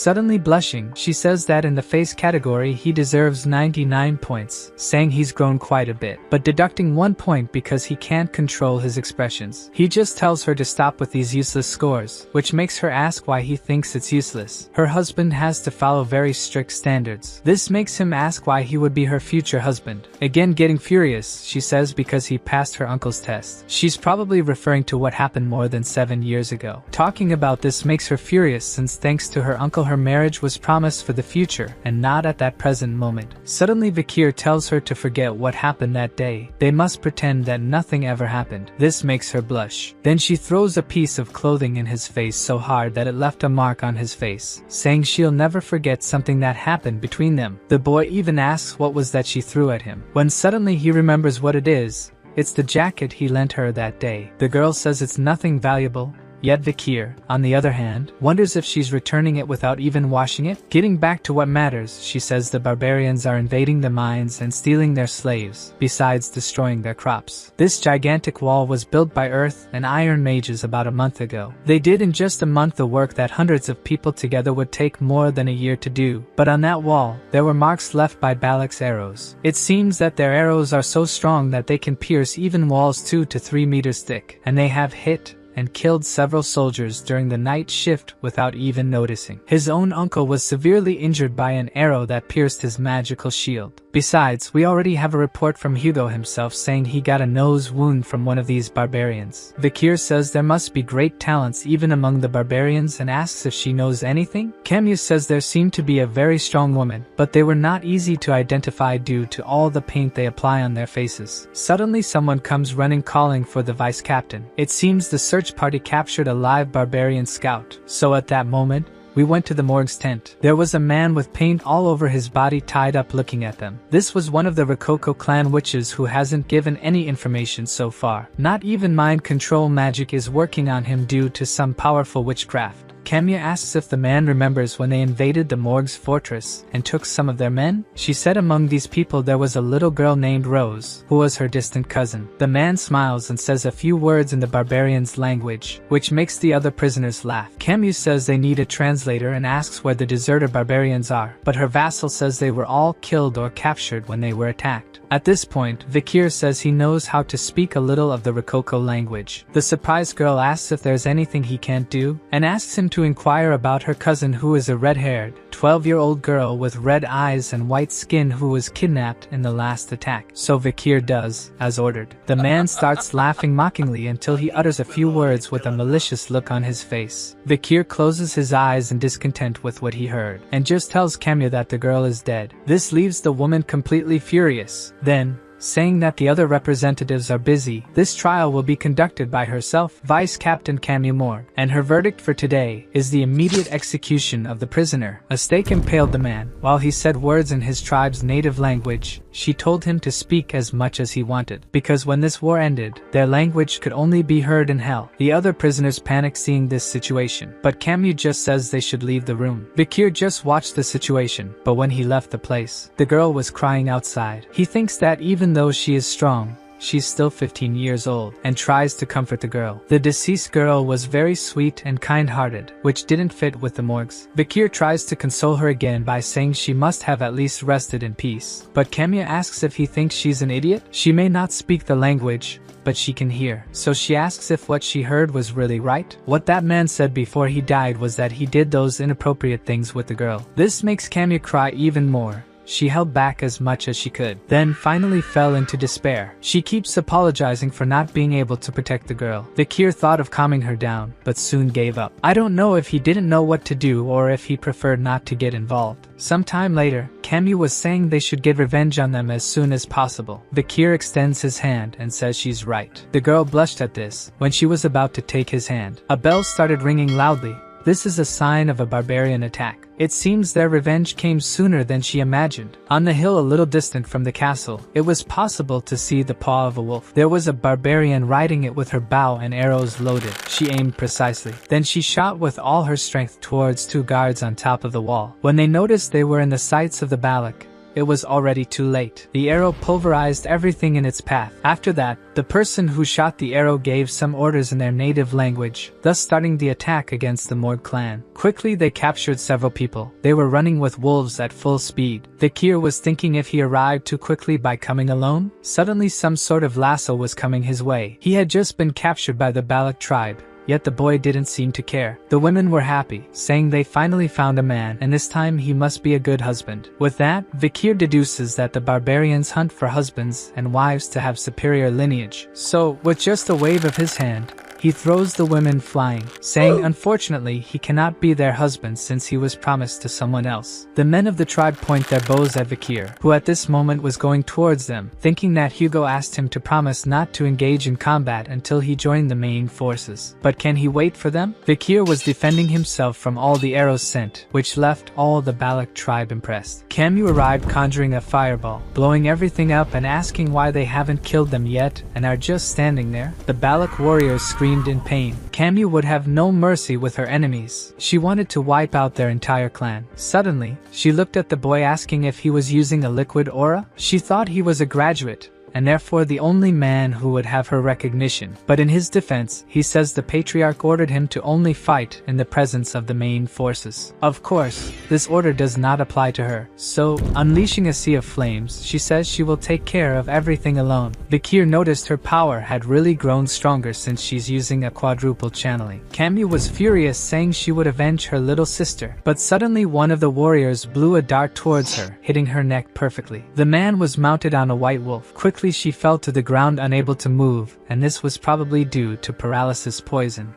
Suddenly blushing, she says that in the face category he deserves 99 points, saying he's grown quite a bit, but deducting 1 point because he can't control his expressions. He just tells her to stop with these useless scores, which makes her ask why he thinks it's useless. Her husband has to follow very strict standards. This makes him ask why he would be her future husband. Again getting furious, she says because he passed her uncle's test. She's probably referring to what happened more than 7 years ago. Talking about this makes her furious since thanks to her uncle her marriage was promised for the future and not at that present moment. Suddenly Vikir tells her to forget what happened that day. They must pretend that nothing ever happened. This makes her blush. Then she throws a piece of clothing in his face so hard that it left a mark on his face, saying she'll never forget something that happened between them. The boy even asks what was that she threw at him, when suddenly he remembers what it is. It's the jacket he lent her that day. The girl says it's nothing valuable. Yet Vikir, on the other hand, wonders if she's returning it without even washing it. Getting back to what matters, she says the barbarians are invading the mines and stealing their slaves, besides destroying their crops. This gigantic wall was built by earth and iron mages about a month ago. They did in just a month the work that hundreds of people together would take more than a year to do. But on that wall, there were marks left by Balak's arrows. It seems that their arrows are so strong that they can pierce even walls 2 to 3 meters thick, and they have hit and killed several soldiers during the night shift without even noticing. His own uncle was severely injured by an arrow that pierced his magical shield. Besides, we already have a report from Hugo himself saying he got a nose wound from one of these barbarians. Vikir says there must be great talents even among the barbarians and asks if she knows anything. Camus says there seemed to be a very strong woman, but they were not easy to identify due to all the paint they apply on their faces. Suddenly someone comes running calling for the vice captain. It seems the search party captured a live barbarian scout, so at that moment, we went to the morgue's tent. There was a man with paint all over his body tied up looking at them. This was one of the Rococo clan witches who hasn't given any information so far. Not even mind control magic is working on him due to some powerful witchcraft. Camilla asks if the man remembers when they invaded the morgue's fortress and took some of their men. She said among these people there was a little girl named Rose, who was her distant cousin. The man smiles and says a few words in the barbarian's language, which makes the other prisoners laugh. Camille says they need a translator and asks where the deserter barbarians are, but her vassal says they were all killed or captured when they were attacked. At this point, Vikir says he knows how to speak a little of the Rococo language. The surprised girl asks if there's anything he can't do, and asks him to inquire about her cousin who is a red-haired, 12-year-old girl with red eyes and white skin who was kidnapped in the last attack. So Vikir does, as ordered. The man starts laughing mockingly until he utters a few words with a malicious look on his face. Vikir closes his eyes in discontent with what he heard, and just tells Camilla that the girl is dead. This leaves the woman completely furious. Then, saying that the other representatives are busy, this trial will be conducted by herself, Vice Captain Camille Morgue, and her verdict for today is the immediate execution of the prisoner. A stake impaled the man. While he said words in his tribe's native language, she told him to speak as much as he wanted, because when this war ended, their language could only be heard in hell. The other prisoners panic seeing this situation, but Camille just says they should leave the room. Vikir just watched the situation, but when he left the place, the girl was crying outside. He thinks that even though she is strong, she's still 15 years old, and tries to comfort the girl. The deceased girl was very sweet and kind-hearted, which didn't fit with the morgues. Vikir tries to console her again by saying she must have at least rested in peace. But Camilla asks if he thinks she's an idiot. She may not speak the language, but she can hear. So she asks if what she heard was really right. What that man said before he died was that he did those inappropriate things with the girl. This makes Camilla cry even more. She held back as much as she could, then finally fell into despair. She keeps apologizing for not being able to protect the girl. Vikir thought of calming her down, but soon gave up. I don't know if he didn't know what to do or if he preferred not to get involved. Sometime later, Camille was saying they should get revenge on them as soon as possible. Vikir extends his hand and says she's right. The girl blushed at this. When she was about to take his hand, a bell started ringing loudly. This is a sign of a barbarian attack. It seems their revenge came sooner than she imagined. On the hill a little distant from the castle, it was possible to see the paw of a wolf. There was a barbarian riding it with her bow and arrows loaded. She aimed precisely. Then she shot with all her strength towards two guards on top of the wall. When they noticed they were in the sights of the Balak, it was already too late. The arrow pulverized everything in its path. After that, the person who shot the arrow gave some orders in their native language, thus starting the attack against the Morg clan. Quickly they captured several people. They were running with wolves at full speed. Vikir was thinking if he arrived too quickly by coming alone. Suddenly some sort of lasso was coming his way. He had just been captured by the Balak tribe. Yet the boy didn't seem to care. The women were happy, saying they finally found a man and this time he must be a good husband. With that, Vikir deduces that the barbarians hunt for husbands and wives to have superior lineage. So, with just a wave of his hand, he throws the women flying, saying unfortunately he cannot be their husband since he was promised to someone else. The men of the tribe point their bows at Vikir, who at this moment was going towards them, thinking that Hugo asked him to promise not to engage in combat until he joined the main forces. But can he wait for them? Vikir was defending himself from all the arrows sent, which left all the Balak tribe impressed. Camus arrived conjuring a fireball, blowing everything up and asking why they haven't killed them yet and are just standing there. The Balak warriors screamed in pain. Camus would have no mercy with her enemies. She wanted to wipe out their entire clan. Suddenly, she looked at the boy asking if he was using a liquid aura. She thought he was a graduate, and therefore the only man who would have her recognition. But in his defense, he says the patriarch ordered him to only fight in the presence of the main forces. Of course, this order does not apply to her, so, unleashing a sea of flames, she says she will take care of everything alone. Vikir noticed her power had really grown stronger since she's using a quadruple channeling. Camus was furious, saying she would avenge her little sister, but suddenly one of the warriors blew a dart towards her, hitting her neck perfectly. The man was mounted on a white wolf. Quickly she fell to the ground unable to move, and this was probably due to paralysis poison.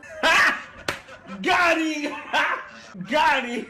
Got him! Got him!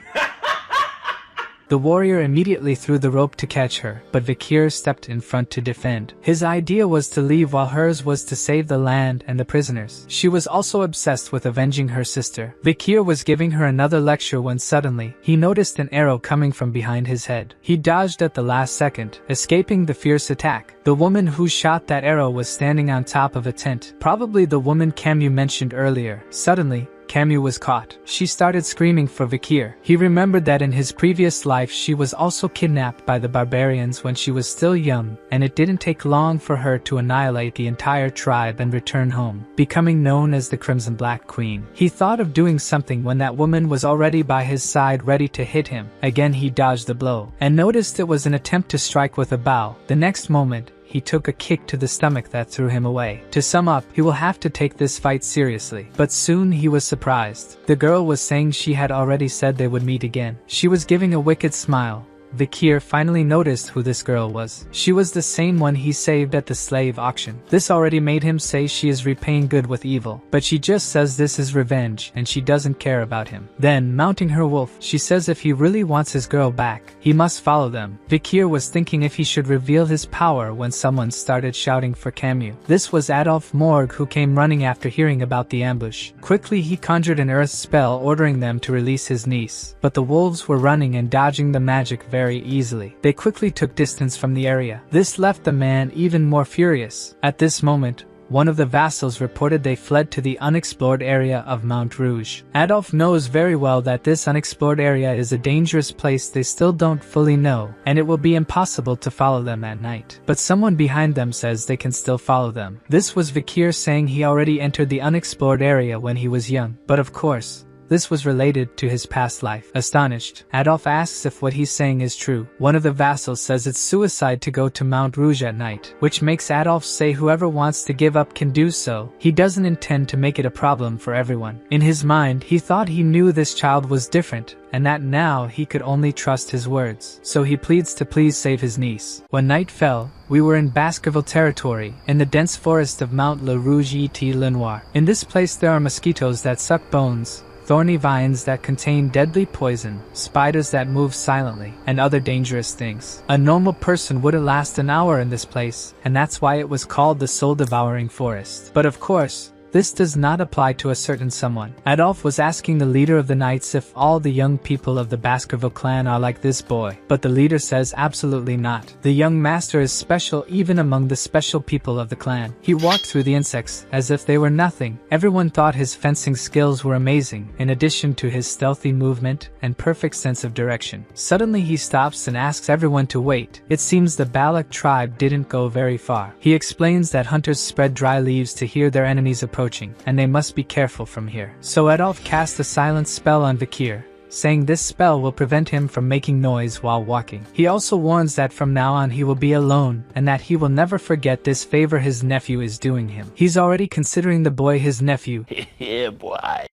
The warrior immediately threw the rope to catch her, but Vikir stepped in front to defend. His idea was to leave while hers was to save the land and the prisoners. She was also obsessed with avenging her sister. Vikir was giving her another lecture when suddenly, he noticed an arrow coming from behind his head. He dodged at the last second, escaping the fierce attack. The woman who shot that arrow was standing on top of a tent, probably the woman Camus mentioned earlier. Suddenly, Camus was caught. She started screaming for Vikir. He remembered that in his previous life she was also kidnapped by the barbarians when she was still young, and it didn't take long for her to annihilate the entire tribe and return home, becoming known as the Crimson Black Queen. He thought of doing something when that woman was already by his side ready to hit him. Again he dodged the blow, and noticed it was an attempt to strike with a bow. The next moment, he took a kick to the stomach that threw him away. To sum up, he will have to take this fight seriously. But soon he was surprised. The girl was saying she had already said they would meet again. She was giving a wicked smile. Vikir finally noticed who this girl was. She was the same one he saved at the slave auction. This already made him say she is repaying good with evil, but she just says this is revenge and she doesn't care about him. Then, mounting her wolf, she says if he really wants his girl back, he must follow them. Vikir was thinking if he should reveal his power when someone started shouting for Camus. This was Adolf Morg, who came running after hearing about the ambush. Quickly he conjured an earth spell ordering them to release his niece, but the wolves were running and dodging the magic very easily. They quickly took distance from the area. This left the man even more furious. At this moment, one of the vassals reported they fled to the unexplored area of Mount Rouge. Adolf knows very well that this unexplored area is a dangerous place they still don't fully know, and it will be impossible to follow them at night. But someone behind them says they can still follow them. This was Vikir saying he already entered the unexplored area when he was young, but of course, this was related to his past life. Astonished, Adolf asks if what he's saying is true. One of the vassals says it's suicide to go to Mount Rouge at night, which makes Adolf say whoever wants to give up can do so. He doesn't intend to make it a problem for everyone. In his mind, he thought he knew this child was different, and that now he could only trust his words. So he pleads to please save his niece. When night fell, we were in Baskerville territory, in the dense forest of Mount Le Rouge et Le Noir. In this place there are mosquitoes that suck bones, thorny vines that contain deadly poison, spiders that move silently, and other dangerous things. A normal person wouldn't last an hour in this place, and that's why it was called the soul-devouring forest. But of course, This does not apply to a certain someone. Adolf was asking the leader of the knights if all the young people of the Baskerville clan are like this boy, but the leader says absolutely not. The young master is special even among the special people of the clan. He walked through the insects as if they were nothing. Everyone thought his fencing skills were amazing, in addition to his stealthy movement and perfect sense of direction. Suddenly he stops and asks everyone to wait. It seems the Balak tribe didn't go very far. He explains that hunters spread dry leaves to hear their enemies approaching, and they must be careful from here. So Adolf casts a silence spell on Vikir, saying this spell will prevent him from making noise while walking. He also warns that from now on he will be alone, and that he will never forget this favor his nephew is doing him. He's already considering the boy his nephew. Yeah, boy.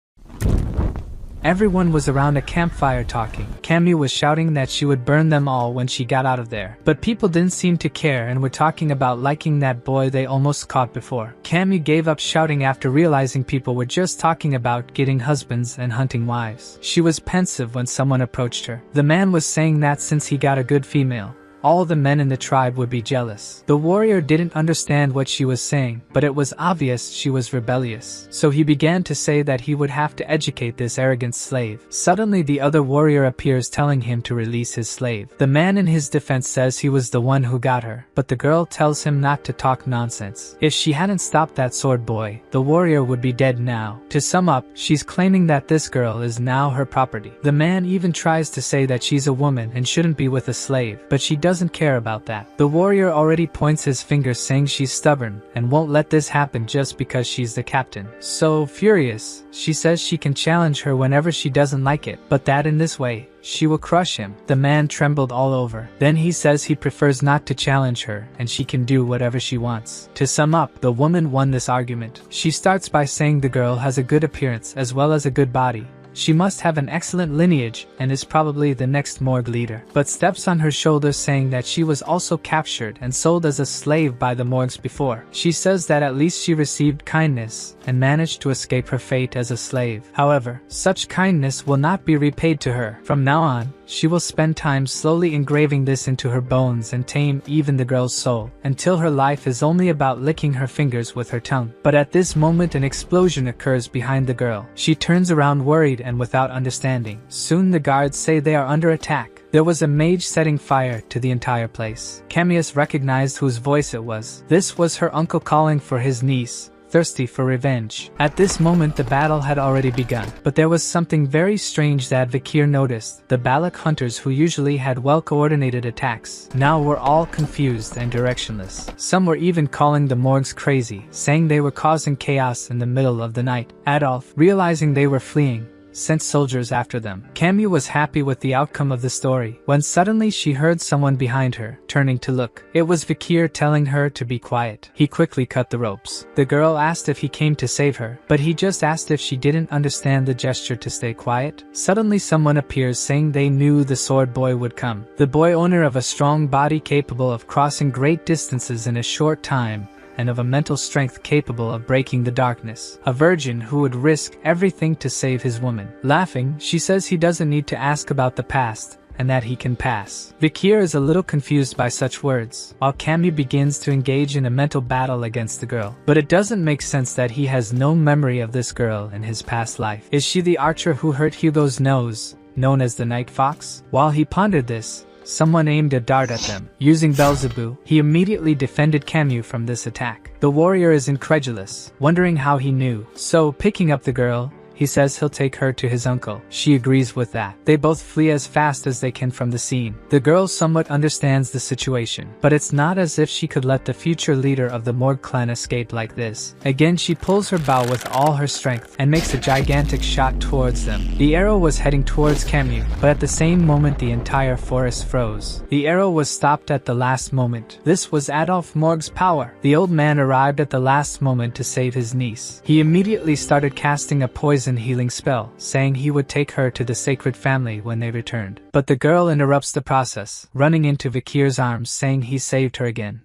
Everyone was around a campfire talking. Cammy was shouting that she would burn them all when she got out of there. But people didn't seem to care and were talking about liking that boy they almost caught before. Cammy gave up shouting after realizing people were just talking about getting husbands and hunting wives. She was pensive when someone approached her. The man was saying that since he got a good female, all the men in the tribe would be jealous. The warrior didn't understand what she was saying, but it was obvious she was rebellious. So he began to say that he would have to educate this arrogant slave. Suddenly the other warrior appears telling him to release his slave. The man in his defense says he was the one who got her, but the girl tells him not to talk nonsense. If she hadn't stopped that sword boy, the warrior would be dead now. To sum up, she's claiming that this girl is now her property. The man even tries to say that she's a woman and shouldn't be with a slave, but she doesn't care about that. The warrior already points his finger saying she's stubborn and won't let this happen just because she's the captain. So furious, she says she can challenge her whenever she doesn't like it, but that in this way, she will crush him. The man trembled all over. Then he says he prefers not to challenge her and she can do whatever she wants. To sum up, the woman won this argument. She starts by saying the girl has a good appearance as well as a good body. She must have an excellent lineage and is probably the next morgue leader, but steps on her shoulders saying that she was also captured and sold as a slave by the morgues before. She says that at least she received kindness and managed to escape her fate as a slave. However, such kindness will not be repaid to her. From now on, she will spend time slowly engraving this into her bones and tame even the girl's soul, until her life is only about licking her fingers with her tongue. But at this moment an explosion occurs behind the girl. She turns around worried and without understanding. Soon the guards say they are under attack. There was a mage setting fire to the entire place. Camillus recognized whose voice it was. This was her uncle calling for his niece, thirsty for revenge. At this moment the battle had already begun, but there was something very strange that Vikir noticed. The Balak hunters, who usually had well-coordinated attacks, now were all confused and directionless. Some were even calling the morgues crazy, saying they were causing chaos in the middle of the night. Adolf, realizing they were fleeing, sent soldiers after them. Cammy was happy with the outcome of the story, when suddenly she heard someone behind her, turning to look. It was Vikir telling her to be quiet. He quickly cut the ropes. The girl asked if he came to save her, but he just asked if she didn't understand the gesture to stay quiet. Suddenly someone appears saying they knew the sword boy would come. The boy, owner of a strong body capable of crossing great distances in a short time, and of a mental strength capable of breaking the darkness. A virgin who would risk everything to save his woman. Laughing, she says he doesn't need to ask about the past, and that he can pass. Vikir is a little confused by such words, while Cammy begins to engage in a mental battle against the girl. But it doesn't make sense that he has no memory of this girl in his past life. Is she the archer who hurt Hugo's nose, known as the Night Fox? While he pondered this, someone aimed a dart at them. Using Beelzebub, he immediately defended Camus from this attack. The warrior is incredulous, wondering how he knew. So, picking up the girl, he says he'll take her to his uncle. She agrees with that. They both flee as fast as they can from the scene. The girl somewhat understands the situation, but it's not as if she could let the future leader of the Morgue clan escape like this. Again, she pulls her bow with all her strength and makes a gigantic shot towards them. The arrow was heading towards Camus, but at the same moment the entire forest froze. The arrow was stopped at the last moment. This was Adolf Morgue's power. The old man arrived at the last moment to save his niece. He immediately started casting a poison healing spell, saying he would take her to the sacred family when they returned. But the girl interrupts the process, running into Vikir's arms saying he saved her again.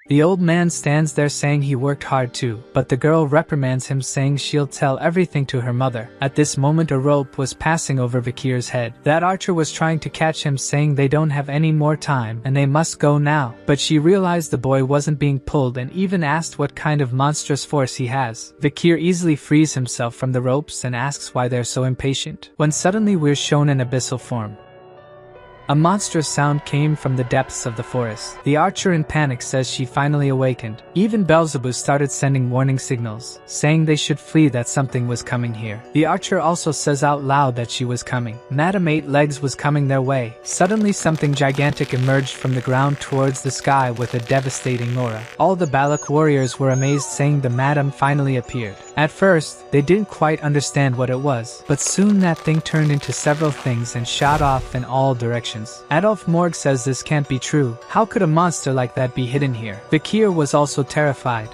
The old man stands there saying he worked hard too, but the girl reprimands him saying she'll tell everything to her mother. At this moment a rope was passing over Vikir's head. That archer was trying to catch him saying they don't have any more time and they must go now. But she realized the boy wasn't being pulled and even asked what kind of monstrous force he has. Vikir easily frees himself from the ropes and asks why they're so impatient. When suddenly we're shown in abyssal form. A monstrous sound came from the depths of the forest. The archer in panic says she finally awakened. Even Beelzebub started sending warning signals, saying they should flee, that something was coming here. The archer also says out loud that she was coming. Madame Eight Legs was coming their way. Suddenly something gigantic emerged from the ground towards the sky with a devastating aura. All the Balak warriors were amazed, saying the madam finally appeared. At first, they didn't quite understand what it was, but soon that thing turned into several things and shot off in all directions. Adolf Morg says this can't be true. How could a monster like that be hidden here? Vikir was also terrified,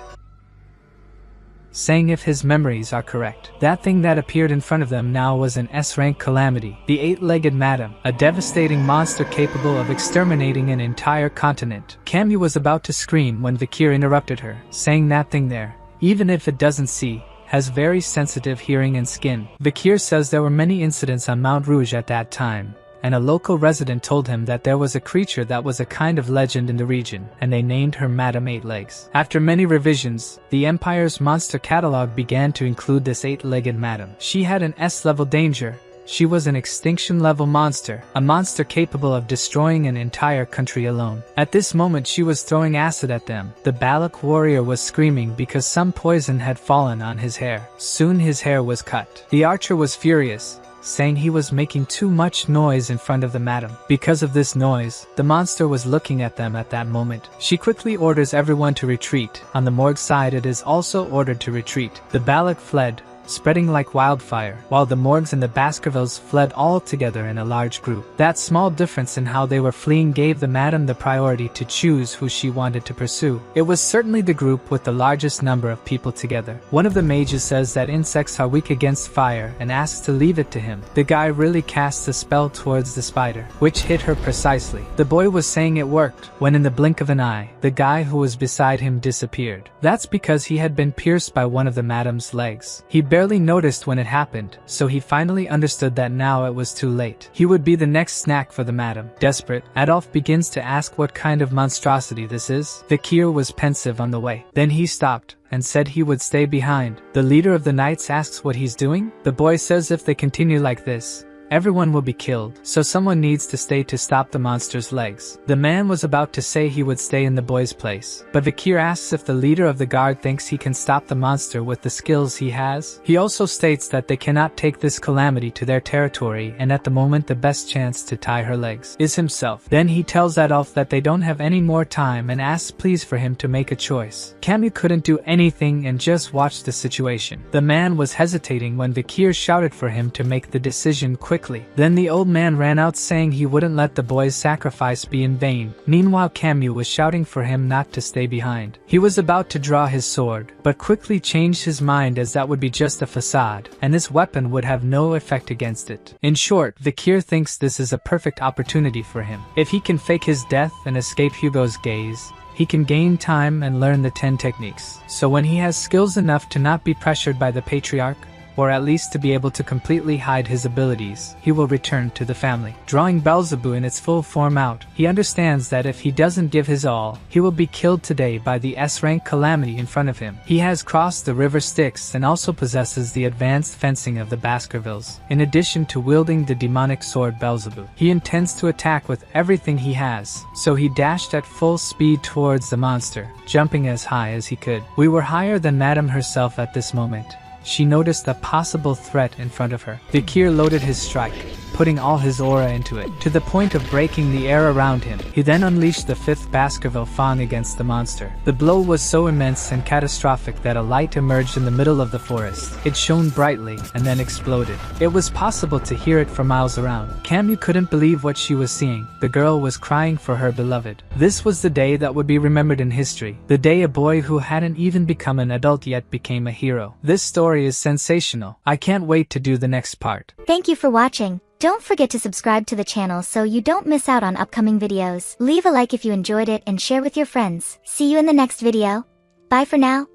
saying if his memories are correct, that thing that appeared in front of them now was an S-rank calamity, the eight-legged madam, a devastating monster capable of exterminating an entire continent. Camu was about to scream when Vikir interrupted her, saying that thing there, even if it doesn't see, has very sensitive hearing and skin. Vikir says there were many incidents on Mount Rouge at that time, and a local resident told him that there was a creature that was a kind of legend in the region, and they named her Madame Eight Legs. After many revisions, the Empire's monster catalog began to include this eight-legged madam. She had an S-level danger. She was an extinction-level monster, a monster capable of destroying an entire country alone. At this moment she was throwing acid at them. The Balak warrior was screaming because some poison had fallen on his hair. Soon his hair was cut. The archer was furious, saying he was making too much noise in front of the madam. Because of this noise, the monster was looking at them at that moment. She quickly orders everyone to retreat. On the Morg side it is also ordered to retreat. The Balak fled, spreading like wildfire, while the Morgs and the Baskervilles fled all together in a large group. That small difference in how they were fleeing gave the madam the priority to choose who she wanted to pursue. It was certainly the group with the largest number of people together. One of the mages says that insects are weak against fire and asks to leave it to him. The guy really casts a spell towards the spider, which hit her precisely. The boy was saying it worked, when in the blink of an eye, the guy who was beside him disappeared. That's because he had been pierced by one of the madam's legs. He barely noticed when it happened, so he finally understood that now it was too late. He would be the next snack for the madam. Desperate, Adolf begins to ask what kind of monstrosity this is. Vikir was pensive on the way. Then he stopped and said he would stay behind. The leader of the knights asks what he's doing. The boy says if they continue like this, everyone will be killed, so someone needs to stay to stop the monster's legs. The man was about to say he would stay in the boy's place, but Vikir asks if the leader of the guard thinks he can stop the monster with the skills he has. He also states that they cannot take this calamity to their territory, and at the moment the best chance to tie her legs is himself. Then he tells Adolf that they don't have any more time and asks please for him to make a choice. Camus couldn't do anything and just watched the situation. The man was hesitating when Vikir shouted for him to make the decision quickly. Then the old man ran out saying he wouldn't let the boy's sacrifice be in vain. Meanwhile Camus was shouting for him not to stay behind. He was about to draw his sword, but quickly changed his mind as that would be just a facade, and this weapon would have no effect against it. In short, Vikir thinks this is a perfect opportunity for him. If he can fake his death and escape Hugo's gaze, he can gain time and learn the 10 techniques. So when he has skills enough to not be pressured by the patriarch, or at least to be able to completely hide his abilities, he will return to the family. Drawing Beelzebub in its full form out, he understands that if he doesn't give his all, he will be killed today by the S-rank calamity in front of him. He has crossed the river Styx and also possesses the advanced fencing of the Baskervilles, in addition to wielding the demonic sword Beelzebub. He intends to attack with everything he has, so he dashed at full speed towards the monster, jumping as high as he could. We were higher than Madame herself at this moment. She noticed a possible threat in front of her. Vikir loaded his strike, putting all his aura into it, to the point of breaking the air around him. He then unleashed the 5th Baskerville Fawn against the monster. The blow was so immense and catastrophic that a light emerged in the middle of the forest. It shone brightly and then exploded. It was possible to hear it for miles around. Camus couldn't believe what she was seeing. The girl was crying for her beloved. This was the day that would be remembered in history. The day a boy who hadn't even become an adult yet became a hero. This story is sensational. I can't wait to do the next part. Thank you for watching. Don't forget to subscribe to the channel so you don't miss out on upcoming videos. Leave a like if you enjoyed it and share with your friends. See you in the next video. Bye for now.